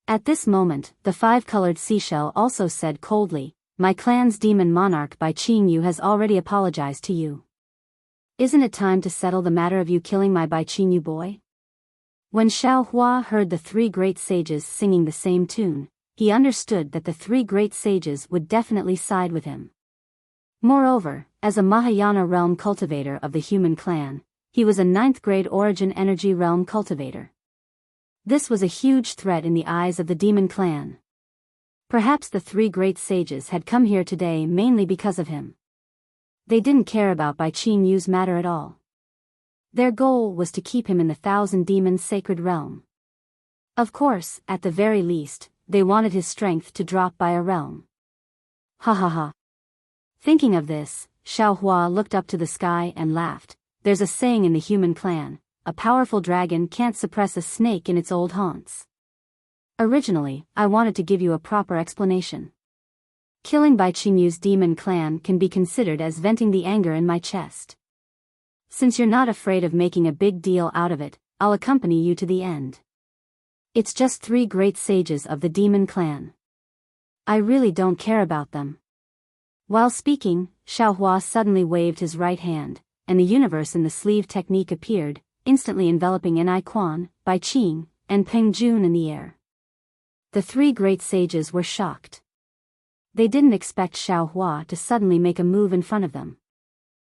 Speaker 1: At this moment, the 5-colored seashell also said coldly, My clan's demon monarch Bai Qing Yu has already apologized to you. Isn't it time to settle the matter of you killing my Bai Qing Yu boy? When Xiao Hua heard the 3 great sages singing the same tune, he understood that the 3 great sages would definitely side with him. Moreover, as a Mahayana realm cultivator of the human clan, he was a 9th grade origin energy realm cultivator. This was a huge threat in the eyes of the demon clan. Perhaps the 3 great sages had come here today mainly because of him. They didn't care about Bai Qing Yu's matter at all. Their goal was to keep him in the 1,000 demons sacred realm. Of course, at the very least, they wanted his strength to drop by a realm. Ha ha ha. Thinking of this, Xiao Hua looked up to the sky and laughed. There's a saying in the human clan, a powerful dragon can't suppress a snake in its old haunts. Originally, I wanted to give you a proper explanation. Killing Bai Qing Yu's demon clan can be considered as venting the anger in my chest. Since you're not afraid of making a big deal out of it, I'll accompany you to the end. It's just 3 great sages of the demon clan. I really don't care about them. While speaking, Xiao Hua suddenly waved his right hand, and the universe in the sleeve technique appeared, instantly enveloping Ni Quan, Bai Qing, and Peng Jun in the air. The 3 great sages were shocked. They didn't expect Xiao Hua to suddenly make a move in front of them.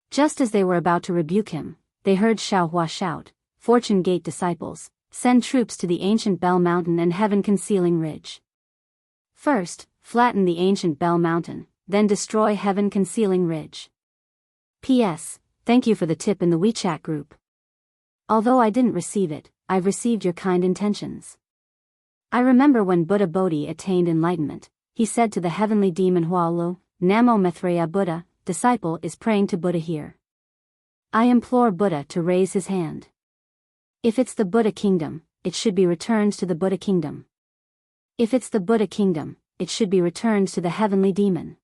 Speaker 1: Just as they were about to rebuke him, they heard Xiao Hua shout, Fortune Gate disciples, send troops to the ancient Bell Mountain and heaven-concealing ridge. First, flatten the ancient Bell Mountain, then destroy heaven-concealing ridge. P.S. Thank you for the tip in the WeChat group. Although I didn't receive it, I've received your kind intentions. I remember when Buddha Bodhi attained enlightenment, he said to the heavenly demon Hualu, Namo Maitreya Buddha, disciple is praying to Buddha here. I implore Buddha to raise his hand. If it's the Buddha kingdom, it should be returned to the Buddha kingdom. If it's the Buddha kingdom, it should be returned to the heavenly demon.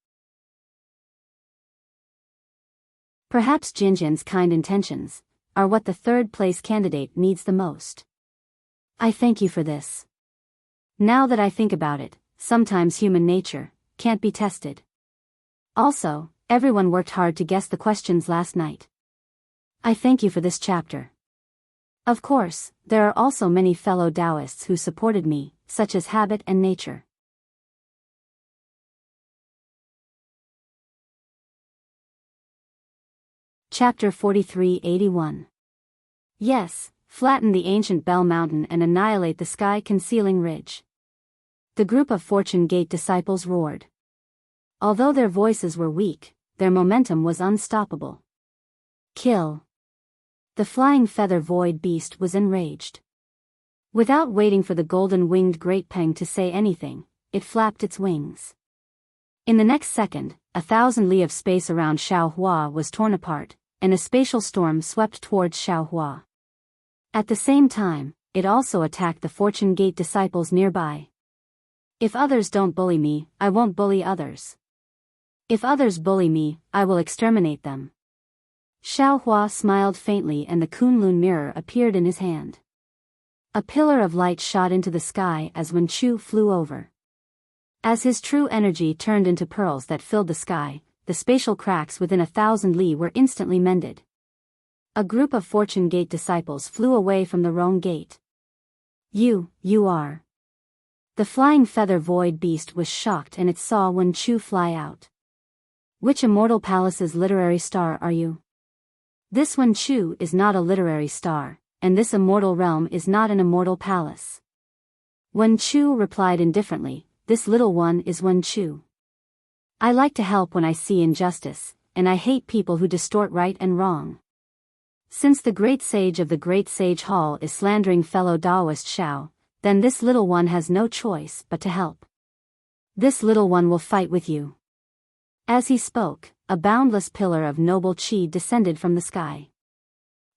Speaker 1: Perhaps Jinjin's kind intentions are what the 3rd place candidate needs the most. I thank you for this. Now that I think about it, sometimes human nature can't be tested. Also, everyone worked hard to guess the questions last night. I thank you for this chapter. Of course, there are also many fellow Taoists who supported me, such as Habit and Nature. Chapter 4381. Yes, flatten the ancient Bell Mountain and annihilate the sky-concealing ridge. The group of Fortune Gate disciples roared. Although their voices were weak, their momentum was unstoppable. Kill. The flying feather void beast was enraged. Without waiting for the golden-winged Great Peng to say anything, it flapped its wings. In the next second, 1,000 li of space around Xiaohua was torn apart, and a spatial storm swept towards Xiaohua. At the same time, it also attacked the Fortune Gate disciples nearby. If others don't bully me, I won't bully others. If others bully me, I will exterminate them. Xiaohua smiled faintly and the Kunlun mirror appeared in his hand. A pillar of light shot into the sky as Wen Chu flew over. As his true energy turned into pearls that filled the sky, the spatial cracks within 1,000 li were instantly mended. A group of Fortune Gate disciples flew away from the Rome Gate. You are. The flying feather void beast was shocked and it saw Wen Chu fly out. Which immortal palace's literary star are you? This Wen Chu is not a literary star, and this immortal realm is not an immortal palace. Wen Chu replied indifferently, this little one is Wen Chu. I like to help when I see injustice, and I hate people who distort right and wrong. Since the great sage of the Great Sage Hall is slandering fellow Taoist Shao, then this little one has no choice but to help. This little one will fight with you. As he spoke, a boundless pillar of noble qi descended from the sky.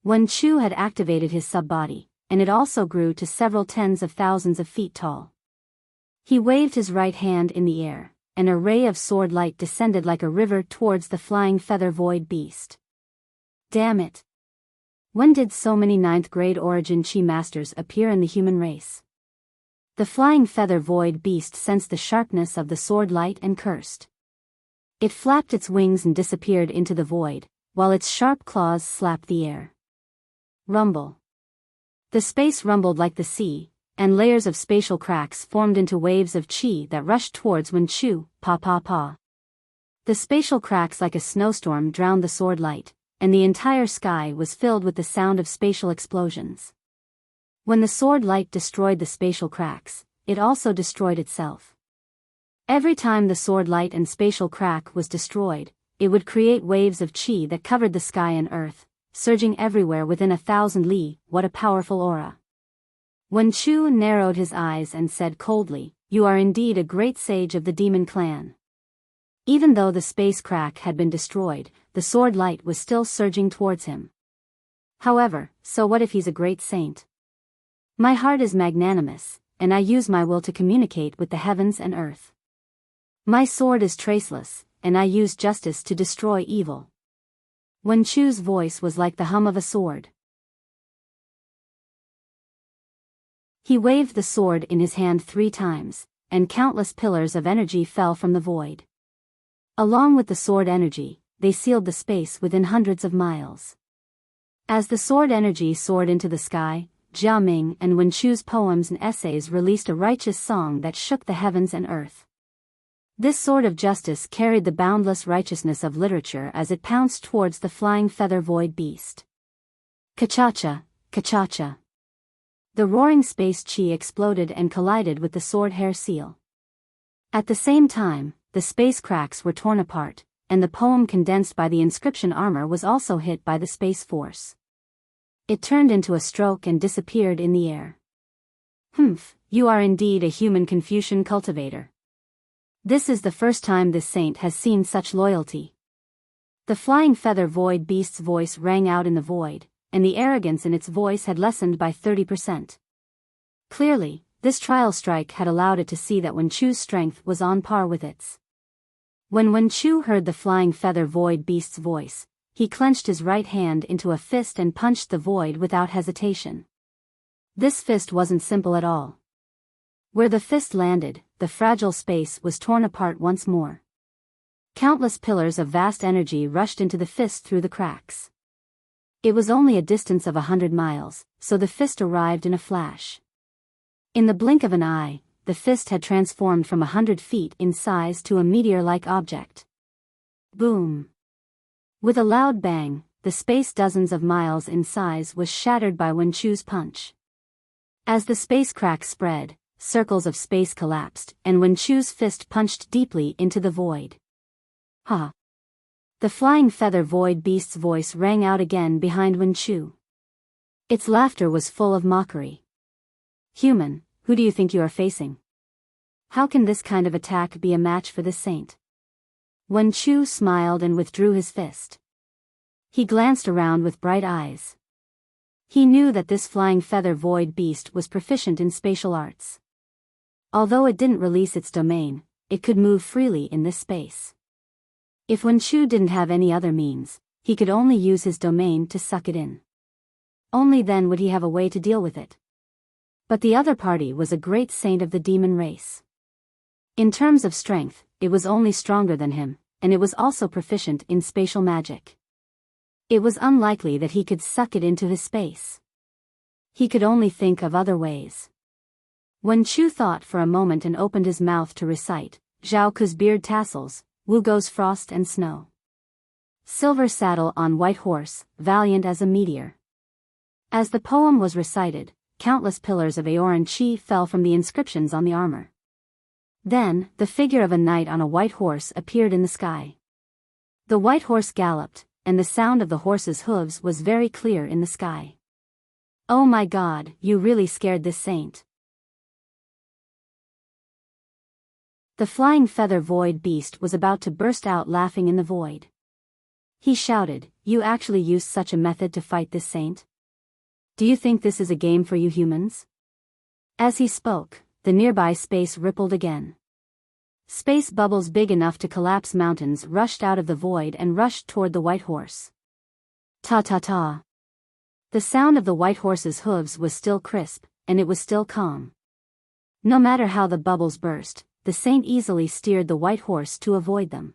Speaker 1: Wen Chu had activated his sub-body, and it also grew to several tens of thousands of feet tall. He waved his right hand in the air, and a ray of sword light descended like a river towards the flying feather void beast. Damn it! When did so many 9th grade origin qi masters appear in the human race? The flying feather void beast sensed the sharpness of the sword light and cursed. It flapped its wings and disappeared into the void, while its sharp claws slapped the air. Rumble. The space rumbled like the sea, and layers of spatial cracks formed into waves of qi that rushed towards Wen Chu, pa. The spatial cracks like a snowstorm drowned the sword light, and the entire sky was filled with the sound of spatial explosions. When the sword light destroyed the spatial cracks, it also destroyed itself. Every time the sword light and spatial crack was destroyed, it would create waves of qi that covered the sky and earth, surging everywhere within 1,000 li. What a powerful aura. Wen Chu narrowed his eyes and said coldly, you are indeed a great sage of the demon clan. Even though the space crack had been destroyed, the sword light was still surging towards him. However, so what if he's a great saint? My heart is magnanimous, and I use my will to communicate with the heavens and earth. My sword is traceless, and I use justice to destroy evil. Wen Chu's voice was like the hum of a sword. He waved the sword in his hand 3 times, and countless pillars of energy fell from the void. Along with the sword energy, they sealed the space within hundreds of miles. As the sword energy soared into the sky, Jia Ming and Wen Chu's poems and essays released a righteous song that shook the heavens and earth. This sword of justice carried the boundless righteousness of literature as it pounced towards the flying feather void beast. Ka-cha-cha, ka-cha-cha. The roaring space qi exploded and collided with the sword hair seal. At the same time, the space cracks were torn apart, and the poem condensed by the inscription armor was also hit by the space force. It turned into a stroke and disappeared in the air. Humph, you are indeed a human Confucian cultivator. This is the first time this saint has seen such loyalty. The flying feather void beast's voice rang out in the void, and the arrogance in its voice had lessened by 30%. Clearly, this trial strike had allowed it to see that Wen Chu's strength was on par with its. When Wen Chu heard the flying feather void beast's voice, he clenched his right hand into a fist and punched the void without hesitation. This fist wasn't simple at all. Where the fist landed, the fragile space was torn apart once more. Countless pillars of vast energy rushed into the fist through the cracks. It was only a distance of 100 miles, so the fist arrived in a flash. In the blink of an eye, the fist had transformed from 100 feet in size to a meteor-like object. Boom! With a loud bang, the space dozens of miles in size was shattered by Wen Chu's punch. As the space cracks spread, circles of space collapsed, and Wen Chu's fist punched deeply into the void. Ha! The flying feather void beast's voice rang out again behind Wen Chu. Its laughter was full of mockery. Human, who do you think you are facing? How can this kind of attack be a match for this saint? Wen Chu smiled and withdrew his fist. He glanced around with bright eyes. He knew that this flying feather void beast was proficient in spatial arts. Although it didn't release its domain, it could move freely in this space. If Wen Chu didn't have any other means, he could only use his domain to suck it in. Only then would he have a way to deal with it. But the other party was a great saint of the demon race. In terms of strength, it was only stronger than him, and it was also proficient in spatial magic. It was unlikely that he could suck it into his space. He could only think of other ways. Wen Chu thought for a moment and opened his mouth to recite, Zhao Ku's beard tassels, Wu Go's frost and snow. Silver saddle on white horse, valiant as a meteor. As the poem was recited, countless pillars of Aoran Chi fell from the inscriptions on the armor. Then, the figure of a knight on a white horse appeared in the sky. The white horse galloped, and the sound of the horse's hooves was very clear in the sky. Oh my God, you really scared this saint. The flying feather void beast was about to burst out laughing in the void. He shouted, "You actually used such a method to fight this saint? Do you think this is a game for you humans?" As he spoke, the nearby space rippled again. Space bubbles big enough to collapse mountains rushed out of the void and rushed toward the white horse. Ta-ta-ta. The sound of the white horse's hooves was still crisp, and it was still calm. No matter how the bubbles burst, the saint easily steered the white horse to avoid them.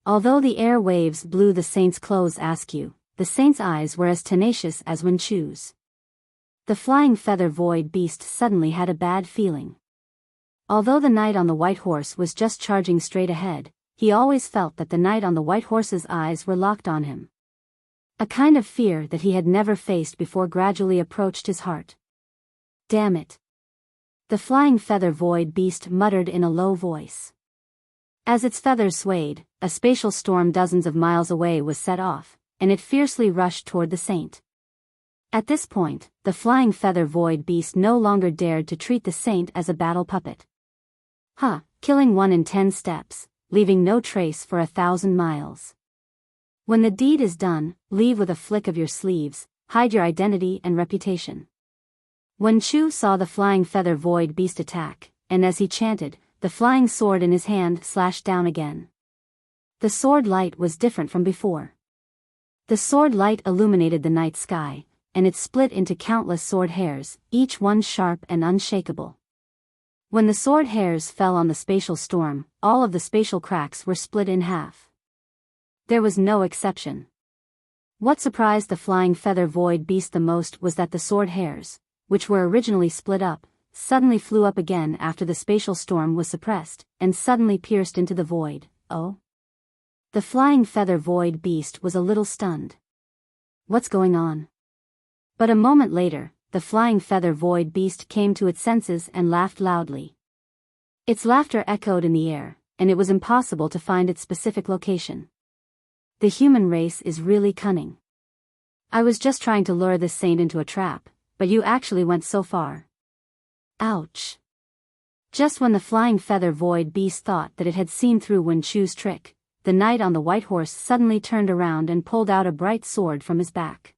Speaker 1: Although the air waves blew the saint's clothes askew, the saint's eyes were as tenacious as Wen Chu's. The flying feather void beast suddenly had a bad feeling. Although the knight on the white horse was just charging straight ahead, he always felt that the knight on the white horse's eyes were locked on him. A kind of fear that he had never faced before gradually approached his heart. Damn it! The flying feather void beast muttered in a low voice. As its feathers swayed, a spatial storm dozens of miles away was set off, and it fiercely rushed toward the saint. At this point, the flying feather void beast no longer dared to treat the saint as a battle puppet. Killing 1 in 10 steps, leaving no trace for 1,000 miles. When the deed is done, leave with a flick of your sleeves, hide your identity and reputation. Wen Chu saw the flying feather void beast attack, and as he chanted, the flying sword in his hand slashed down again. The sword light was different from before. The sword light illuminated the night sky, and it split into countless sword hairs, each one sharp and unshakable. When the sword hairs fell on the spatial storm, all of the spatial cracks were split in half. There was no exception. What surprised the flying feather void beast the most was that the sword hairs, which were originally split up, suddenly flew up again after the spatial storm was suppressed, and suddenly pierced into the void. Oh? The flying feather void beast was a little stunned. What's going on? But a moment later, the flying feather void beast came to its senses and laughed loudly. Its laughter echoed in the air, and it was impossible to find its specific location. The human race is really cunning. I was just trying to lure this saint into a trap, but you actually went so far. Ouch. Just when the flying feather void beast thought that it had seen through Wen Chu's trick, the knight on the white horse suddenly turned around and pulled out a bright sword from his back.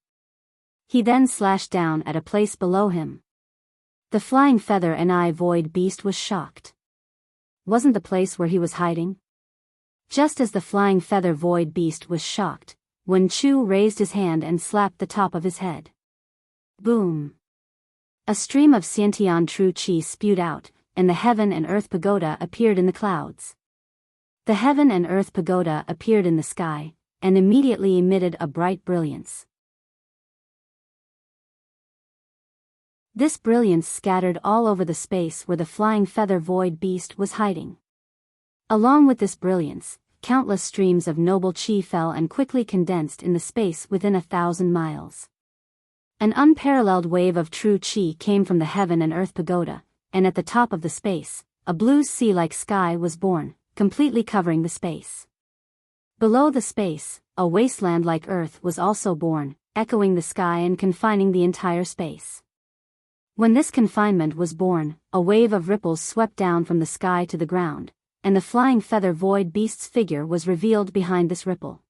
Speaker 1: He then slashed down at a place below him. The flying feather and eye void beast was shocked. Wasn't the place where he was hiding? Just as the flying feather void beast was shocked, Wen Chu raised his hand and slapped the top of his head. Boom! A stream of Xiantian true qi spewed out, and the heaven and earth pagoda appeared in the clouds. The heaven and earth pagoda appeared in the sky, and immediately emitted a bright brilliance. This brilliance scattered all over the space where the flying feather void beast was hiding. Along with this brilliance, countless streams of noble chi fell and quickly condensed in the space within 1,000 miles. An unparalleled wave of true chi came from the heaven and earth pagoda, and at the top of the space, a blue sea-like sky was born, completely covering the space. Below the space, a wasteland like earth was also born, echoing the sky and confining the entire space. When this confinement was born, a wave of ripples swept down from the sky to the ground, and the flying feather void beast's figure was revealed behind this ripple.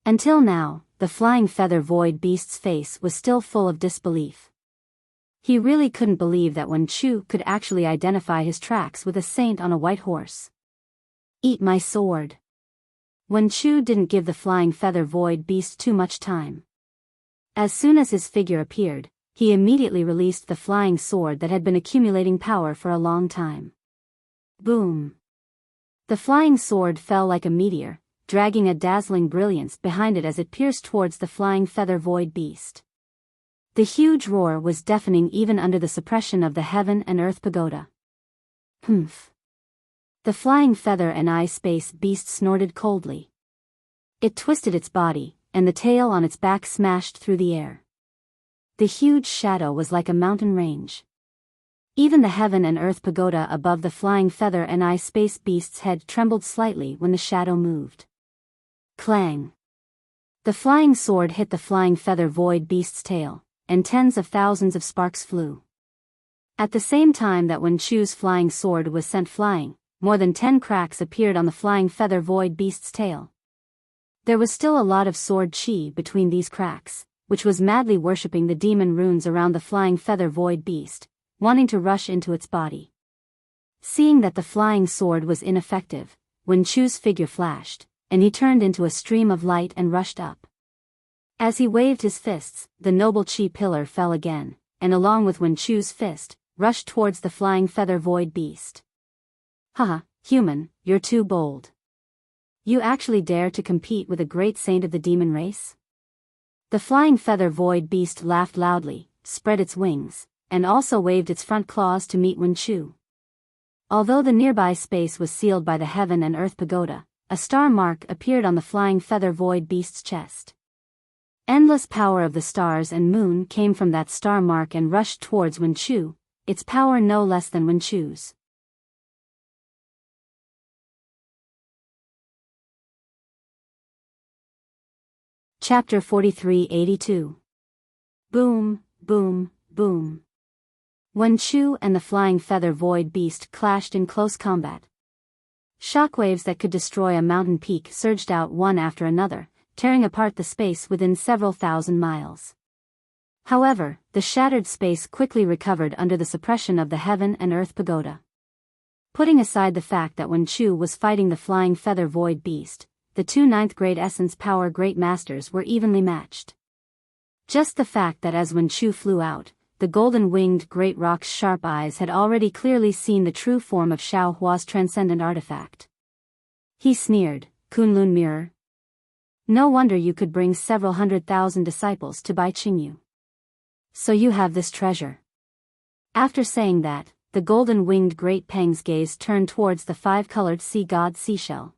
Speaker 1: Until now, the flying feather void beast's face was still full of disbelief. He really couldn't believe that Wen Chu could actually identify his tracks with a saint on a white horse. "Eat my sword." Wen Chu didn't give the flying feather void beast too much time. As soon as his figure appeared, he immediately released the flying sword that had been accumulating power for a long time. Boom! The flying sword fell like a meteor, dragging a dazzling brilliance behind it as it pierced towards the flying feather void beast. The huge roar was deafening even under the suppression of the heaven and earth pagoda. Humph! The flying feather and eye space beast snorted coldly. It twisted its body, and the tail on its back smashed through the air. The huge shadow was like a mountain range. Even the heaven and earth pagoda above the flying feather and eye space beast's head trembled slightly when the shadow moved. Clang! The flying sword hit the flying feather void beast's tail, and tens of thousands of sparks flew. At the same time that Wen Chu's flying sword was sent flying, more than 10 cracks appeared on the flying feather void beast's tail. There was still a lot of sword chi between these cracks, which was madly worshipping the demon runes around the flying feather void beast, wanting to rush into its body. Seeing that the flying sword was ineffective, Wen Chu's figure flashed, and he turned into a stream of light and rushed up. As he waved his fists, the noble chi pillar fell again, and along with Wen Chu's fist, rushed towards the flying feather void beast. "Haha, human, you're too bold. You actually dare to compete with a great saint of the demon race?" The flying feather void beast laughed loudly, spread its wings, and also waved its front claws to meet Wen Chu. Although the nearby space was sealed by the heaven and earth pagoda, a star mark appeared on the flying feather void beast's chest. Endless power of the stars and moon came from that star mark and rushed towards Wen Chu, its power no less than Wen Chu's. Chapter 4382. Boom, boom, boom. Wen Chu and the flying feather void beast clashed in close combat. Shockwaves that could destroy a mountain peak surged out one after another, tearing apart the space within several thousand miles. However, the shattered space quickly recovered under the suppression of the heaven and earth pagoda. Putting aside the fact that Wen Chu was fighting the flying feather void beast, the two ninth-grade essence power great masters were evenly matched. Just the fact that as Wen Chu flew out, the golden-winged great rock's sharp eyes had already clearly seen the true form of Xiao Hua's transcendent artifact. He sneered, "Kunlun mirror. No wonder you could bring several 100,000 disciples to Bai Qingyu. So you have this treasure." After saying that, the golden-winged great Peng's gaze turned towards the five-colored sea god seashell.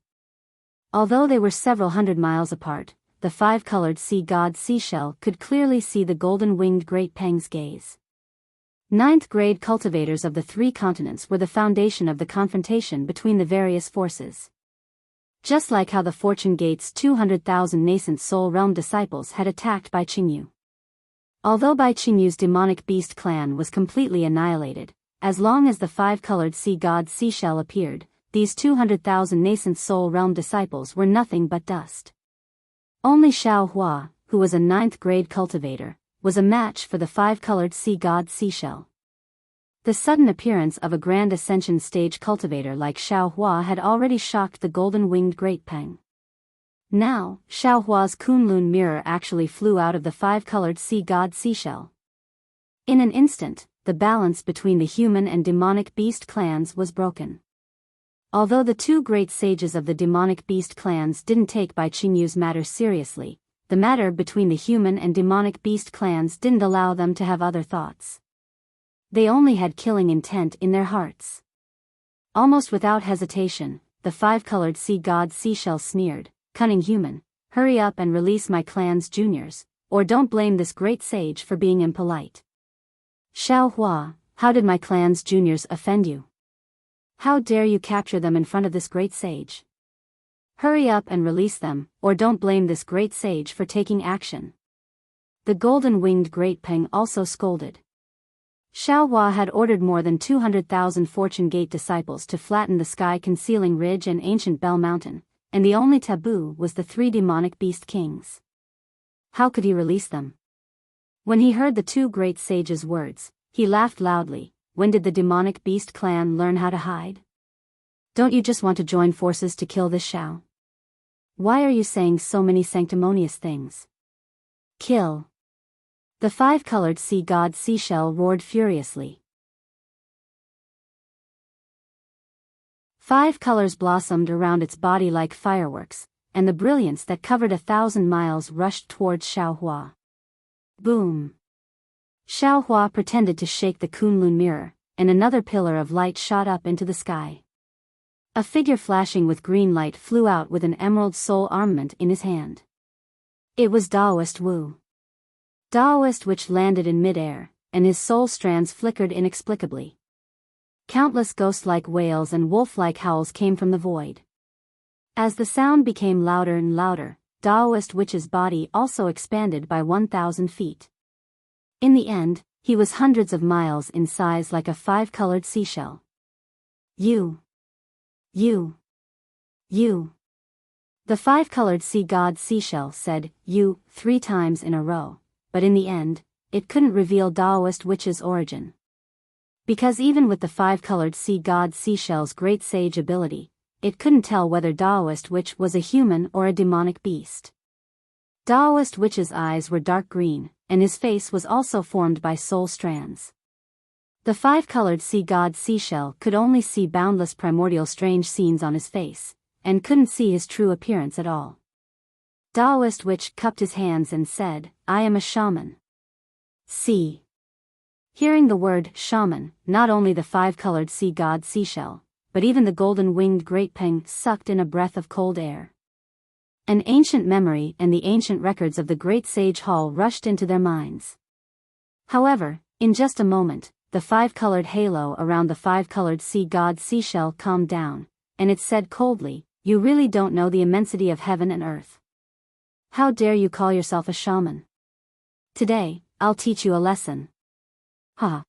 Speaker 1: Although they were several hundred miles apart, the five-colored sea god seashell could clearly see the golden-winged great Peng's gaze. Ninth-grade cultivators of the three continents were the foundation of the confrontation between the various forces. Just like how the Fortune Gate's 200,000 nascent soul realm disciples had attacked Bai Qingyu. Although Bai Qingyu's demonic beast clan was completely annihilated, as long as the five-colored sea god seashell appeared, these 200,000 nascent soul realm disciples were nothing but dust. Only Xiao Hua, who was a ninth-grade cultivator, was a match for the five-colored sea god seashell. The sudden appearance of a grand ascension stage cultivator like Xiao Hua had already shocked the golden-winged great Peng. Now, Xiao Hua's Kunlun mirror actually flew out of the five-colored sea god seashell. In an instant, the balance between the human and demonic beast clans was broken. Although the two great sages of the demonic beast clans didn't take Bai Qingyu's matter seriously, the matter between the human and demonic beast clans didn't allow them to have other thoughts. They only had killing intent in their hearts. Almost without hesitation, the five-colored sea god seashell sneered, "Cunning human, hurry up and release my clan's juniors, or don't blame this great sage for being impolite." "Xiao Hua, how did my clan's juniors offend you? How dare you capture them in front of this great sage? Hurry up and release them, or don't blame this great sage for taking action." The golden-winged Great Peng also scolded. Xiao Hua had ordered more than 200,000 Fortune Gate disciples to flatten the sky-concealing ridge and ancient Bell Mountain, and the only taboo was the three demonic beast kings. How could he release them? When he heard the two great sages' words, he laughed loudly. When did the demonic beast clan learn how to hide? Don't you just want to join forces to kill this Xiao? Why are you saying so many sanctimonious things? Kill! The five-colored sea god seashell roared furiously. 5 colors blossomed around its body like fireworks, and the brilliance that covered 1,000 miles rushed towards Xiao Hua. Boom! Xiao Hua pretended to shake the Kunlun mirror, and another pillar of light shot up into the sky. A figure flashing with green light flew out with an emerald soul armament in his hand. It was Daoist Wu. Daoist which landed in mid-air, and his soul strands flickered inexplicably. Countless ghost-like wails and wolf-like howls came from the void. As the sound became louder and louder, Daoist Witch's body also expanded by 1,000 feet. In the end, he was hundreds of miles in size like a five-colored seashell. You. The five-colored sea god seashell said, "You," 3 times in a row, but in the end, it couldn't reveal Daoist Witch's origin. Because even with the five-colored sea god seashell's great sage ability, it couldn't tell whether Daoist Witch was a human or a demonic beast. Daoist Witch's eyes were dark green, and his face was also formed by soul strands. The five-colored sea god seashell could only see boundless primordial strange scenes on his face, and couldn't see his true appearance at all. Daoist Witch cupped his hands and said, "I am a shaman." See. Hearing the word shaman, not only the five-colored sea god seashell, but even the golden-winged Great Peng sucked in a breath of cold air. An ancient memory and the ancient records of the Great Sage Hall rushed into their minds. However, in just a moment, the five-colored halo around the five-colored sea god seashell calmed down, and it said coldly, "You really don't know the immensity of heaven and earth. How dare you call yourself a shaman? Today, I'll teach you a lesson." Ha!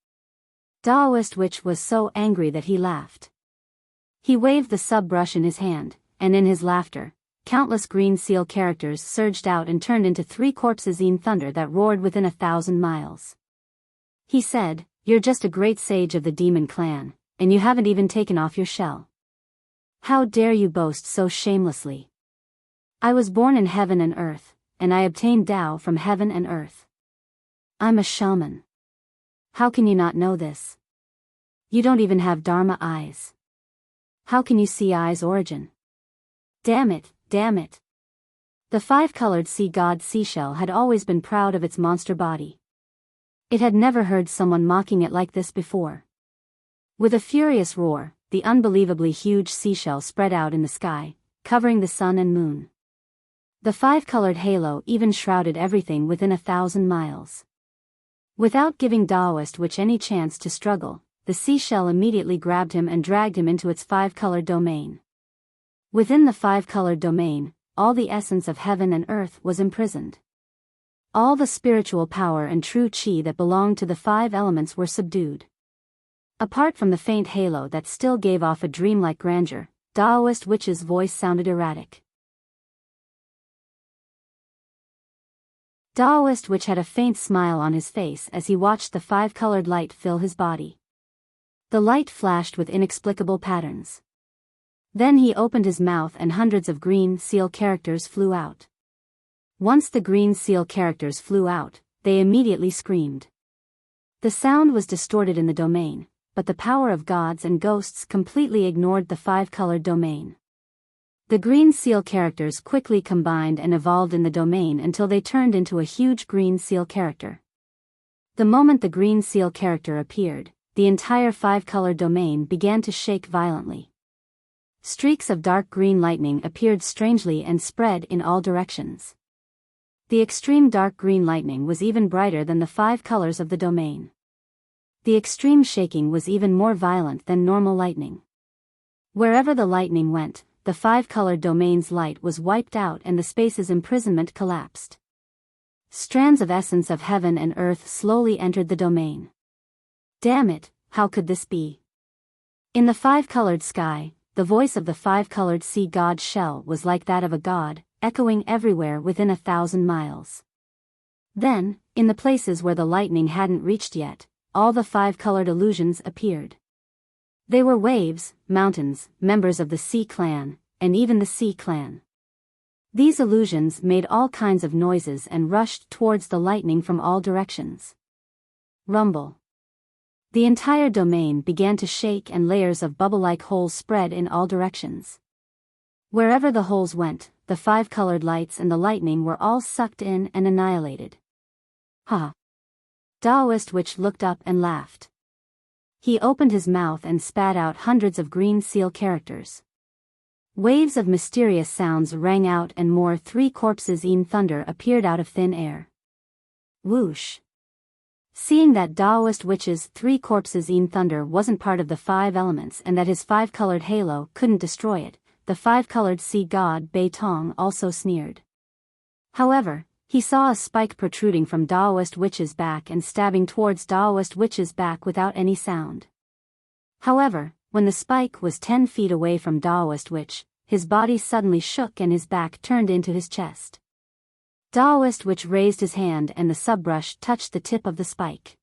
Speaker 1: Daoist Witch was so angry that he laughed. He waved the sub-brush in his hand, and in his laughter, countless green seal characters surged out and turned into 3 corpses in thunder that roared within 1,000 miles. He said, "You're just a great sage of the demon clan, and you haven't even taken off your shell. How dare you boast so shamelessly? I was born in heaven and earth, and I obtained Tao from heaven and earth. I'm a shaman. How can you not know this? You don't even have Dharma eyes. How can you see eyes' origin? Damn it, damn it." The five-colored sea god seashell had always been proud of its monster body. It had never heard someone mocking it like this before. With a furious roar, the unbelievably huge seashell spread out in the sky, covering the sun and moon. The five-colored halo even shrouded everything within 1,000 miles. Without giving Daoist Witch any chance to struggle, the seashell immediately grabbed him and dragged him into its five-colored domain. Within the five-colored domain, all the essence of heaven and earth was imprisoned. All the spiritual power and true chi that belonged to the 5 elements were subdued. Apart from the faint halo that still gave off a dreamlike grandeur, Daoist Witch's voice sounded erratic. Daoist Witch had a faint smile on his face as he watched the five-colored light fill his body. The light flashed with inexplicable patterns. Then he opened his mouth and hundreds of green seal characters flew out. Once the green seal characters flew out, they immediately screamed. The sound was distorted in the domain, but the power of gods and ghosts completely ignored the five-colored domain. The green seal characters quickly combined and evolved in the domain until they turned into a huge green seal character. The moment the green seal character appeared, the entire five-colored domain began to shake violently. Streaks of dark green lightning appeared strangely and spread in all directions. The extreme dark green lightning was even brighter than the five colors of the domain. The extreme shaking was even more violent than normal lightning. Wherever the lightning went, the five-colored domain's light was wiped out and the space's imprisonment collapsed. Strands of essence of heaven and earth slowly entered the domain. Damn it, how could this be? In the five-colored sky, the voice of the five-colored sea god shell was like that of a god, echoing everywhere within 1,000 miles. Then, in the places where the lightning hadn't reached yet, all the five-colored illusions appeared. They were waves, mountains, members of the sea clan, and even the sea clan. These illusions made all kinds of noises and rushed towards the lightning from all directions. Rumble. The entire domain began to shake and layers of bubble-like holes spread in all directions. Wherever the holes went, the five-colored lights and the lightning were all sucked in and annihilated. Ha! Taoist Witch looked up and laughed. He opened his mouth and spat out hundreds of green seal characters. Waves of mysterious sounds rang out and more three corpses in thunder appeared out of thin air. Whoosh! Seeing that Taoist Witch's three corpses in thunder wasn't part of the five elements and that his five-colored halo couldn't destroy it, the five-colored sea god Bei Tong also sneered. However, he saw a spike protruding from Taoist Witch's back and stabbing towards Taoist Witch's back without any sound. However, when the spike was 10 feet away from Taoist Witch, his body suddenly shook and his back turned into his chest. Taoist Witch raised his hand and the subbrush touched the tip of the spike.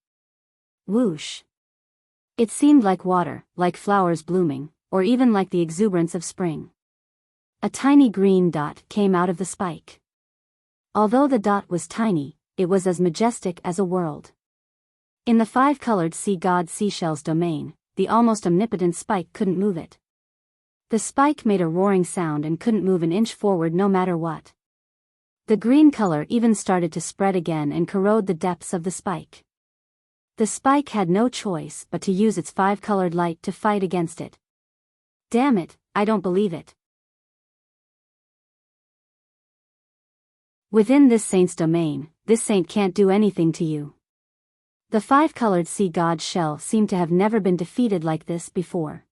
Speaker 1: Whoosh! It seemed like water, like flowers blooming, or even like the exuberance of spring. A tiny green dot came out of the spike. Although the dot was tiny, it was as majestic as a world. In the five-colored sea god seashell's domain, the almost omnipotent spike couldn't move it. The spike made a roaring sound and couldn't move an inch forward no matter what. The green color even started to spread again and corrode the depths of the spike. The spike had no choice but to use its five-colored light to fight against it. Damn it, I don't believe it. Within this saint's domain, this saint can't do anything to you. The five-colored sea god shell seemed to have never been defeated like this before.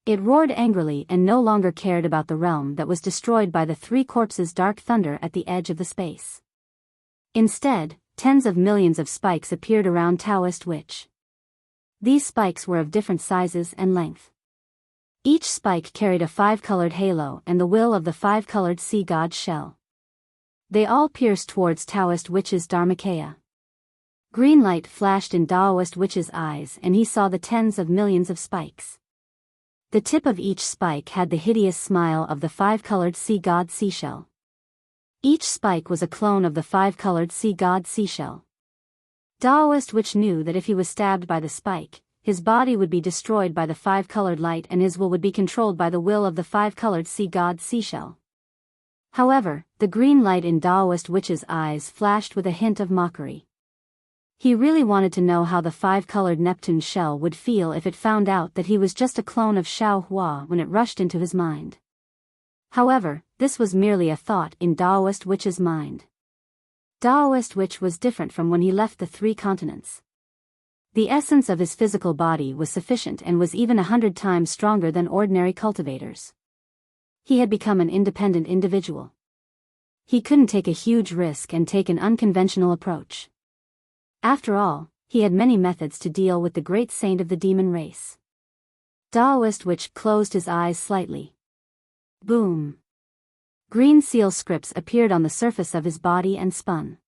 Speaker 1: It roared angrily and no longer cared about the realm that was destroyed by the three corpses' dark thunder at the edge of the space. Instead, tens of millions of spikes appeared around Taoist Witch. These spikes were of different sizes and length. Each spike carried a five-colored halo and the will of the five-colored sea god shell. They all pierced towards Taoist Witch's Dharmakaya. Green light flashed in Taoist Witch's eyes and he saw the tens of millions of spikes. The tip of each spike had the hideous smile of the five-colored sea god seashell. Each spike was a clone of the five-colored sea god seashell. Taoist Witch knew that if he was stabbed by the spike, his body would be destroyed by the five-colored light and his will would be controlled by the will of the five-colored sea god seashell. However, the green light in Taoist Witch's eyes flashed with a hint of mockery. He really wanted to know how the five-colored Neptune shell would feel if it found out that he was just a clone of Xiao Hua when it rushed into his mind. However, this was merely a thought in Taoist Witch's mind. Taoist Witch was different from when he left the three continents. The essence of his physical body was sufficient and was even 100 times stronger than ordinary cultivators. He had become an independent individual. He couldn't take a huge risk and take an unconventional approach. After all, he had many methods to deal with the great saint of the demon race. Taoist Witch closed his eyes slightly. Boom! Green seal scripts appeared on the surface of his body and spun.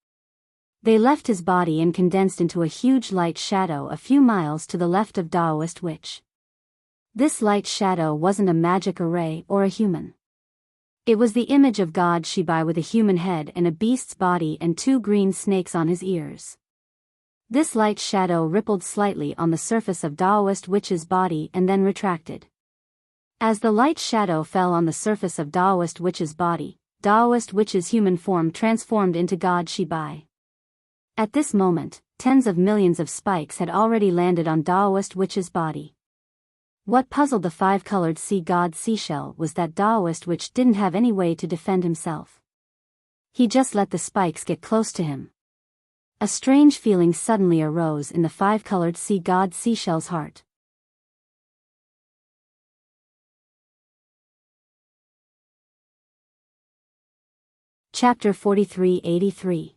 Speaker 1: They left his body and condensed into a huge light shadow a few miles to the left of Taoist Witch. This light shadow wasn't a magic array or a human. It was the image of God Shibai with a human head and a beast's body and two green snakes on his ears. This light shadow rippled slightly on the surface of Daoist Witch's body and then retracted. As the light shadow fell on the surface of Daoist Witch's body, Daoist Witch's human form transformed into God Shibai. At this moment, tens of millions of spikes had already landed on Daoist Witch's body. What puzzled the five-colored sea god Seashell was that Daoist Witch didn't have any way to defend himself. He just let the spikes get close to him. A strange feeling suddenly arose in the five-colored sea god Seashell's heart. Chapter 4383.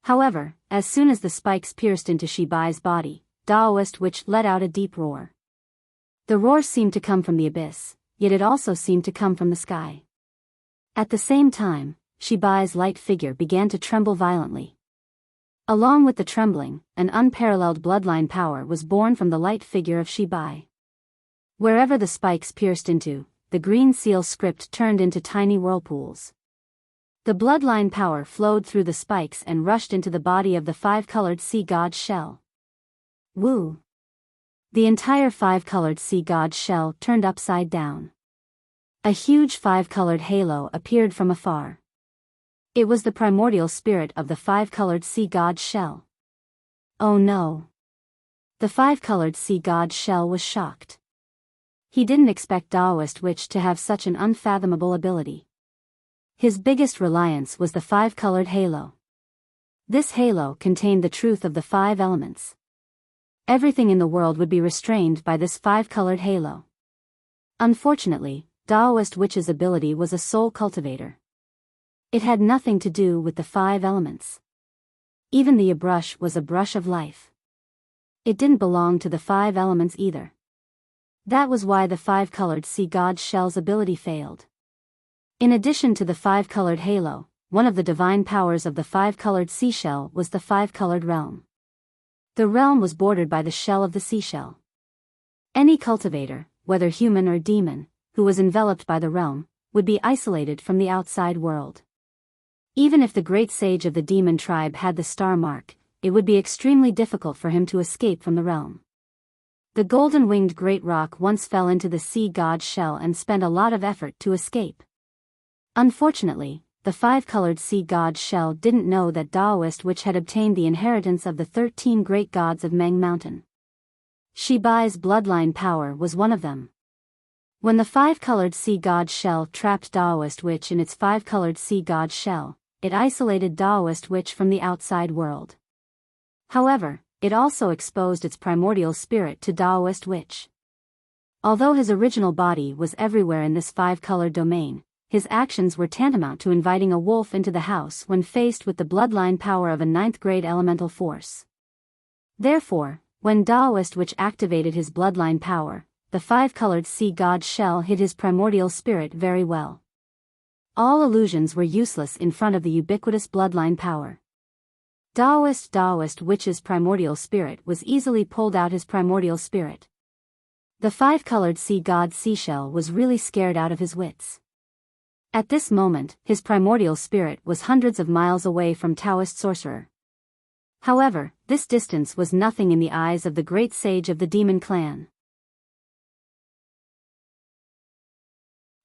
Speaker 1: However, as soon as the spikes pierced into Shibai's body, Daoist Witch let out a deep roar. The roar seemed to come from the abyss, yet it also seemed to come from the sky. At the same time, Shibai's light figure began to tremble violently. Along with the trembling, an unparalleled bloodline power was born from the light figure of Shibai. Wherever the spikes pierced into, the green seal script turned into tiny whirlpools. The bloodline power flowed through the spikes and rushed into the body of the five-colored sea god shell. Woo! The entire five-colored sea god shell turned upside down. A huge five-colored halo appeared from afar. It was the primordial spirit of the five-colored sea god shell. Oh no! The five-colored sea god shell was shocked. He didn't expect Daoist Witch to have such an unfathomable ability. His biggest reliance was the five-colored halo. This halo contained the truth of the five elements. Everything in the world would be restrained by this five-colored halo. Unfortunately, Daoist Witch's ability was a soul cultivator. It had nothing to do with the five elements. Even the brush was a brush of life. It didn't belong to the five elements either. That was why the five-colored sea god shell's ability failed. In addition to the five-colored halo, one of the divine powers of the five-colored seashell was the five-colored realm. The realm was bordered by the shell of the seashell. Any cultivator, whether human or demon, who was enveloped by the realm, would be isolated from the outside world. Even if the great sage of the demon tribe had the star mark, it would be extremely difficult for him to escape from the realm. The golden-winged great rock once fell into the sea god's shell and spent a lot of effort to escape. Unfortunately, the five-colored sea god shell didn't know that Daoist Witch had obtained the inheritance of the 13 great gods of Meng Mountain. Shibai's bloodline power was one of them. When the five-colored sea god shell trapped Daoist Witch in its five-colored sea god shell, it isolated Daoist Witch from the outside world. However, it also exposed its primordial spirit to Daoist Witch. Although his original body was everywhere in this five-colored domain, his actions were tantamount to inviting a wolf into the house when faced with the bloodline power of a ninth-grade elemental force. Therefore, when Daoist Witch activated his bloodline power, the five-colored sea god shell hid his primordial spirit very well. All illusions were useless in front of the ubiquitous bloodline power. Daoist Witch's primordial spirit was easily pulled out his primordial spirit. The five-colored sea god Seashell was really scared out of his wits. At this moment, his primordial spirit was hundreds of miles away from Taoist sorcerer. However, this distance was nothing in the eyes of the great sage of the demon clan.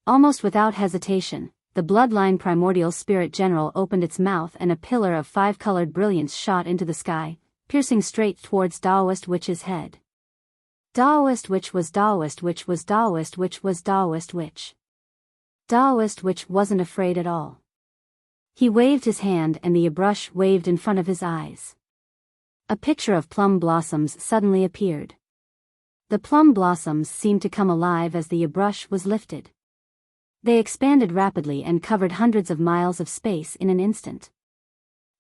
Speaker 1: Almost without hesitation, the bloodline primordial spirit general opened its mouth and a pillar of five-colored brilliance shot into the sky, piercing straight towards Daoist Witch's head. Daoist Witch was Daoist Witch was Daoist Witch was Daoist Witch. Daoist Witch wasn't afraid at all. He waved his hand and the brush waved in front of his eyes. A picture of plum blossoms suddenly appeared. The plum blossoms seemed to come alive as the brush was lifted. They expanded rapidly and covered hundreds of miles of space in an instant.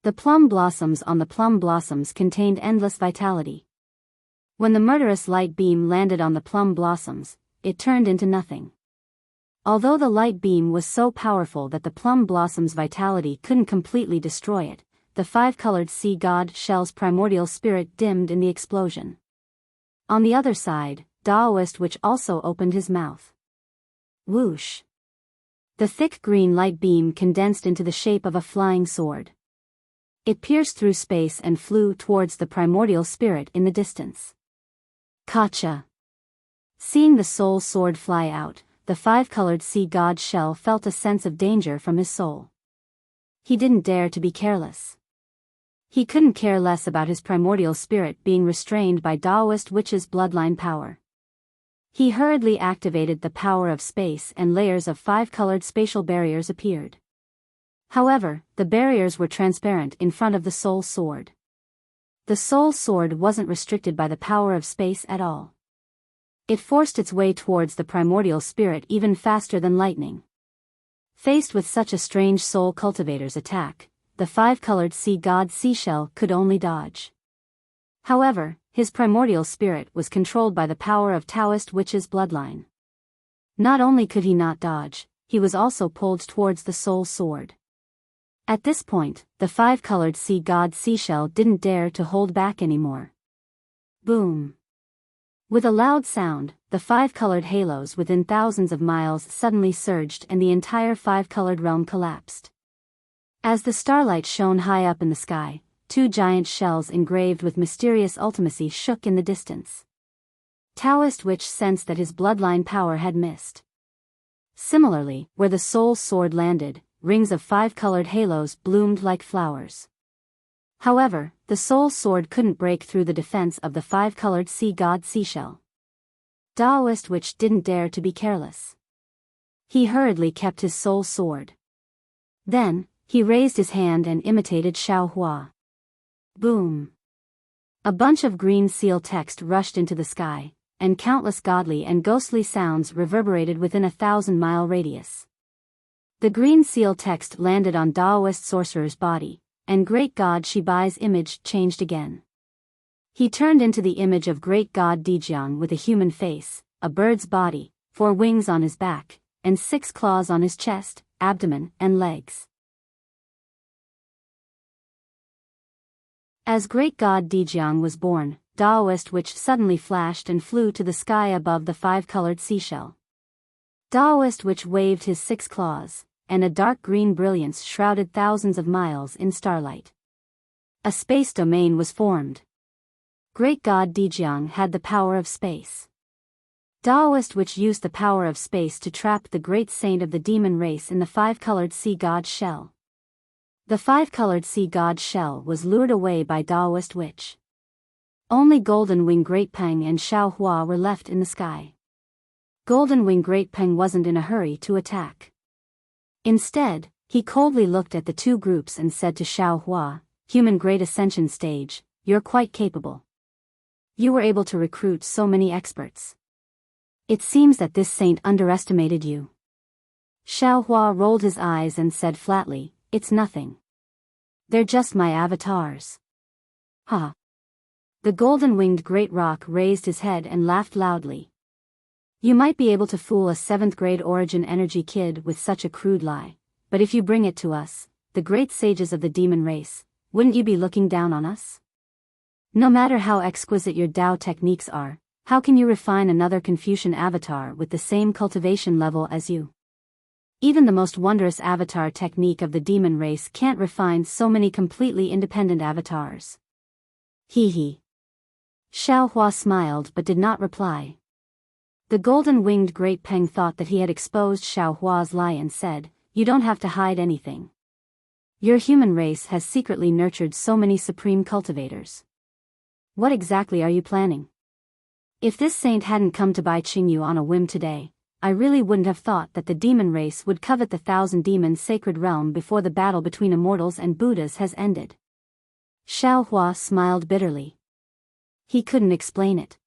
Speaker 1: The plum blossoms on the plum blossoms contained endless vitality. When the murderous light beam landed on the plum blossoms, it turned into nothing. Although the light beam was so powerful that the plum blossom's vitality couldn't completely destroy it, the five-colored sea god shell's primordial spirit dimmed in the explosion. On the other side, Daoist Witch also opened his mouth. Whoosh! The thick green light beam condensed into the shape of a flying sword. It pierced through space and flew towards the primordial spirit in the distance. Gotcha! Seeing the soul sword fly out, the five-colored sea god shell felt a sense of danger from his soul. He didn't dare to be careless. He couldn't care less about his primordial spirit being restrained by Taoist witch's bloodline power. He hurriedly activated the power of space and layers of five-colored spatial barriers appeared. However, the barriers were transparent in front of the soul sword. The soul sword wasn't restricted by the power of space at all. It forced its way towards the primordial spirit even faster than lightning. Faced with such a strange soul cultivator's attack, the five-colored sea god seashell could only dodge. However, his primordial spirit was controlled by the power of Taoist witch's bloodline. Not only could he not dodge, he was also pulled towards the soul sword. At this point, the five-colored sea god seashell didn't dare to hold back anymore. Boom! With a loud sound, the five-colored halos within thousands of miles suddenly surged and the entire five-colored realm collapsed. As the starlight shone high up in the sky, two giant shells engraved with mysterious ultimacy shook in the distance. Taoist witch sensed that his bloodline power had missed. Similarly, where the soul sword landed, rings of five-colored halos bloomed like flowers. However, the soul sword couldn't break through the defense of the five-colored sea god seashell. Taoist witch didn't dare to be careless. He hurriedly kept his soul sword. Then, he raised his hand and imitated Xiaohua. Boom! A bunch of green seal text rushed into the sky, and countless godly and ghostly sounds reverberated within a 1,000-mile radius. The green seal text landed on Taoist sorcerer's body, and great god Shibai's image changed again. He turned into the image of great god Dijiang with a human face, a bird's body, 4 wings on his back, and 6 claws on his chest, abdomen, and legs. As great god Dijiang was born, Taoist witch suddenly flashed and flew to the sky above the five-colored seashell. Taoist witch waved his 6 claws, and a dark green brilliance shrouded thousands of miles in starlight. A space domain was formed. Great god Dijiang had the power of space. Taoist witch used the power of space to trap the great saint of the demon race in the five-colored sea god shell. The five-colored sea god shell was lured away by Taoist witch. Only Golden Wing Great Peng and Xiaohua were left in the sky. Golden Wing Great Peng wasn't in a hurry to attack. Instead, he coldly looked at the two groups and said to Xiaohua, "Human Great Ascension Stage, you're quite capable. You were able to recruit so many experts. It seems that this saint underestimated you." Xiaohua rolled his eyes and said flatly, "It's nothing. They're just my avatars." Ha! The golden-winged great rock raised his head and laughed loudly. "You might be able to fool a 7th-grade origin energy kid with such a crude lie, but if you bring it to us, the great sages of the demon race, wouldn't you be looking down on us? No matter how exquisite your Tao techniques are, how can you refine another Confucian avatar with the same cultivation level as you? Even the most wondrous avatar technique of the demon race can't refine so many completely independent avatars." Hee hee. Xiaohua smiled but did not reply. The golden-winged Great Peng thought that he had exposed Xiaohua's lie and said, "You don't have to hide anything. Your human race has secretly nurtured so many supreme cultivators. What exactly are you planning? If this saint hadn't come to buy Qingyu on a whim today, I really wouldn't have thought that the demon race would covet the 1,000 demons sacred realm before the battle between immortals and Buddhas has ended." Xiaohua smiled bitterly. He couldn't explain it.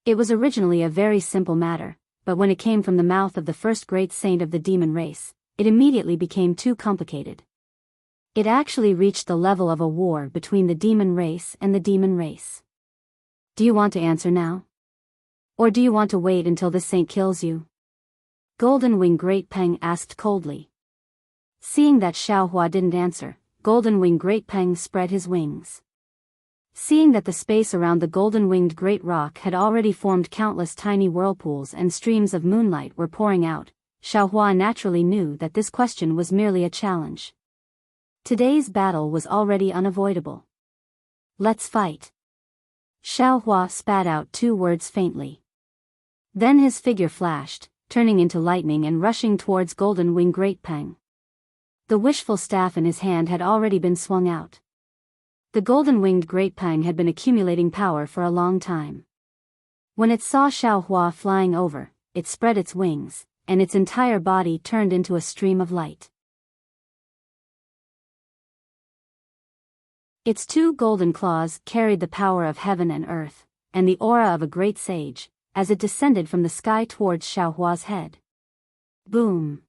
Speaker 1: It was originally a very simple matter, but when it came from the mouth of the first great saint of the demon race, it immediately became too complicated. It actually reached the level of a war between the demon race and the demon race. "Do you want to answer now? Or do you want to wait until this saint kills you?" Golden Wing Great Peng asked coldly. Seeing that Xiaohua didn't answer, Golden Wing Great Peng spread his wings. Seeing that the space around the golden-winged great rock had already formed countless tiny whirlpools and streams of moonlight were pouring out, Xiaohua naturally knew that this question was merely a challenge. Today's battle was already unavoidable. Let's fight. Xiaohua spat out 2 words faintly. Then his figure flashed, turning into lightning and rushing towards Golden Wing Great Peng. The wishful staff in his hand had already been swung out. The golden-winged Great Peng had been accumulating power for a long time. When it saw Xiaohua flying over, it spread its wings, and its entire body turned into a stream of light. Its 2 golden claws carried the power of heaven and earth, and the aura of a great sage, as it descended from the sky towards Xiaohua's head. Boom!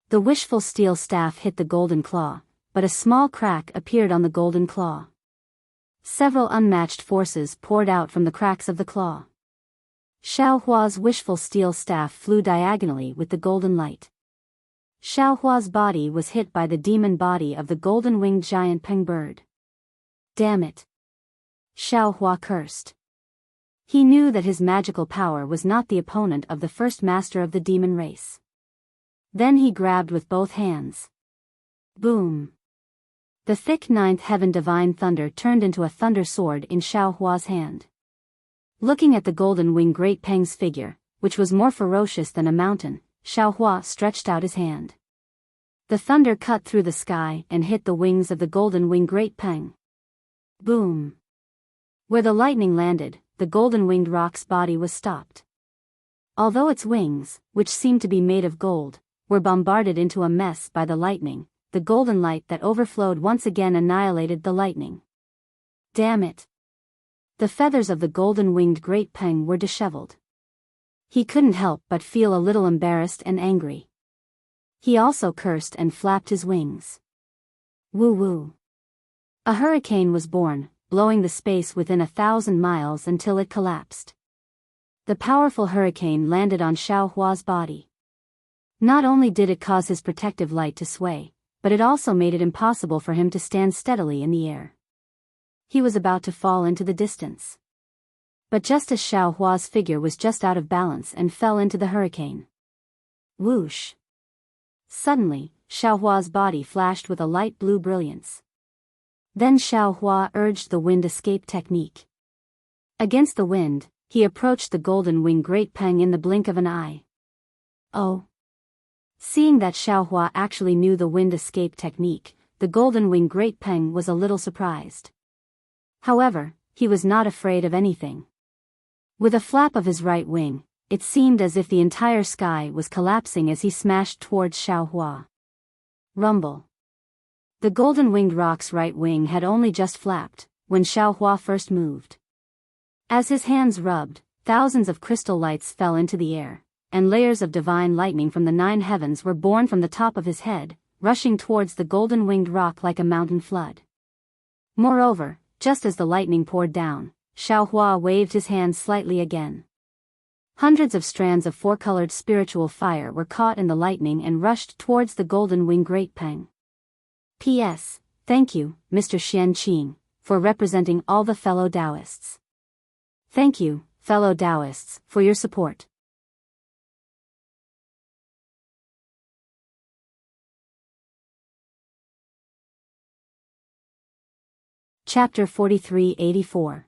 Speaker 1: The wishful steel staff hit the golden claw, but a small crack appeared on the golden claw. Several unmatched forces poured out from the cracks of the claw. Xiaohua's wishful steel staff flew diagonally with the golden light. Xiaohua's body was hit by the demon body of the golden-winged giant Peng bird. Damn it! Xiaohua cursed. He knew that his magical power was not the opponent of the first master of the demon race. Then he grabbed with both hands. Boom! The thick 9th heaven divine thunder turned into a thunder sword in Xiaohua's hand. Looking at the golden wing Great Peng's figure, which was more ferocious than a mountain, Xiaohua stretched out his hand. The thunder cut through the sky and hit the wings of the golden wing Great Peng. Boom! Where the lightning landed, the golden-winged rock's body was stopped. Although its wings, which seemed to be made of gold, were bombarded into a mess by the lightning, the golden light that overflowed once again annihilated the lightning. Damn it! The feathers of the golden-winged Great Peng were disheveled. He couldn't help but feel a little embarrassed and angry. He also cursed and flapped his wings. Woo-woo! A hurricane was born, blowing the space within 1,000 miles until it collapsed. The powerful hurricane landed on Xiaohua's body. Not only did it cause his protective light to sway, but it also made it impossible for him to stand steadily in the air. He was about to fall into the distance. But just as Xiaohua's figure was just out of balance and fell into the hurricane. Whoosh! Suddenly, Xiaohua's body flashed with a light blue brilliance. Then Xiaohua urged the wind escape technique. Against the wind, he approached the golden wing Great Peng in the blink of an eye. Oh! Seeing that Xiaohua actually knew the wind escape technique, the golden wing Great Peng was a little surprised. However, he was not afraid of anything. With a flap of his right wing, it seemed as if the entire sky was collapsing as he smashed towards Xiaohua. Rumble. The golden-winged rock's right wing had only just flapped, when Xiaohua first moved. As his hands rubbed, thousands of crystal lights fell into the air, and layers of divine lightning from the 9 heavens were born from the top of his head, rushing towards the golden-winged rock like a mountain flood. Moreover, just as the lightning poured down, Xiaohua waved his hands slightly again. Hundreds of strands of 4-colored spiritual fire were caught in the lightning and rushed towards the golden-winged Great Peng. P.S. Thank you, Mr. Xianqing, for representing all the fellow Taoists. Thank you, fellow Taoists, for your support. Chapter 4384.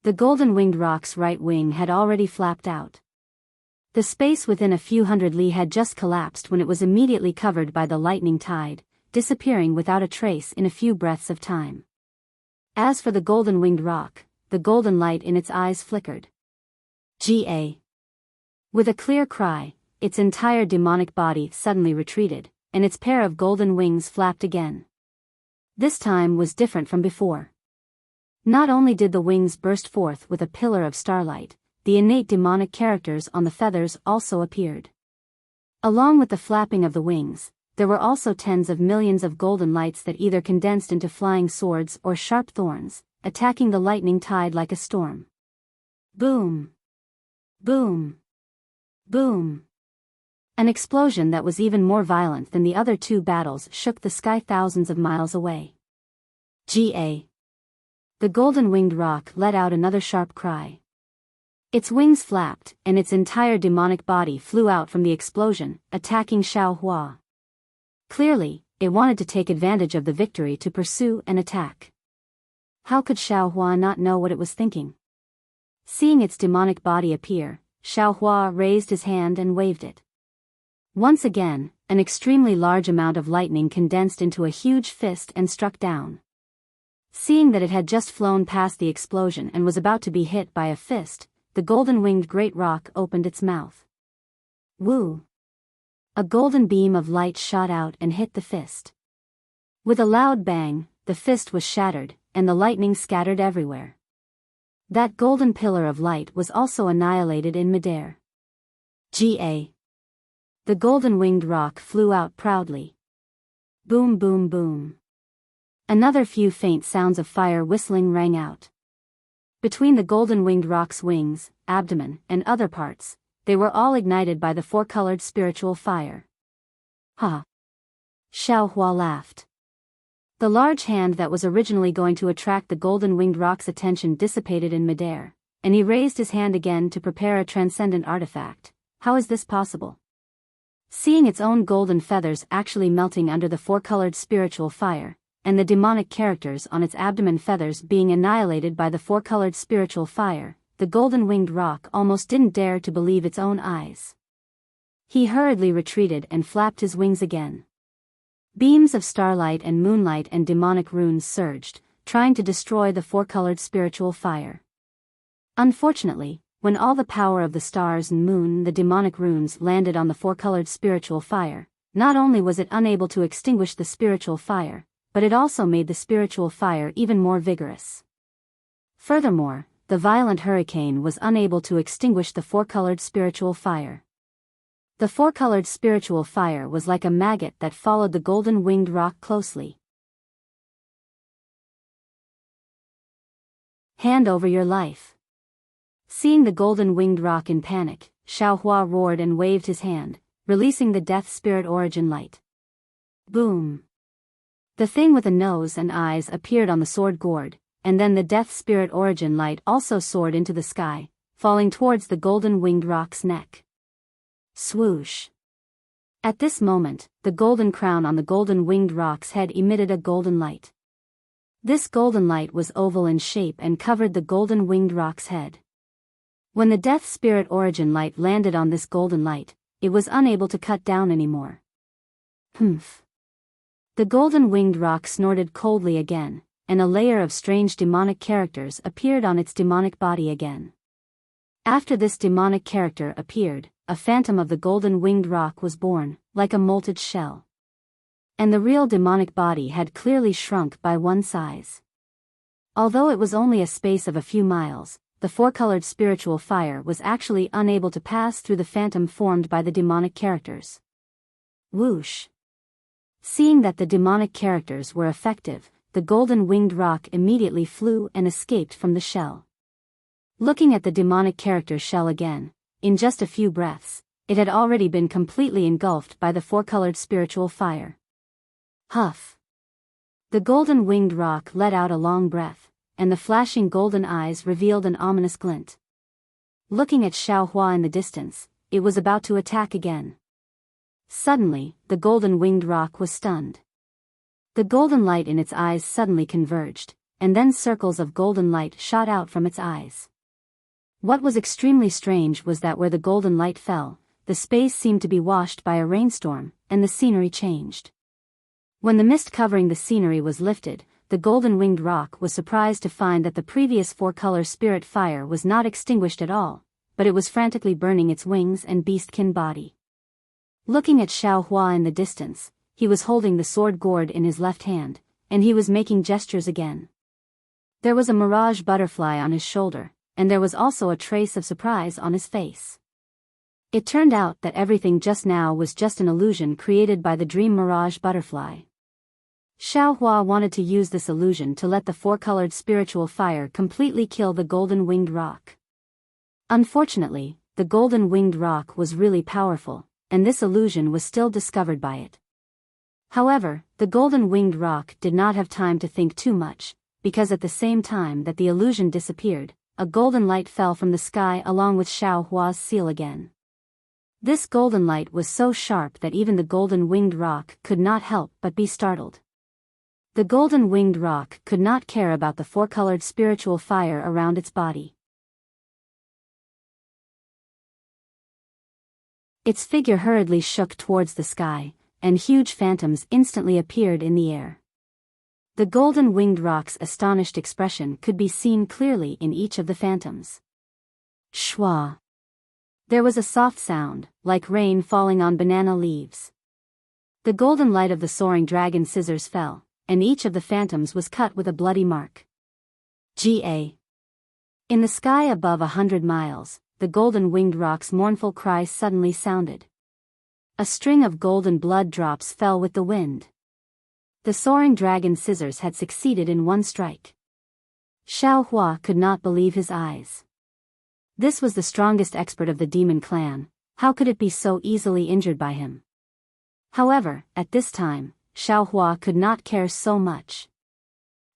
Speaker 1: The golden-winged rock's right wing had already flapped out. The space within a few hundred li had just collapsed when it was immediately covered by the lightning tide, disappearing without a trace in a few breaths of time. As for the golden-winged rock, the golden light in its eyes flickered. Ga. With a clear cry, its entire demonic body suddenly retreated, and its pair of golden wings flapped again. This time was different from before. Not only did the wings burst forth with a pillar of starlight, the innate demonic characters on the feathers also appeared. Along with the flapping of the wings, there were also tens of millions of golden lights that either condensed into flying swords or sharp thorns, attacking the lightning tide like a storm. Boom! Boom! Boom! An explosion that was even more violent than the other 2 battles shook the sky thousands of miles away. Ga. The golden-winged rock let out another sharp cry. Its wings flapped, and its entire demonic body flew out from the explosion, attacking Xiaohua. Clearly, it wanted to take advantage of the victory to pursue and attack. How could Xiaohua not know what it was thinking? Seeing its demonic body appear, Xiaohua raised his hand and waved it. Once again, an extremely large amount of lightning condensed into a huge fist and struck down. Seeing that it had just flown past the explosion and was about to be hit by a fist, the golden-winged great rock opened its mouth. Woo! A golden beam of light shot out and hit the fist. With a loud bang, the fist was shattered, and the lightning scattered everywhere. That golden pillar of light was also annihilated in midair. Ga. The golden-winged rock flew out proudly. Boom boom boom. Another few faint sounds of fire whistling rang out. Between the golden-winged rock's wings, abdomen, and other parts, they were all ignited by the four-colored spiritual fire. Ha! Xiaohua laughed. The large hand that was originally going to attract the golden-winged rock's attention dissipated in midair, and he raised his hand again to prepare a transcendent artifact. How is this possible? Seeing its own golden feathers actually melting under the four-colored spiritual fire, and the demonic characters on its abdomen feathers being annihilated by the four-colored spiritual fire, the golden-winged rock almost didn't dare to believe its own eyes. He hurriedly retreated and flapped his wings again. Beams of starlight and moonlight and demonic runes surged, trying to destroy the four-colored spiritual fire. Unfortunately, when all the power of the stars and moon, the demonic runes, landed on the four-colored spiritual fire, not only was it unable to extinguish the spiritual fire, but it also made the spiritual fire even more vigorous. Furthermore, the violent hurricane was unable to extinguish the four-colored spiritual fire. The four-colored spiritual fire was like a maggot that followed the golden-winged rock closely. Hand over your life. Seeing the golden-winged rock in panic, Xiaohua roared and waved his hand, releasing the death spirit origin light. Boom! The thing with a nose and eyes appeared on the sword gourd, and then the death spirit origin light also soared into the sky, falling towards the golden-winged rock's neck. Swoosh! At this moment, the golden crown on the golden-winged rock's head emitted a golden light. This golden light was oval in shape and covered the golden-winged rock's head. When the death spirit origin light landed on this golden light, it was unable to cut down anymore. Humph! The golden-winged rock snorted coldly again, and a layer of strange demonic characters appeared on its demonic body again. After this demonic character appeared, a phantom of the golden-winged rock was born, like a molted shell. And the real demonic body had clearly shrunk by one size. Although it was only a space of a few miles, the four-colored spiritual fire was actually unable to pass through the phantom formed by the demonic characters. Whoosh! Seeing that the demonic characters were effective, the golden-winged rock immediately flew and escaped from the shell. Looking at the demonic character shell again, in just a few breaths, it had already been completely engulfed by the four-colored spiritual fire. Huff! The golden-winged rock let out a long breath, and the flashing golden eyes revealed an ominous glint. Looking at Xiaohua in the distance, it was about to attack again. Suddenly, the golden-winged rock was stunned. The golden light in its eyes suddenly converged, and then circles of golden light shot out from its eyes. What was extremely strange was that where the golden light fell, the space seemed to be washed by a rainstorm, and the scenery changed. When the mist covering the scenery was lifted, the golden-winged rock was surprised to find that the previous four-color spirit fire was not extinguished at all, but it was frantically burning its wings and beastkin body. Looking at Xiaohua in the distance, he was holding the sword gourd in his left hand, and he was making gestures again. There was a mirage butterfly on his shoulder, and there was also a trace of surprise on his face. It turned out that everything just now was just an illusion created by the dream mirage butterfly. Xiaohua wanted to use this illusion to let the four-colored spiritual fire completely kill the golden-winged rock. Unfortunately, the golden-winged rock was really powerful, and this illusion was still discovered by it. However, the golden-winged rock did not have time to think too much, because at the same time that the illusion disappeared, a golden light fell from the sky along with Xiaohua's seal again. This golden light was so sharp that even the golden-winged rock could not help but be startled. The golden-winged rock could not care about the four-colored spiritual fire around its body. Its figure hurriedly shook towards the sky, and huge phantoms instantly appeared in the air. The golden-winged rock's astonished expression could be seen clearly in each of the phantoms. Shwa. There was a soft sound, like rain falling on banana leaves. The golden light of the soaring dragon scissors fell, and each of the phantoms was cut with a bloody mark. Ga. In the sky above 100 miles, the golden-winged rock's mournful cry suddenly sounded. A string of golden blood drops fell with the wind. The soaring dragon scissors had succeeded in one strike. Xiao Hua could not believe his eyes. This was the strongest expert of the demon clan. How could it be so easily injured by him? However, at this time, Xiao Hua could not care so much.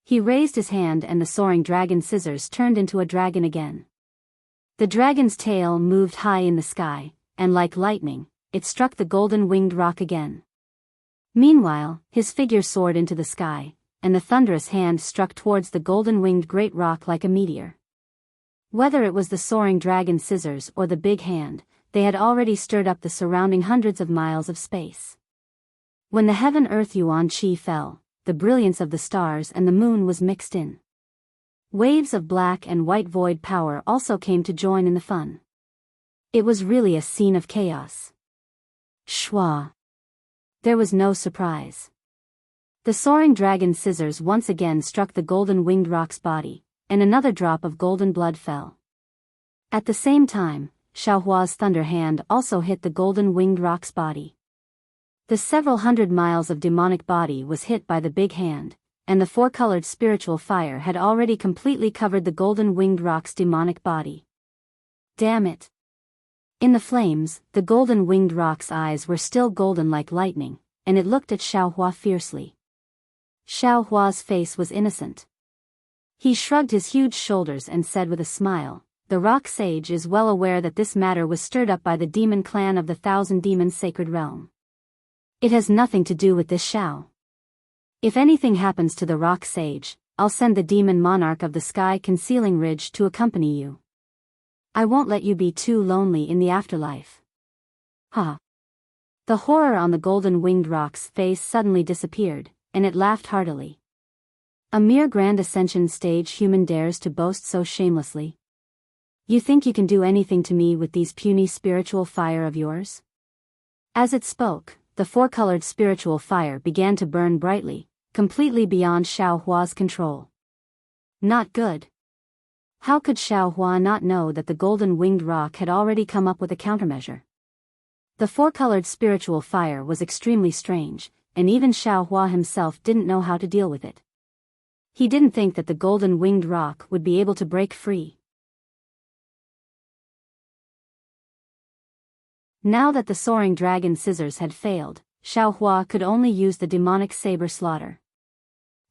Speaker 1: He raised his hand and the soaring dragon scissors turned into a dragon again. The dragon's tail moved high in the sky, and like lightning, it struck the golden-winged rock again. Meanwhile, his figure soared into the sky, and the thunderous hand struck towards the golden-winged great rock like a meteor. Whether it was the soaring dragon scissors or the big hand, they had already stirred up the surrounding hundreds of miles of space. When the heaven-earth yuan qi fell, the brilliance of the stars and the moon was mixed in. Waves of black and white void power also came to join in the fun. It was really a scene of chaos. Shwa. There was no surprise. The soaring dragon scissors once again struck the golden-winged rock's body, and another drop of golden blood fell. At the same time, Xiao Hua's thunder hand also hit the golden-winged rock's body. The several hundred miles of demonic body was hit by the big hand, and the four-colored spiritual fire had already completely covered the golden-winged rock's demonic body. Damn it! In the flames, the golden-winged rock's eyes were still golden like lightning, and it looked at Xiao Hua fiercely. Xiao Hua's face was innocent. He shrugged his huge shoulders and said with a smile, "The rock sage is well aware that this matter was stirred up by the demon clan of the Thousand Demons Sacred Realm. It has nothing to do with this Xiao. If anything happens to the rock sage, I'll send the demon monarch of the sky concealing ridge to accompany you. I won't let you be too lonely in the afterlife." Ha! The horror on the golden-winged rock's face suddenly disappeared, and it laughed heartily. A mere grand ascension stage human dares to boast so shamelessly. You think you can do anything to me with these puny spiritual fire of yours? As it spoke, the four-colored spiritual fire began to burn brightly, completely beyond Xiao Hua's control. Not good. How could Xiao Hua not know that the golden-winged rock had already come up with a countermeasure? The four-colored spiritual fire was extremely strange, and even Xiao Hua himself didn't know how to deal with it. He didn't think that the golden-winged rock would be able to break free. Now that the soaring dragon scissors had failed, Xiao Hua could only use the demonic saber slaughter.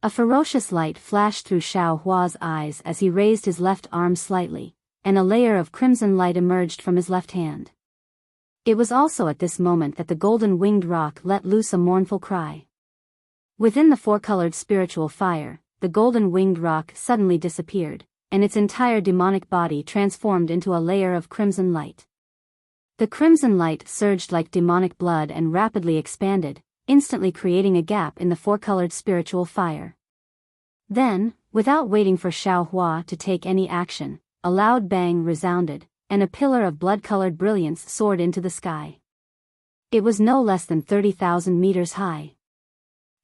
Speaker 1: A ferocious light flashed through Xiao Hua's eyes as he raised his left arm slightly, and a layer of crimson light emerged from his left hand. It was also at this moment that the golden-winged rock let loose a mournful cry. Within the four-colored spiritual fire, the golden-winged rock suddenly disappeared, and its entire demonic body transformed into a layer of crimson light. The crimson light surged like demonic blood and rapidly expanded, instantly creating a gap in the four-colored spiritual fire. Then, without waiting for Xiao Hua to take any action, a loud bang resounded, and a pillar of blood-colored brilliance soared into the sky. It was no less than 30,000 meters high.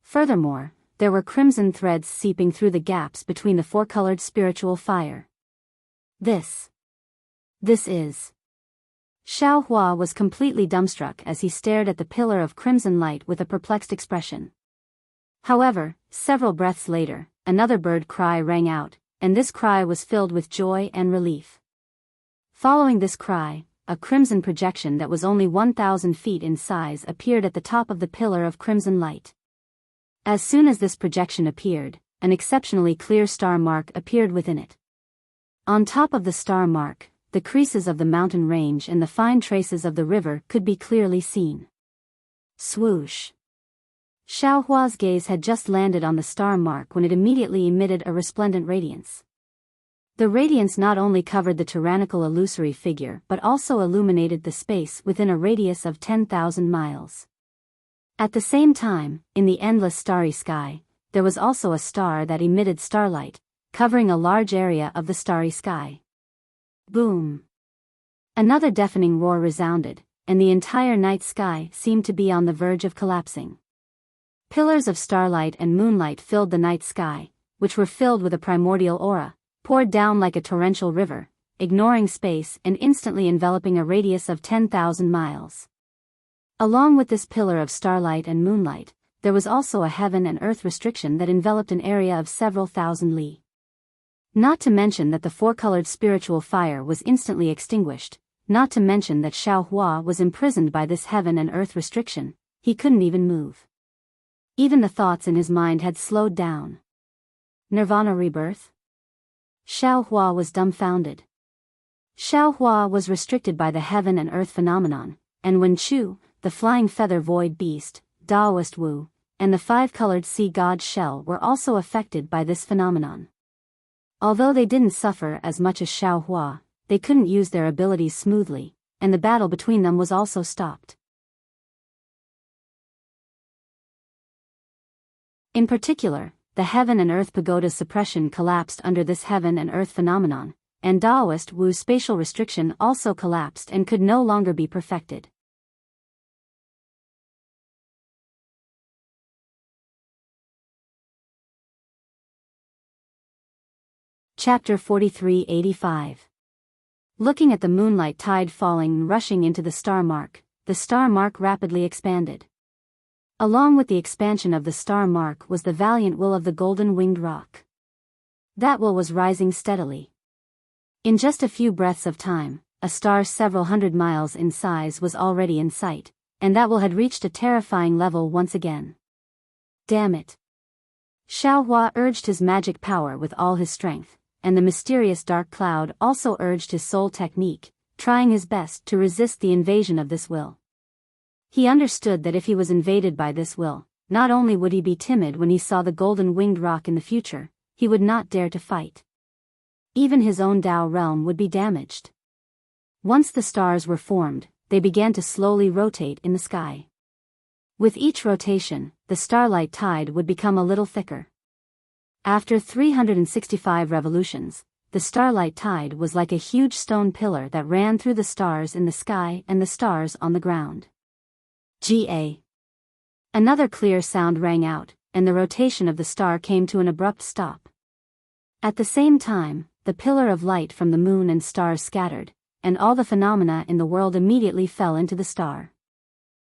Speaker 1: Furthermore, there were crimson threads seeping through the gaps between the four-colored spiritual fire. This is... Xiao Hua was completely dumbstruck as he stared at the pillar of crimson light with a perplexed expression. However, several breaths later, another bird cry rang out, and this cry was filled with joy and relief. Following this cry, a crimson projection that was only 1,000 feet in size appeared at the top of the pillar of crimson light. As soon as this projection appeared, an exceptionally clear star mark appeared within it. On top of the star mark, the creases of the mountain range and the fine traces of the river could be clearly seen. Swoosh! Xiaohua's gaze had just landed on the star mark when it immediately emitted a resplendent radiance. The radiance not only covered the tyrannical illusory figure but also illuminated the space within a radius of 10,000 miles. At the same time, in the endless starry sky, there was also a star that emitted starlight, covering a large area of the starry sky. Boom! Another deafening roar resounded, and the entire night sky seemed to be on the verge of collapsing. Pillars of starlight and moonlight filled the night sky, which were filled with a primordial aura, poured down like a torrential river, ignoring space and instantly enveloping a radius of 10,000 miles. Along with this pillar of starlight and moonlight, there was also a heaven and earth restriction that enveloped an area of several thousand li. Not to mention that the four-colored spiritual fire was instantly extinguished, not to mention that Xiaohua was imprisoned by this heaven and earth restriction, he couldn't even move. Even the thoughts in his mind had slowed down. Nirvana rebirth? Xiaohua was dumbfounded. Xiaohua was restricted by the heaven and earth phenomenon, and when Chu, the flying feather void beast, Taoist Wu, and the five-colored sea god Shell were also affected by this phenomenon. Although they didn't suffer as much as Xiaohua, they couldn't use their abilities smoothly, and the battle between them was also stopped. In particular, the heaven and earth pagoda's suppression collapsed under this heaven and earth phenomenon, and Taoist Wu's spatial restriction also collapsed and could no longer be perfected. Chapter 4385. Looking at the moonlight tide falling and rushing into the star mark rapidly expanded. Along with the expansion of the star mark was the valiant will of the golden-winged rock. That will was rising steadily. In just a few breaths of time, a star several hundred miles in size was already in sight, and that will had reached a terrifying level once again. Damn it! Xiaohua urged his magic power with all his strength, and the mysterious dark cloud also urged his soul technique, trying his best to resist the invasion of this will. He understood that if he was invaded by this will, not only would he be timid when he saw the golden-winged rock in the future, he would not dare to fight. Even his own Tao realm would be damaged. Once the stars were formed, they began to slowly rotate in the sky. With each rotation, the starlight tide would become a little thicker. After 365 revolutions, the starlight tide was like a huge stone pillar that ran through the stars in the sky and the stars on the ground. Ga. Another clear sound rang out, and the rotation of the star came to an abrupt stop. At the same time, the pillar of light from the moon and stars scattered, and all the phenomena in the world immediately fell into the star.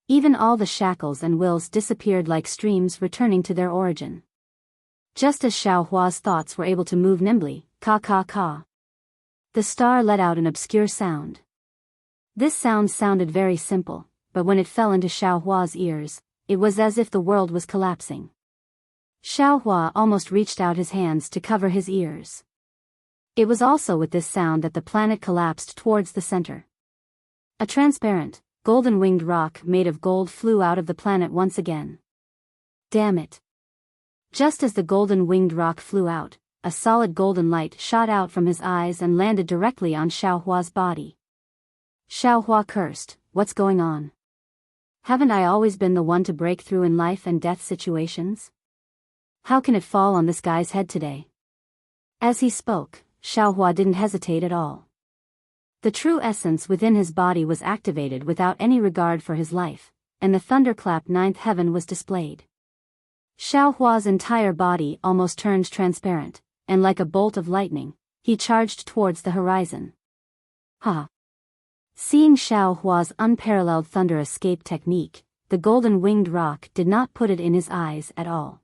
Speaker 1: Even all the shackles and wills disappeared like streams returning to their origin. Just as Xiaohua's thoughts were able to move nimbly, ka. The star let out an obscure sound. This sound sounded very simple, but when it fell into Xiaohua's ears, it was as if the world was collapsing. Xiaohua almost reached out his hands to cover his ears. It was also with this sound that the planet collapsed towards the center. A transparent, golden-winged rock made of gold flew out of the planet once again. Damn it! Just as the golden-winged rock flew out, a solid golden light shot out from his eyes and landed directly on Xiaohua's body. Xiaohua cursed, "What's going on? Haven't I always been the one to break through in life and death situations? How can it fall on this guy's head today?" As he spoke, Xiaohua didn't hesitate at all. The true essence within his body was activated without any regard for his life, and the thunderclap ninth heaven was displayed. Xiaohua's entire body almost turned transparent, and like a bolt of lightning, he charged towards the horizon. Ha! Seeing Xiaohua's unparalleled thunder escape technique, the golden-winged rock did not put it in his eyes at all.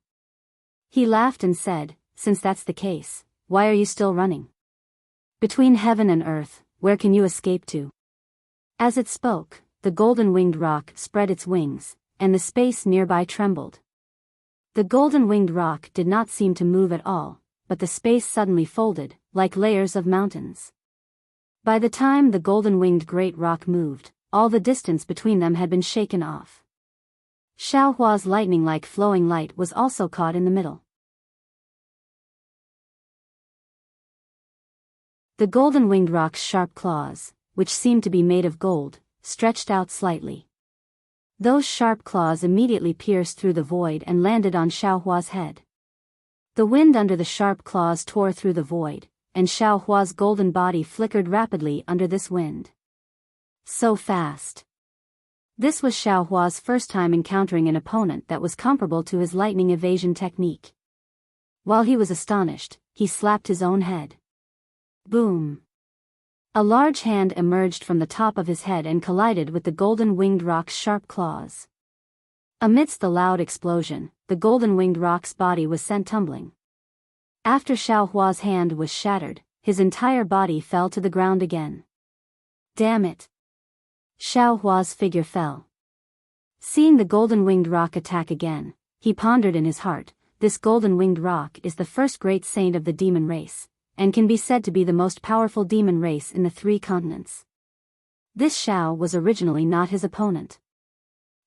Speaker 1: He laughed and said, "Since that's the case, why are you still running? Between heaven and earth, where can you escape to?" As it spoke, the golden-winged rock spread its wings, and the space nearby trembled. The golden-winged rock did not seem to move at all, but the space suddenly folded, like layers of mountains. By the time the golden-winged great rock moved, all the distance between them had been shaken off. Xiaohua's lightning-like flowing light was also caught in the middle. The golden-winged rock's sharp claws, which seemed to be made of gold, stretched out slightly. Those sharp claws immediately pierced through the void and landed on Xiaohua's head. The wind under the sharp claws tore through the void, and Xiaohua's golden body flickered rapidly under this wind. So fast. This was Xiaohua's first time encountering an opponent that was comparable to his lightning evasion technique. While he was astonished, he slapped his own head. Boom! A large hand emerged from the top of his head and collided with the golden-winged rock's sharp claws. Amidst the loud explosion, the golden-winged rock's body was sent tumbling. After Xiaohua's hand was shattered, his entire body fell to the ground again. Damn it! Xiaohua's figure fell. Seeing the golden-winged rock attack again, he pondered in his heart, this golden-winged rock is the first great saint of the demon race, and can be said to be the most powerful demon race in the 3 continents. This Xiao was originally not his opponent.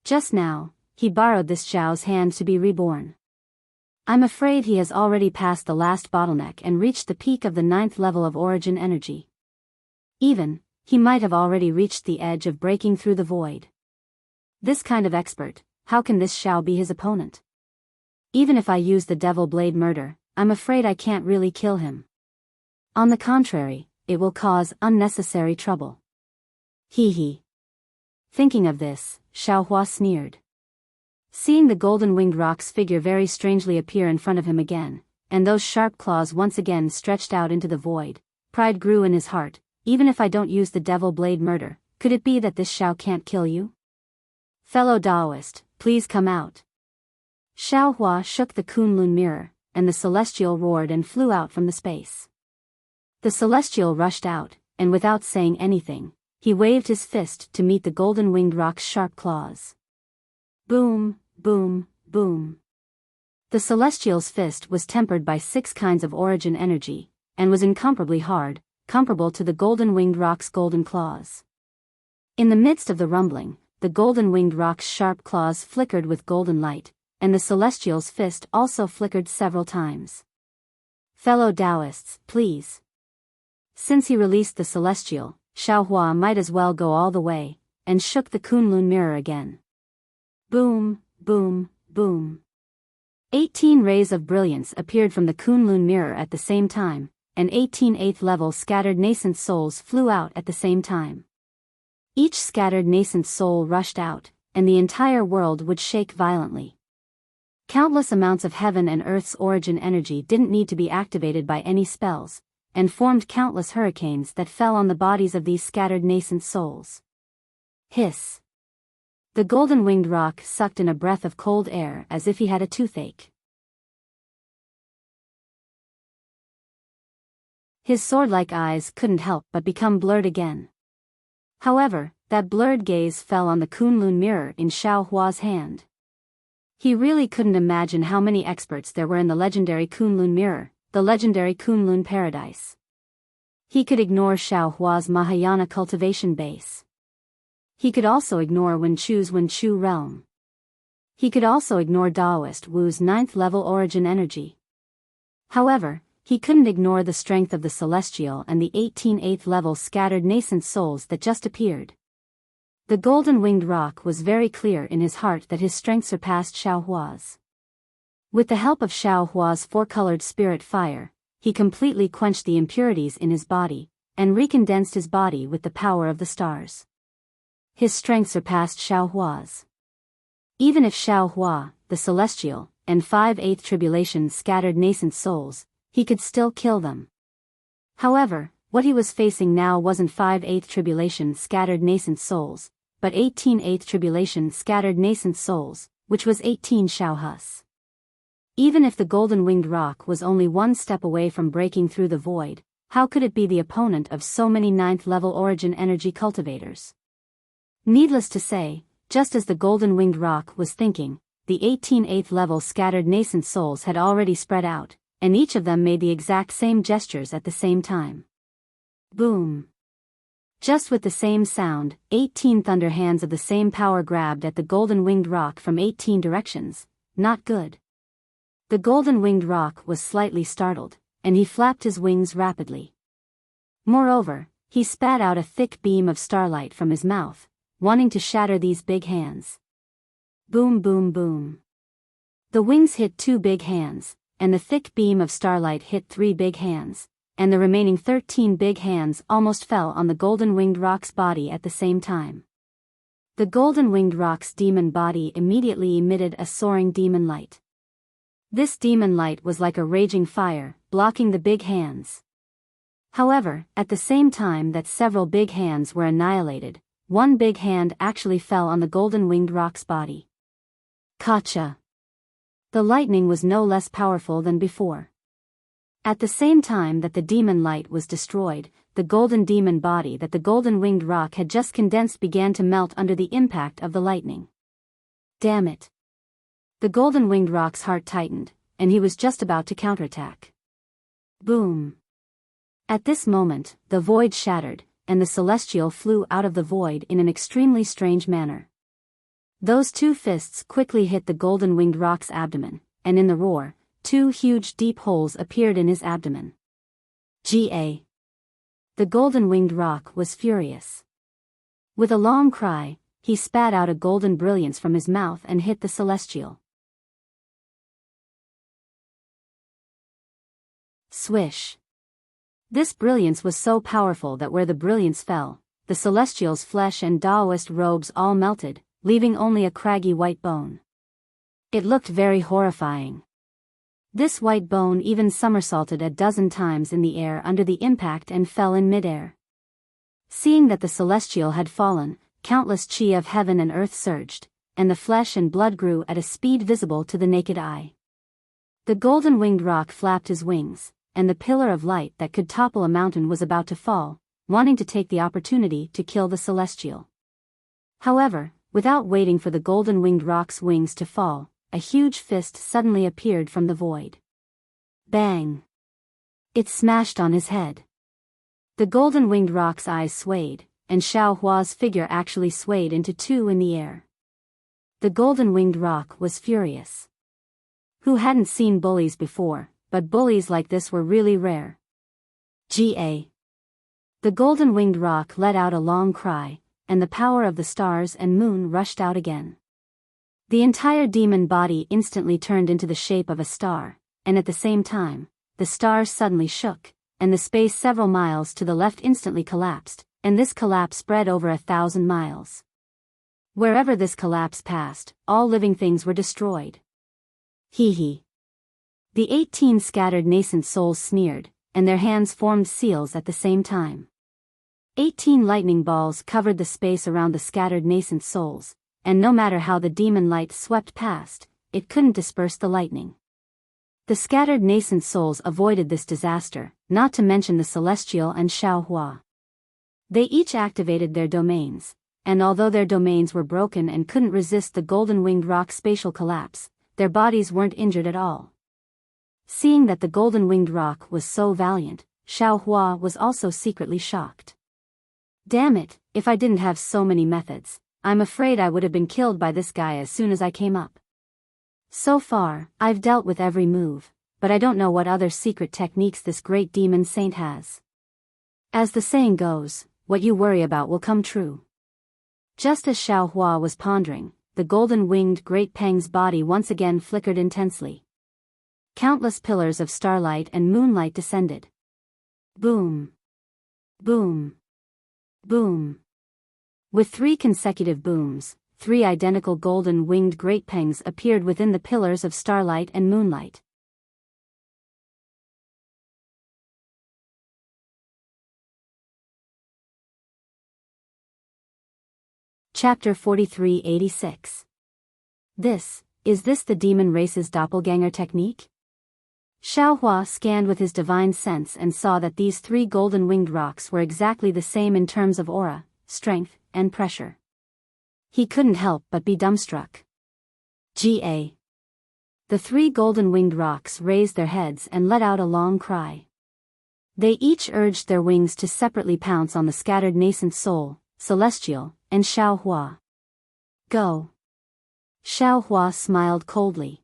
Speaker 1: Just now, he borrowed this Xiao's hand to be reborn. I'm afraid he has already passed the last bottleneck and reached the peak of the 9th level of origin energy. Even, he might have already reached the edge of breaking through the void. This kind of expert, how can this Xiao be his opponent? Even if I use the devil blade murder, I'm afraid I can't really kill him. On the contrary, it will cause unnecessary trouble. Hee hee. Thinking of this, Xiaohua sneered. Seeing the golden-winged rock's figure very strangely appear in front of him again, and those sharp claws once again stretched out into the void, pride grew in his heart. Even if I don't use the devil blade murder, could it be that this Xiao can't kill you? Fellow Taoist, please come out. Xiaohua shook the Kunlun mirror, and the celestial roared and flew out from the space. The celestial rushed out, and without saying anything, he waved his fist to meet the golden-winged rock's sharp claws. Boom, boom, boom. The celestial's fist was tempered by 6 kinds of origin energy, and was incomparably hard, comparable to the golden-winged rock's golden claws. In the midst of the rumbling, the golden-winged rock's sharp claws flickered with golden light, and the celestial's fist also flickered several times. Fellow Taoists, please. Since he released the celestial, Xiaohua might as well go all the way, and shook the Kunlun mirror again. Boom, boom, boom. 18 rays of brilliance appeared from the Kunlun mirror at the same time, and 18 8th-level scattered nascent souls flew out at the same time. Each scattered nascent soul rushed out, and the entire world would shake violently. Countless amounts of heaven and earth's origin energy didn't need to be activated by any spells, and formed countless hurricanes that fell on the bodies of these scattered nascent souls. Hiss. The golden-winged rock sucked in a breath of cold air as if he had a toothache. His sword-like eyes couldn't help but become blurred again. However, that blurred gaze fell on the Kunlun mirror in Xiaohua's hand. He really couldn't imagine how many experts there were in the legendary Kunlun mirror, the legendary Kunlun paradise. He could ignore Xiaohua's Mahayana cultivation base. He could also ignore Wenchu's Wenchu realm. He could also ignore Taoist Wu's 9th level origin energy. However, he couldn't ignore the strength of the celestial and the 18 8th level scattered nascent souls that just appeared. The golden-winged rock was very clear in his heart that his strength surpassed Xiaohua's. With the help of Xiaohua's 4-colored spirit fire, he completely quenched the impurities in his body, and recondensed his body with the power of the stars. His strength surpassed Xiaohua's. Even if Xiaohua, the celestial, and 5/8 tribulation scattered nascent souls, he could still kill them. However, what he was facing now wasn't 5/8 tribulation scattered nascent souls, but 18/8 tribulation scattered nascent souls, which was 18 Xiaohus. Even if the golden-winged rock was only one step away from breaking through the void, how could it be the opponent of so many 9th-level origin energy cultivators? Needless to say, just as the golden-winged rock was thinking, the 18 8th-level scattered nascent souls had already spread out, and each of them made the exact same gestures at the same time. Boom. Just with the same sound, 18 thunder hands of the same power grabbed at the golden-winged rock from 18 directions. Not good. The golden-winged rock was slightly startled, and he flapped his wings rapidly. Moreover, he spat out a thick beam of starlight from his mouth, wanting to shatter these big hands. Boom, boom, boom. The wings hit 2 big hands, and the thick beam of starlight hit 3 big hands, and the remaining 13 big hands almost fell on the golden-winged rock's body at the same time. The golden-winged rock's demon body immediately emitted a soaring demon light. This demon light was like a raging fire, blocking the big hands. However, at the same time that several big hands were annihilated, one big hand actually fell on the golden-winged rock's body. Gotcha! The lightning was no less powerful than before. At the same time that the demon light was destroyed, the golden demon body that the golden-winged rock had just condensed began to melt under the impact of the lightning. Damn it! The golden-winged rock's heart tightened, and he was just about to counterattack. Boom! At this moment, the void shattered, and the celestial flew out of the void in an extremely strange manner. Those 2 fists quickly hit the golden-winged rock's abdomen, and in the roar, 2 huge deep holes appeared in his abdomen. The golden-winged rock was furious. With a long cry, he spat out a golden brilliance from his mouth and hit the celestial. Swish! This brilliance was so powerful that where the brilliance fell, the celestial's flesh and Taoist robes all melted, leaving only a craggy white bone. It looked very horrifying. This white bone even somersaulted a dozen times in the air under the impact and fell in midair. Seeing that the celestial had fallen, countless chi of heaven and earth surged, and the flesh and blood grew at a speed visible to the naked eye. The golden-winged rock flapped his wings, and the pillar of light that could topple a mountain was about to fall, wanting to take the opportunity to kill the celestial. However, without waiting for the golden-winged rock's wings to fall, a huge fist suddenly appeared from the void. Bang! It smashed on his head. The golden-winged rock's eyes swayed, and Xiao Hua's figure actually swayed into 2 in the air. The golden-winged rock was furious. Who hadn't seen bullies before, but bullies like this were really rare. The golden-winged rock let out a long cry, and the power of the stars and moon rushed out again. The entire demon body instantly turned into the shape of a star, and at the same time, the stars suddenly shook, and the space several miles to the left instantly collapsed, and this collapse spread over 1,000 miles. Wherever this collapse passed, all living things were destroyed. Hee. The 18 scattered nascent souls sneered, and their hands formed seals at the same time. 18 lightning balls covered the space around the scattered nascent souls, and no matter how the demon light swept past, it couldn't disperse the lightning. The scattered nascent souls avoided this disaster, not to mention the celestial and Xiao Hua. They each activated their domains, and although their domains were broken and couldn't resist the golden-winged rock spatial collapse, their bodies weren't injured at all. Seeing that the golden-winged rock was so valiant, Xiao Hua was also secretly shocked. Damn it, if I didn't have so many methods, I'm afraid I would have been killed by this guy as soon as I came up. So far, I've dealt with every move, but I don't know what other secret techniques this great demon saint has. As the saying goes, what you worry about will come true. Just as Xiao Hua was pondering, the golden-winged Great Peng's body once again flickered intensely. Countless pillars of starlight and moonlight descended. Boom. Boom. Boom. With 3 consecutive booms, 3 identical golden-winged Great Pengs appeared within the pillars of starlight and moonlight. Chapter 4386. Is this the demon race's doppelganger technique? Xiao Hua scanned with his divine sense and saw that these 3 golden-winged rocks were exactly the same in terms of aura, strength, and pressure. He couldn't help but be dumbstruck. The 3 golden-winged rocks raised their heads and let out a long cry. They each urged their wings to separately pounce on the scattered nascent soul, Celestial, and Xiao Hua. Go. Xiao Hua smiled coldly.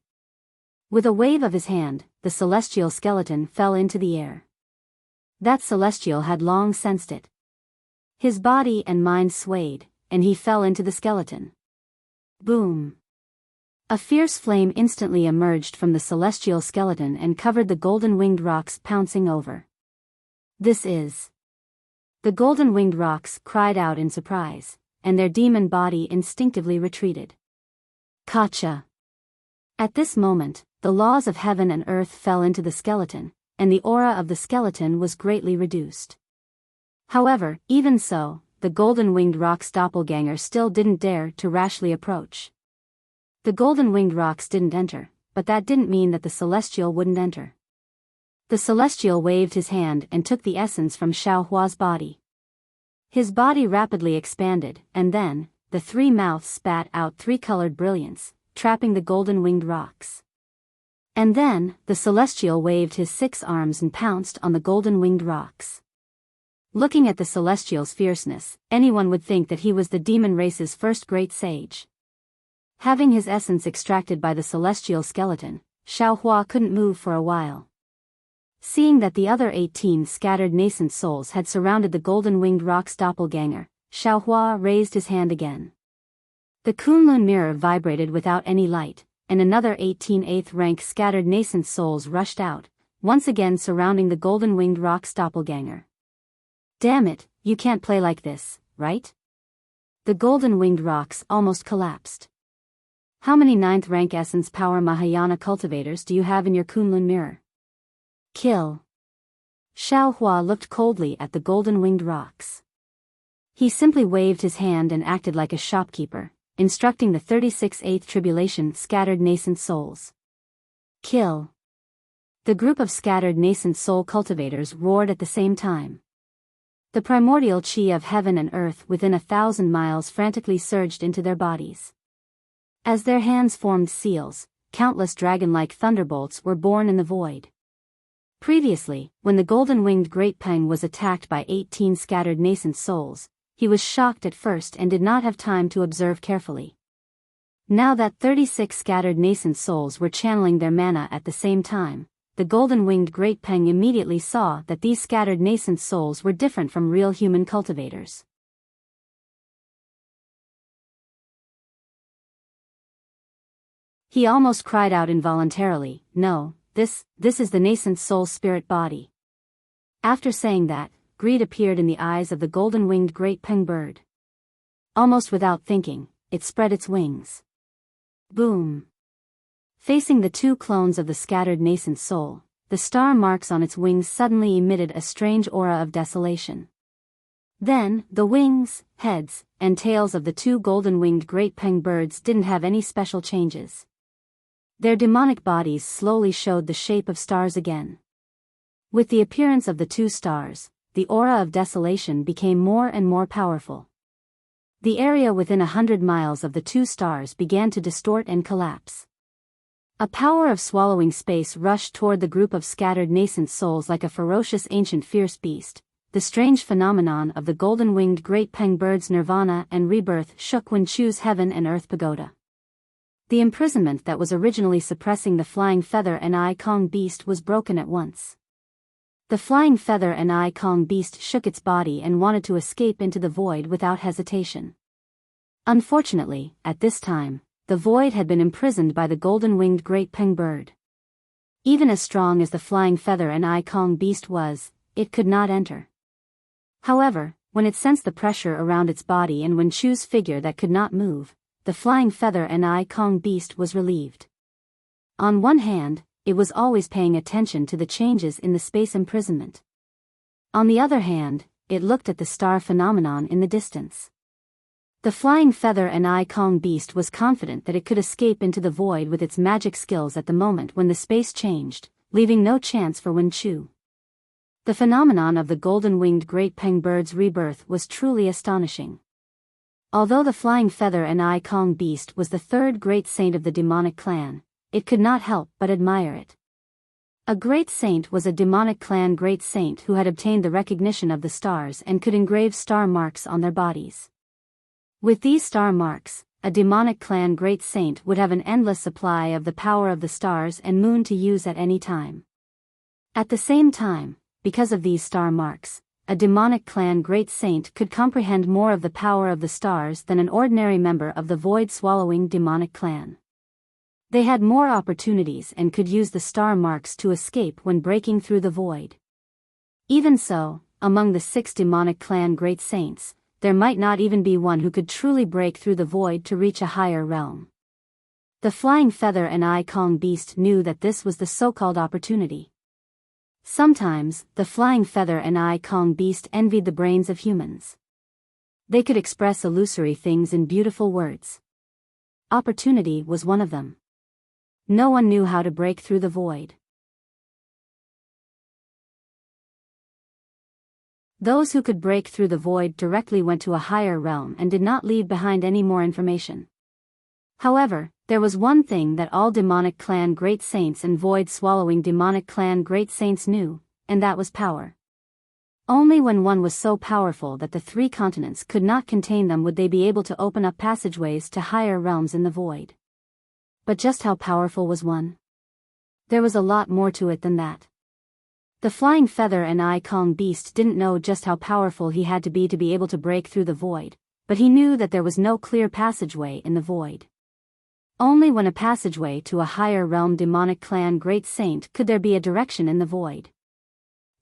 Speaker 1: With a wave of his hand, the celestial skeleton fell into the air. That celestial had long sensed it. His body and mind swayed, and he fell into the skeleton. Boom! A fierce flame instantly emerged from the celestial skeleton and covered the golden-winged rocks pouncing over. This is... The golden-winged rocks cried out in surprise, and their demon body instinctively retreated. Gotcha! At this moment, the laws of heaven and earth fell into the skeleton, and the aura of the skeleton was greatly reduced. However, even so, the golden-winged rock's doppelganger still didn't dare to rashly approach. The golden-winged rocks didn't enter, but that didn't mean that the celestial wouldn't enter. The celestial waved his hand and took the essence from Xiao Hua's body. His body rapidly expanded, and then, the three mouths spat out three-colored brilliance, trapping the golden-winged rocks. And then, the celestial waved his 6 arms and pounced on the golden-winged rocks. Looking at the celestial's fierceness, anyone would think that he was the demon race's first great sage. Having his essence extracted by the celestial skeleton, Xiao Hua couldn't move for a while. Seeing that the other 18 scattered nascent souls had surrounded the golden-winged rock's doppelganger, Xiao Hua raised his hand again. The Kunlun mirror vibrated without any light, and another 18 8th-rank scattered nascent souls rushed out, once again surrounding the golden-winged rock's doppelganger. Damn it, you can't play like this, right? The golden-winged rocks almost collapsed. How many 9th-rank essence power Mahayana cultivators do you have in your Kunlun mirror? Kill. Xiao Hua looked coldly at the golden-winged rocks. He simply waved his hand and acted like a shopkeeper, instructing the 36 8th tribulation scattered nascent souls. Kill. The group of scattered nascent soul cultivators roared at the same time. The primordial chi of heaven and earth within 1,000 miles frantically surged into their bodies. As their hands formed seals, countless dragon-like thunderbolts were born in the void. Previously, when the golden-winged Great Peng was attacked by 18 scattered nascent souls, he was shocked at first and did not have time to observe carefully. Now that 36 scattered nascent souls were channeling their mana at the same time, the golden-winged Great Peng immediately saw that these scattered nascent souls were different from real human cultivators. He almost cried out involuntarily, "No, this is the nascent soul spirit body." After saying that, greed appeared in the eyes of the golden-winged Great Peng bird. Almost without thinking, it spread its wings. Boom! Facing the 2 clones of the scattered nascent soul, the star marks on its wings suddenly emitted a strange aura of desolation. Then, the wings, heads, and tails of the 2 golden-winged Great Peng birds didn't have any special changes. Their demonic bodies slowly showed the shape of stars again. With the appearance of the 2 stars, the aura of desolation became more and more powerful. The area within 100 miles of the 2 stars began to distort and collapse. A power of swallowing space rushed toward the group of scattered nascent souls like a ferocious ancient fierce beast. The strange phenomenon of the golden-winged Great Peng bird's nirvana and rebirth shook Wen Chu's heaven and earth pagoda. The imprisonment that was originally suppressing the flying feather and I Kong beast was broken at once. The flying feather and I Kong beast shook its body and wanted to escape into the void without hesitation. Unfortunately, at this time, the void had been imprisoned by the golden-winged Great Peng bird. Even as strong as the flying feather and I Kong beast was, it could not enter. However, when it sensed the pressure around its body and Wen Chu's figure that could not move, the flying feather and I Kong beast was relieved. On one hand, it was always paying attention to the changes in the space imprisonment. On the other hand, it looked at the star phenomenon in the distance. The flying feather and I Kong beast was confident that it could escape into the void with its magic skills at the moment when the space changed, leaving no chance for Wen Chu. The phenomenon of the golden-winged Great Peng bird's rebirth was truly astonishing. Although the flying feather and I Kong beast was the 3rd great saint of the demonic clan, it could not help but admire it. A great saint was a demonic clan great saint who had obtained the recognition of the stars and could engrave star marks on their bodies. With these star marks, a demonic clan great saint would have an endless supply of the power of the stars and moon to use at any time. At the same time, because of these star marks, a demonic clan great saint could comprehend more of the power of the stars than an ordinary member of the void-swallowing demonic clan. They had more opportunities and could use the star marks to escape when breaking through the void. Even so, among the 6 demonic clan great saints, there might not even be one who could truly break through the void to reach a higher realm. The flying feather and Kong beast knew that this was the so-called opportunity. Sometimes, the flying feather and Kong beast envied the brains of humans. They could express illusory things in beautiful words. Opportunity was one of them. No one knew how to break through the void. Those who could break through the void directly went to a higher realm and did not leave behind any more information. However, there was one thing that all demonic clan great saints and void-swallowing demonic clan great saints knew, and that was power. Only when one was so powerful that the 3 continents could not contain them would they be able to open up passageways to higher realms in the void. But just how powerful was one? There was a lot more to it than that. The flying feather and Kong beast didn't know just how powerful he had to be able to break through the void, but he knew that there was no clear passageway in the void. Only when a passageway to a higher realm demonic clan great saint could there be a direction in the void.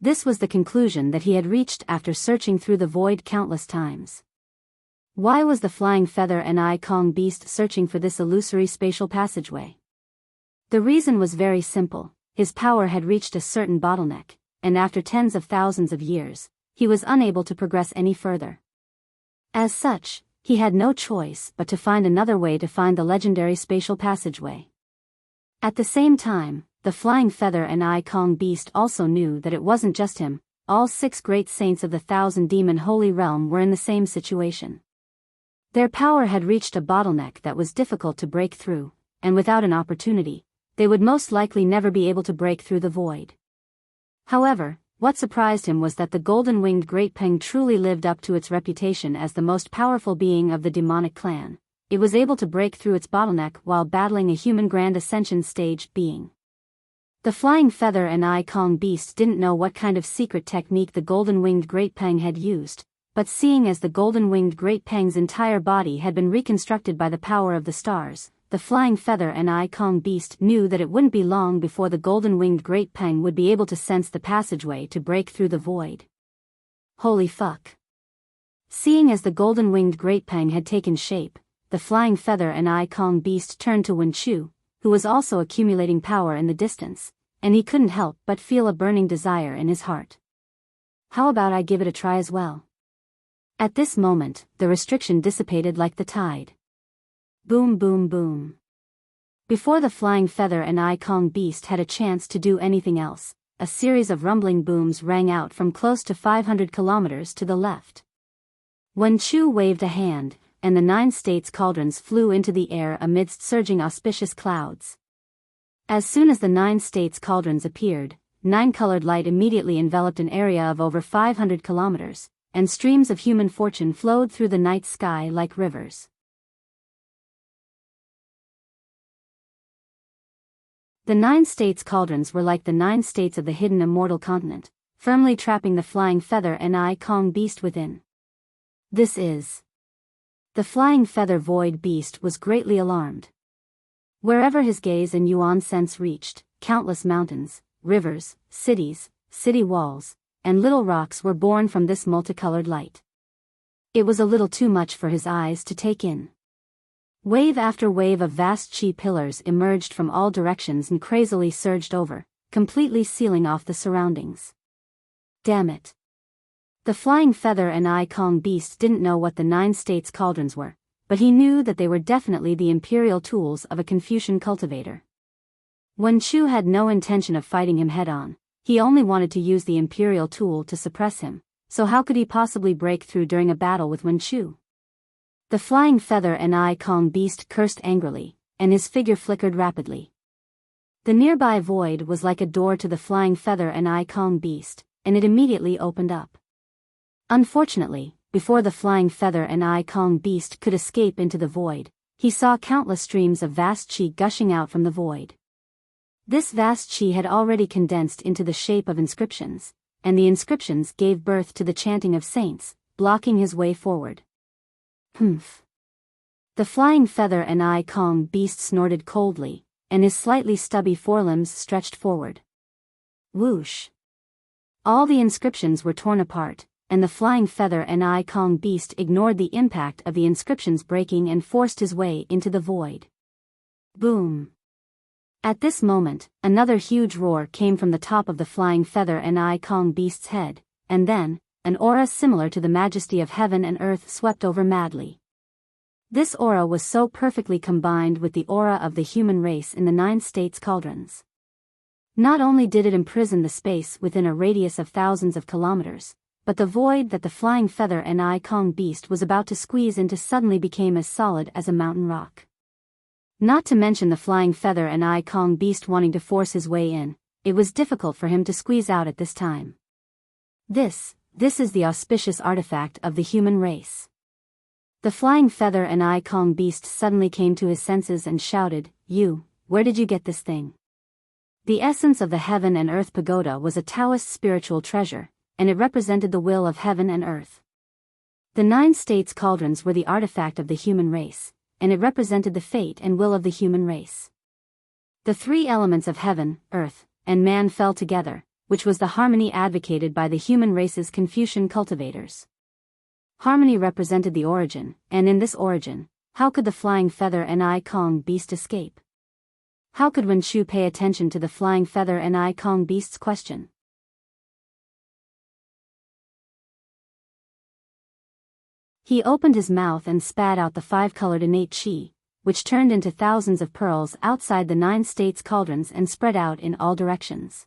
Speaker 1: This was the conclusion that he had reached after searching through the void countless times. Why was the flying feather and Kong beast searching for this illusory spatial passageway? The reason was very simple. His power had reached a certain bottleneck, and after tens of thousands of years, he was unable to progress any further. As such, he had no choice but to find another way to find the legendary spatial passageway. At the same time, the flying feather and Kong beast also knew that it wasn't just him. All 6 great saints of the 1,000-demon holy realm were in the same situation. Their power had reached a bottleneck that was difficult to break through, and without an opportunity, they would most likely never be able to break through the void. However, what surprised him was that the golden-winged Great Peng truly lived up to its reputation as the most powerful being of the demonic clan. It was able to break through its bottleneck while battling a human Grand Ascension stage being. The flying feather and Kong beast didn't know what kind of secret technique the golden-winged Great Peng had used, but seeing as the golden-winged Great Peng's entire body had been reconstructed by the power of the stars, the flying feather and Kong beast knew that it wouldn't be long before the golden-winged Great Peng would be able to sense the passageway to break through the void. Holy fuck. Seeing as the golden-winged Great Peng had taken shape, the flying feather and Kong beast turned to Wen Chu, who was also accumulating power in the distance, and he couldn't help but feel a burning desire in his heart. How about I give it a try as well? At this moment, the restriction dissipated like the tide. Boom boom boom. Before the flying feather and Kong beast had a chance to do anything else, a series of rumbling booms rang out from close to 500 kilometers to the left. Wen Chu waved a hand, and the 9 states cauldrons flew into the air amidst surging auspicious clouds. As soon as the 9 states cauldrons appeared, 9-colored light immediately enveloped an area of over 500 kilometers, and streams of human fortune flowed through the night sky like rivers. The 9 states cauldrons were like the 9 states of the hidden immortal continent, firmly trapping the flying feather and Kong beast within. This is. The flying feather void beast was greatly alarmed. Wherever his gaze and yuan sense reached, countless mountains, rivers, cities, city walls, and little rocks were born from this multicolored light. It was a little too much for his eyes to take in. Wave after wave of vast chi pillars emerged from all directions and crazily surged over, completely sealing off the surroundings. Damn it. The flying feather and Kong beast didn't know what the 9 states cauldrons were, but he knew that they were definitely the imperial tools of a Confucian cultivator. Wen Chu had no intention of fighting him head-on. He only wanted to use the imperial tool to suppress him, so how could he possibly break through during a battle with Wen Chu? The flying feather and Kong beast cursed angrily, and his figure flickered rapidly. The nearby void was like a door to the flying feather and icon beast, and it immediately opened up. Unfortunately, before the flying feather and icon beast could escape into the void, he saw countless streams of vast chi gushing out from the void. This vast chi had already condensed into the shape of inscriptions, and the inscriptions gave birth to the chanting of saints, blocking his way forward. Humph. The flying feather and icon beast snorted coldly, and his slightly stubby forelimbs stretched forward. Whoosh. All the inscriptions were torn apart, and the flying feather and icon beast ignored the impact of the inscriptions breaking and forced his way into the void. Boom. At this moment, another huge roar came from the top of the flying feather and icon beast's head, and then, an aura similar to the majesty of heaven and earth swept over madly. This aura was so perfectly combined with the aura of the human race in the 9 states cauldrons. Not only did it imprison the space within a radius of thousands of kilometers, but the void that the flying feather and icon beast was about to squeeze into suddenly became as solid as a mountain rock. Not to mention the flying feather and icon beast wanting to force his way in, it was difficult for him to squeeze out at this time. This is the auspicious artifact of the human race. The flying feather and icon beast suddenly came to his senses and shouted, Where did you get this thing? The essence of the heaven and earth pagoda was a Taoist spiritual treasure, and it represented the will of heaven and earth. The 9 states cauldrons were the artifact of the human race, and it represented the fate and will of the human race. The 3 elements of heaven, earth, and man fell together, which was the harmony advocated by the human race's Confucian cultivators. Harmony represented the origin, and in this origin, how could the flying feather and icon beast escape? How could Wen Chu pay attention to the flying feather and icon beast's question? He opened his mouth and spat out the 5-colored innate chi, which turned into thousands of pearls outside the 9 states cauldrons and spread out in all directions.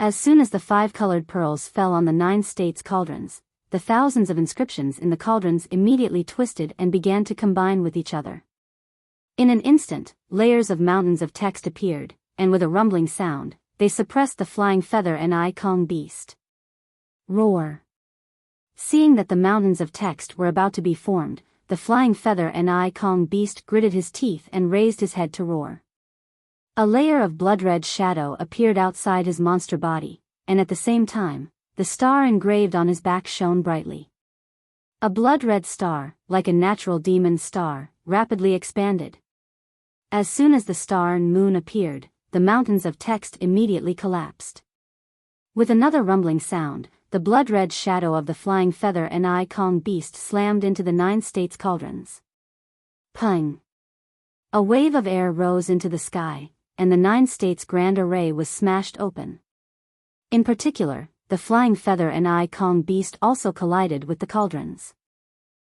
Speaker 1: As soon as the 5-colored pearls fell on the 9 states cauldrons, the thousands of inscriptions in the cauldrons immediately twisted and began to combine with each other. In an instant, layers of mountains of text appeared, and with a rumbling sound, they suppressed the flying feather and icon beast. Roar. Seeing that the mountains of text were about to be formed, the flying feather and icon beast gritted his teeth and raised his head to roar. A layer of blood-red shadow appeared outside his monster body, and at the same time, the star engraved on his back shone brightly. A blood-red star, like a natural demon star, rapidly expanded. As soon as the star and moon appeared, the mountains of text immediately collapsed. With another rumbling sound, the blood-red shadow of the flying feather and icon beast slammed into the 9 states cauldrons. Pung! A wave of air rose into the sky, and the 9 states grand array was smashed open. In particular, the flying feather and icon beast also collided with the cauldrons.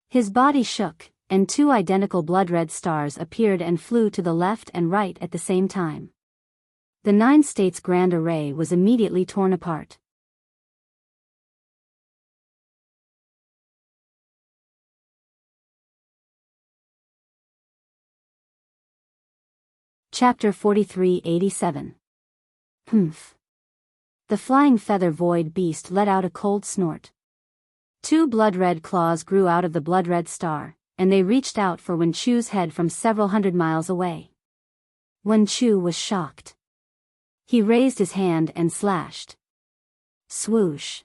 Speaker 1: His body shook, and 2 identical blood-red stars appeared and flew to the left and right at the same time. The 9 states grand array was immediately torn apart. Chapter 4387. Humph. The flying feather void beast let out a cold snort. 2 blood-red claws grew out of the blood-red star, and they reached out for Wen Chu's head from several hundred miles away. Wen Chu was shocked. He raised his hand and slashed. Swoosh.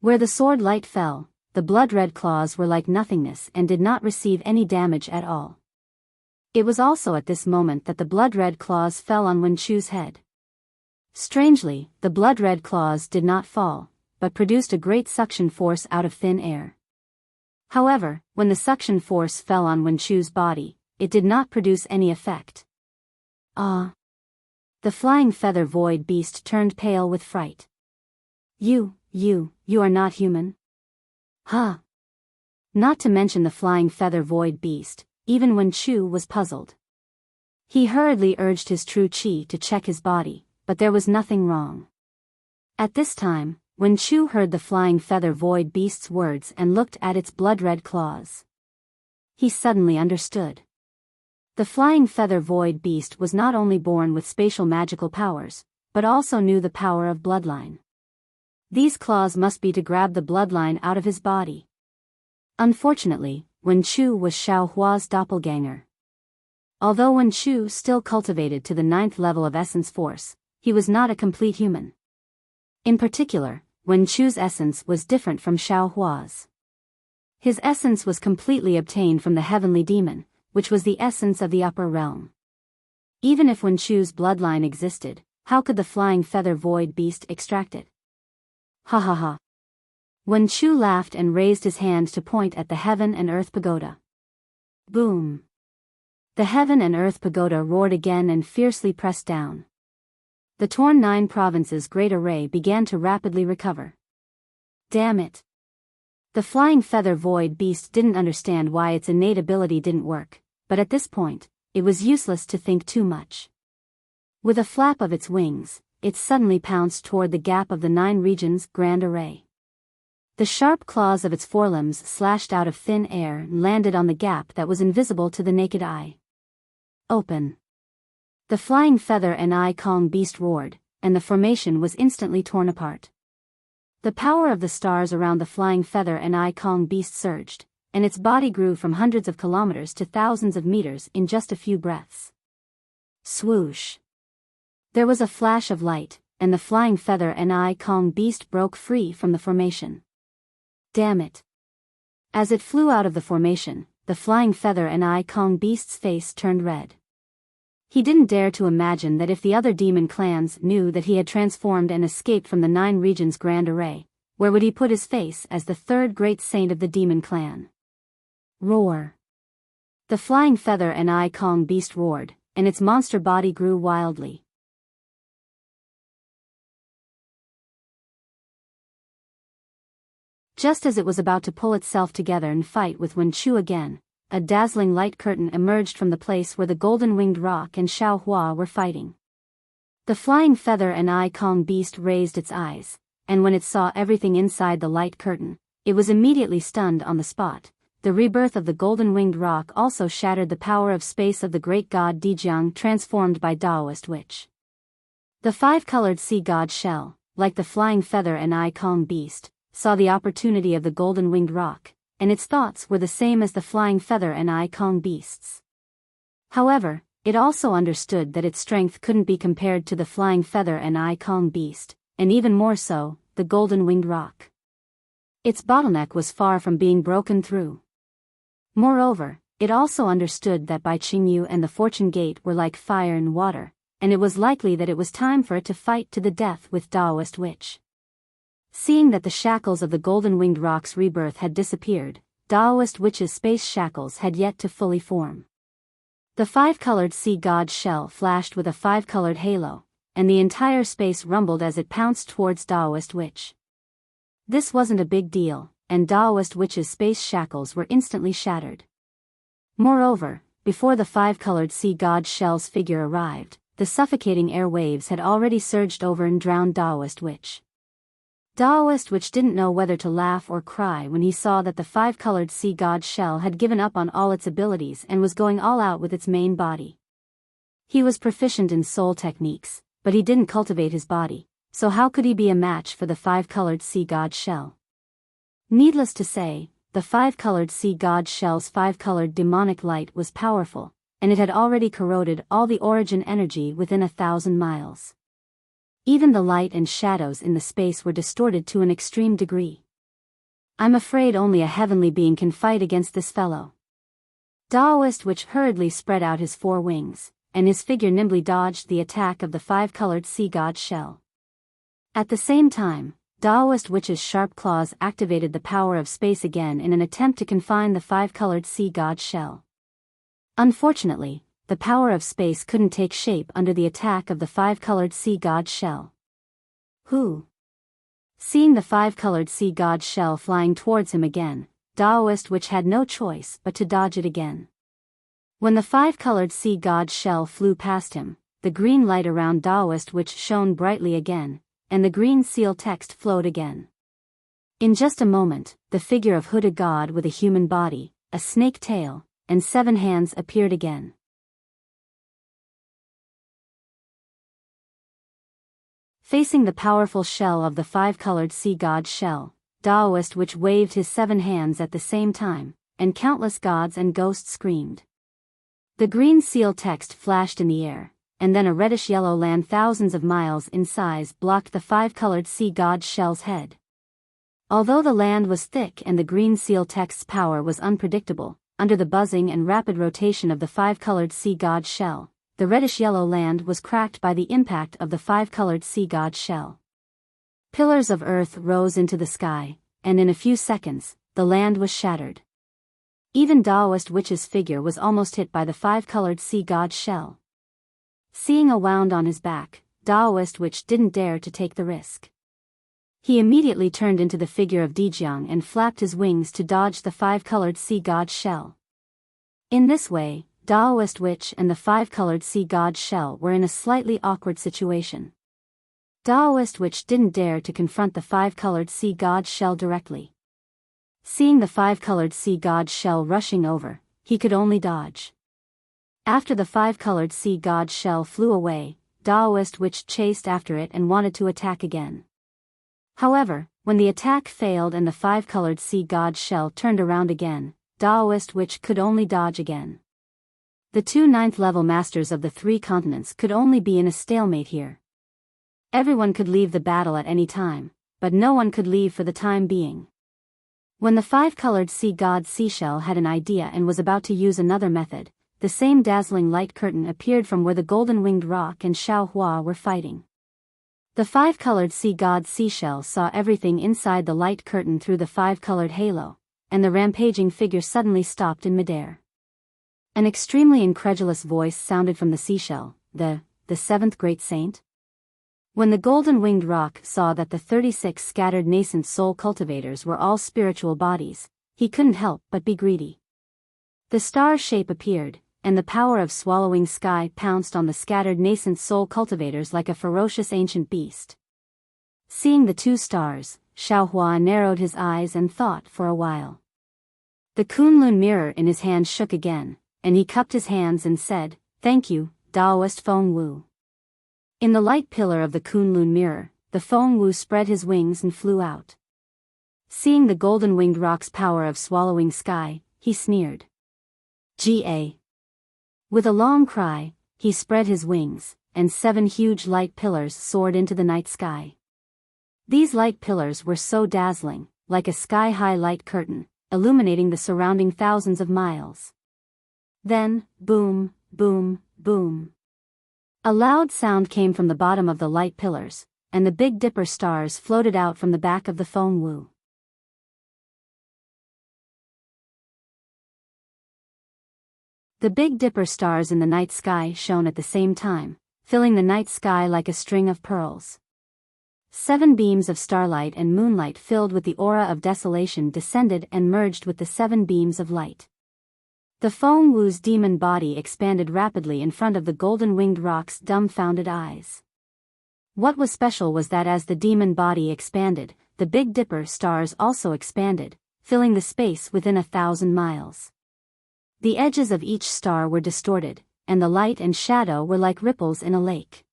Speaker 1: Where the sword light fell, the blood-red claws were like nothingness and did not receive any damage at all. It was also at this moment that the blood-red claws fell on Wen Chu's head. Strangely, the blood-red claws did not fall, but produced a great suction force out of thin air. However, when the suction force fell on Wen Chu's body, it did not produce any effect. Ah! The flying feather void beast turned pale with fright. You are not human? Huh? Not to mention the flying feather void beast, even Wen Chu was puzzled. He hurriedly urged his true chi to check his body, but there was nothing wrong. At this time, Wen Chu heard the flying feather void beast's words and looked at its blood-red claws. He suddenly understood. The flying feather void beast was not only born with spatial magical powers, but also knew the power of bloodline. These claws must be to grab the bloodline out of his body. Unfortunately, Wen Chu was Xiao Hua's doppelganger. Although Wen Chu still cultivated to the 9th level of essence force, he was not a complete human. In particular, Wen Chu's essence was different from Xiao Hua's. His essence was completely obtained from the heavenly demon, which was the essence of the upper realm. Even if Wen Chu's bloodline existed, how could the flying feather void beast extract it? Ha ha ha. Wen Chu laughed and raised his hand to point at the heaven and earth pagoda. Boom. The heaven and earth pagoda roared again and fiercely pressed down. The torn 9 provinces' great array began to rapidly recover. Damn it. The flying feather void beast didn't understand why its innate ability didn't work, but at this point, it was useless to think too much. With a flap of its wings, it suddenly pounced toward the gap of the 9 regions' grand array. The sharp claws of its forelimbs slashed out of thin air and landed on the gap that was invisible to the naked eye. Open. The flying feather and I Kong beast roared, and the formation was instantly torn apart. The power of the stars around the flying feather and I Kong beast surged, and its body grew from hundreds of kilometers to thousands of meters in just a few breaths. Swoosh. There was a flash of light, and the flying feather and I Kong beast broke free from the formation. Damn it. As it flew out of the formation, the flying feather and I Kong beast's face turned red. He didn't dare to imagine that if the other demon clans knew that he had transformed and escaped from the 9 regions' grand array, where would he put his face as the 3rd great saint of the demon clan? Roar. The flying feather and I Kong beast roared, and its monster body grew wildly. Just as it was about to pull itself together and fight with Wen Chu again, a dazzling light curtain emerged from the place where the golden-winged rock and Xiao Hua were fighting. The flying feather and I Kong beast raised its eyes, and when it saw everything inside the light curtain, it was immediately stunned on the spot. The rebirth of the golden-winged rock also shattered the power of space of the great god Dijiang transformed by Taoist witch. The 5-colored sea god shell, like the flying feather and I Kong beast, saw the opportunity of the golden-winged rock, and its thoughts were the same as the flying feather and I Kong beasts. However, it also understood that its strength couldn't be compared to the flying feather and I Kong beast, and even more so, the golden-winged rock. Its bottleneck was far from being broken through. Moreover, it also understood that Bai Qingyu and the Fortune Gate were like fire and water, and it was likely that it was time for it to fight to the death with Taoist witch. Seeing that the shackles of the golden-winged rock's rebirth had disappeared, Taoist witch's space shackles had yet to fully form. The 5-colored sea god's shell flashed with a 5-colored halo, and the entire space rumbled as it pounced towards Taoist witch. This wasn't a big deal, and Taoist witch's space shackles were instantly shattered. Moreover, before the 5-colored sea god's shell's figure arrived, the suffocating air waves had already surged over and drowned Taoist witch. Taoist witch didn't know whether to laugh or cry when he saw that the 5-colored sea god's shell had given up on all its abilities and was going all out with its main body. He was proficient in soul techniques, but he didn't cultivate his body, so how could he be a match for the 5-colored sea god's shell? Needless to say, the 5-colored sea god's shell's 5-colored demonic light was powerful, and it had already corroded all the origin energy within 1,000 miles. Even the light and shadows in the space were distorted to an extreme degree. I'm afraid only a heavenly being can fight against this fellow. Taoist witch hurriedly spread out his 4 wings, and his figure nimbly dodged the attack of the 5-colored sea god's shell. At the same time, Taoist witch's sharp claws activated the power of space again in an attempt to confine the 5-colored sea god's shell. Unfortunately, the power of space couldn't take shape under the attack of the 5-colored sea god's shell. Who? Seeing the 5-colored sea god's shell flying towards him again, Taoist witch had no choice but to dodge it again. When the 5-colored sea god's shell flew past him, the green light around Taoist witch shone brightly again, and the green seal text flowed again. In just a moment, the figure of hooded god with a human body, a snake tail, and 7 hands appeared again. Facing the powerful shell of the five-colored sea god shell, Taoist which waved his 7 hands at the same time, and countless gods and ghosts screamed. The green seal text flashed in the air, and then a reddish-yellow land thousands of miles in size blocked the five-colored sea god shell's head. Although the land was thick and the green seal text's power was unpredictable, under the buzzing and rapid rotation of the five-colored sea god shell, the reddish-yellow land was cracked by the impact of the five-colored sea god shell. Pillars of earth rose into the sky, and in a few seconds, the land was shattered. Even Taoist witch's figure was almost hit by the five-colored sea god shell. Seeing a wound on his back, Taoist witch didn't dare to take the risk. He immediately turned into the figure of Dejiang and flapped his wings to dodge the five-colored sea god's shell. In this way, Taoist witch and the five-colored sea god shell were in a slightly awkward situation. Taoist witch didn't dare to confront the five-colored sea god shell directly. Seeing the five-colored sea god shell rushing over, he could only dodge. After the five-colored sea god shell flew away, Taoist witch chased after it and wanted to attack again. However, when the attack failed and the five-colored sea god shell turned around again, Taoist witch could only dodge again. The 2 9th-level masters of the 3 continents could only be in a stalemate here. Everyone could leave the battle at any time, but no one could leave for the time being. When the five-colored sea god seashell had an idea and was about to use another method, the same dazzling light curtain appeared from where the golden-winged rock and Xiao Hua were fighting. The five-colored sea god seashell saw everything inside the light curtain through the five-colored halo, and the rampaging figure suddenly stopped in midair. An extremely incredulous voice sounded from the seashell, the 7th great saint? When the golden-winged rock saw that the 36 scattered nascent soul cultivators were all spiritual bodies, he couldn't help but be greedy. The star shape appeared, and the power of swallowing sky pounced on the scattered nascent soul cultivators like a ferocious ancient beast. Seeing the 2 stars, Xiao Hua narrowed his eyes and thought for a while. The Kunlun mirror in his hand shook again, and he cupped his hands and said, "Thank you, Taoist Feng Wu." In the light pillar of the Kunlun mirror, the Feng Wu spread his wings and flew out. Seeing the golden-winged rock's power of swallowing sky, he sneered. "Ga." With a long cry, he spread his wings, and 7 huge light pillars soared into the night sky. These light pillars were so dazzling, like a sky-high light curtain, illuminating the surrounding thousands of miles. Then, boom, boom, boom. A loud sound came from the bottom of the light pillars, and the Big Dipper stars floated out from the back of the Feng Wu. The Big Dipper stars in the night sky shone at the same time, filling the night sky like a string of pearls. 7 beams of starlight and moonlight filled with the aura of desolation descended and merged with the 7 beams of light. The Feng Wu's demon body expanded rapidly in front of the golden-winged rock's dumbfounded eyes. What was special was that as the demon body expanded, the Big Dipper stars also expanded, filling the space within 1,000 miles. The edges of each star were distorted, and the light and shadow were like ripples in a lake.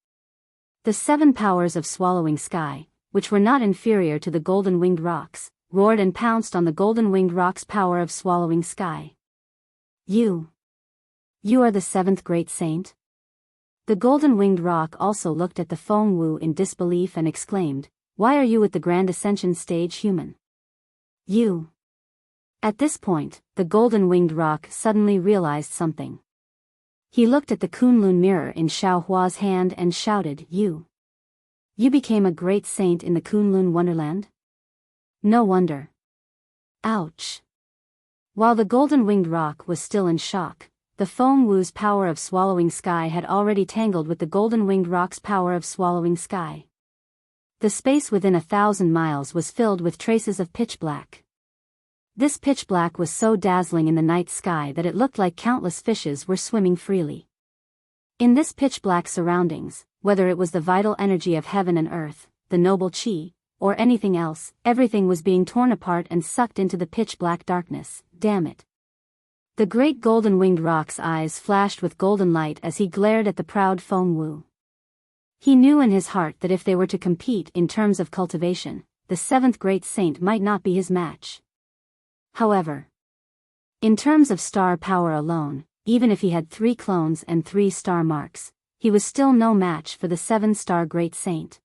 Speaker 1: The 7 powers of swallowing sky, which were not inferior to the golden-winged rocks, roared and pounced on the golden-winged rock's power of swallowing sky. You are the 7th great saint? The golden-winged rock also looked at the Feng Wu in disbelief and exclaimed, "Why are you at the Grand Ascension stage, human?" You. At this point, the golden-winged rock suddenly realized something. He looked at the Kunlun mirror in Xiao Hua's hand and shouted, You became a great saint in the Kunlun Wonderland? No wonder. Ouch. While the golden-winged rock was still in shock, the Feng Wu's power of swallowing sky had already tangled with the golden-winged rock's power of swallowing sky. The space within 1,000 miles was filled with traces of pitch black. This pitch black was so dazzling in the night sky that it looked like countless fishes were swimming freely. In this pitch black surroundings, whether it was the vital energy of heaven and earth, the noble qi, or anything else, everything was being torn apart and sucked into the pitch black darkness. Damn it. The great golden-winged rock's eyes flashed with golden light as he glared at the proud Feng Wu. He knew in his heart that if they were to compete in terms of cultivation, the seventh great saint might not be his match. However, in terms of star power alone, even if he had 3 clones and 3 star marks, he was still no match for the 7-star great saint.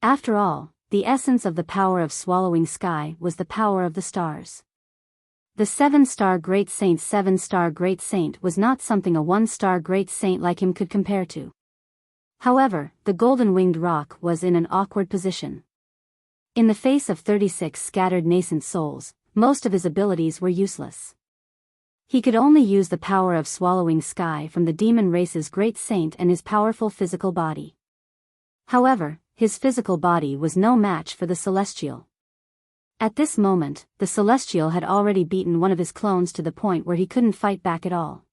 Speaker 1: After all, the essence of the power of swallowing sky was the power of the stars. The 7-star great saint's 7-star great saint was not something a 1-star great saint like him could compare to. However, the golden-winged rock was in an awkward position. In the face of 36 scattered nascent souls, most of his abilities were useless. He could only use the power of swallowing sky from the demon race's great saint and his powerful physical body. However, his physical body was no match for the celestial. At this moment, the celestial had already beaten one of his clones to the point where he couldn't fight back at all.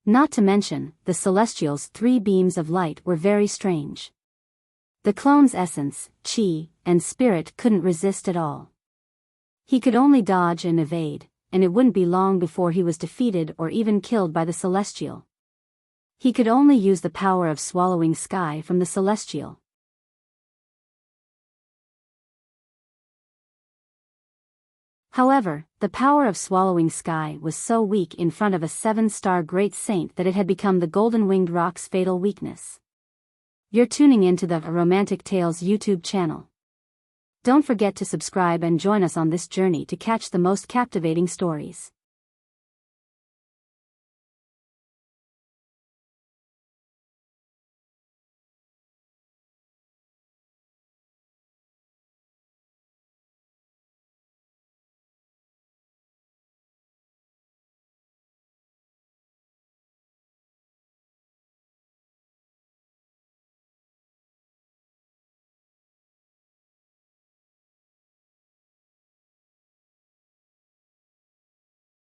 Speaker 1: Not to mention, the celestial's 3 beams of light were very strange. The clone's essence, chi, and spirit couldn't resist at all. He could only dodge and evade, and it wouldn't be long before he was defeated or even killed by the celestial. He could only use the power of swallowing sky from the celestial. However, the power of swallowing sky was so weak in front of a 7-star great saint that it had become the golden-winged rock's fatal weakness. You're tuning into the Romantic Tales YouTube channel. Don't forget to subscribe and join us on this journey to catch the most captivating stories.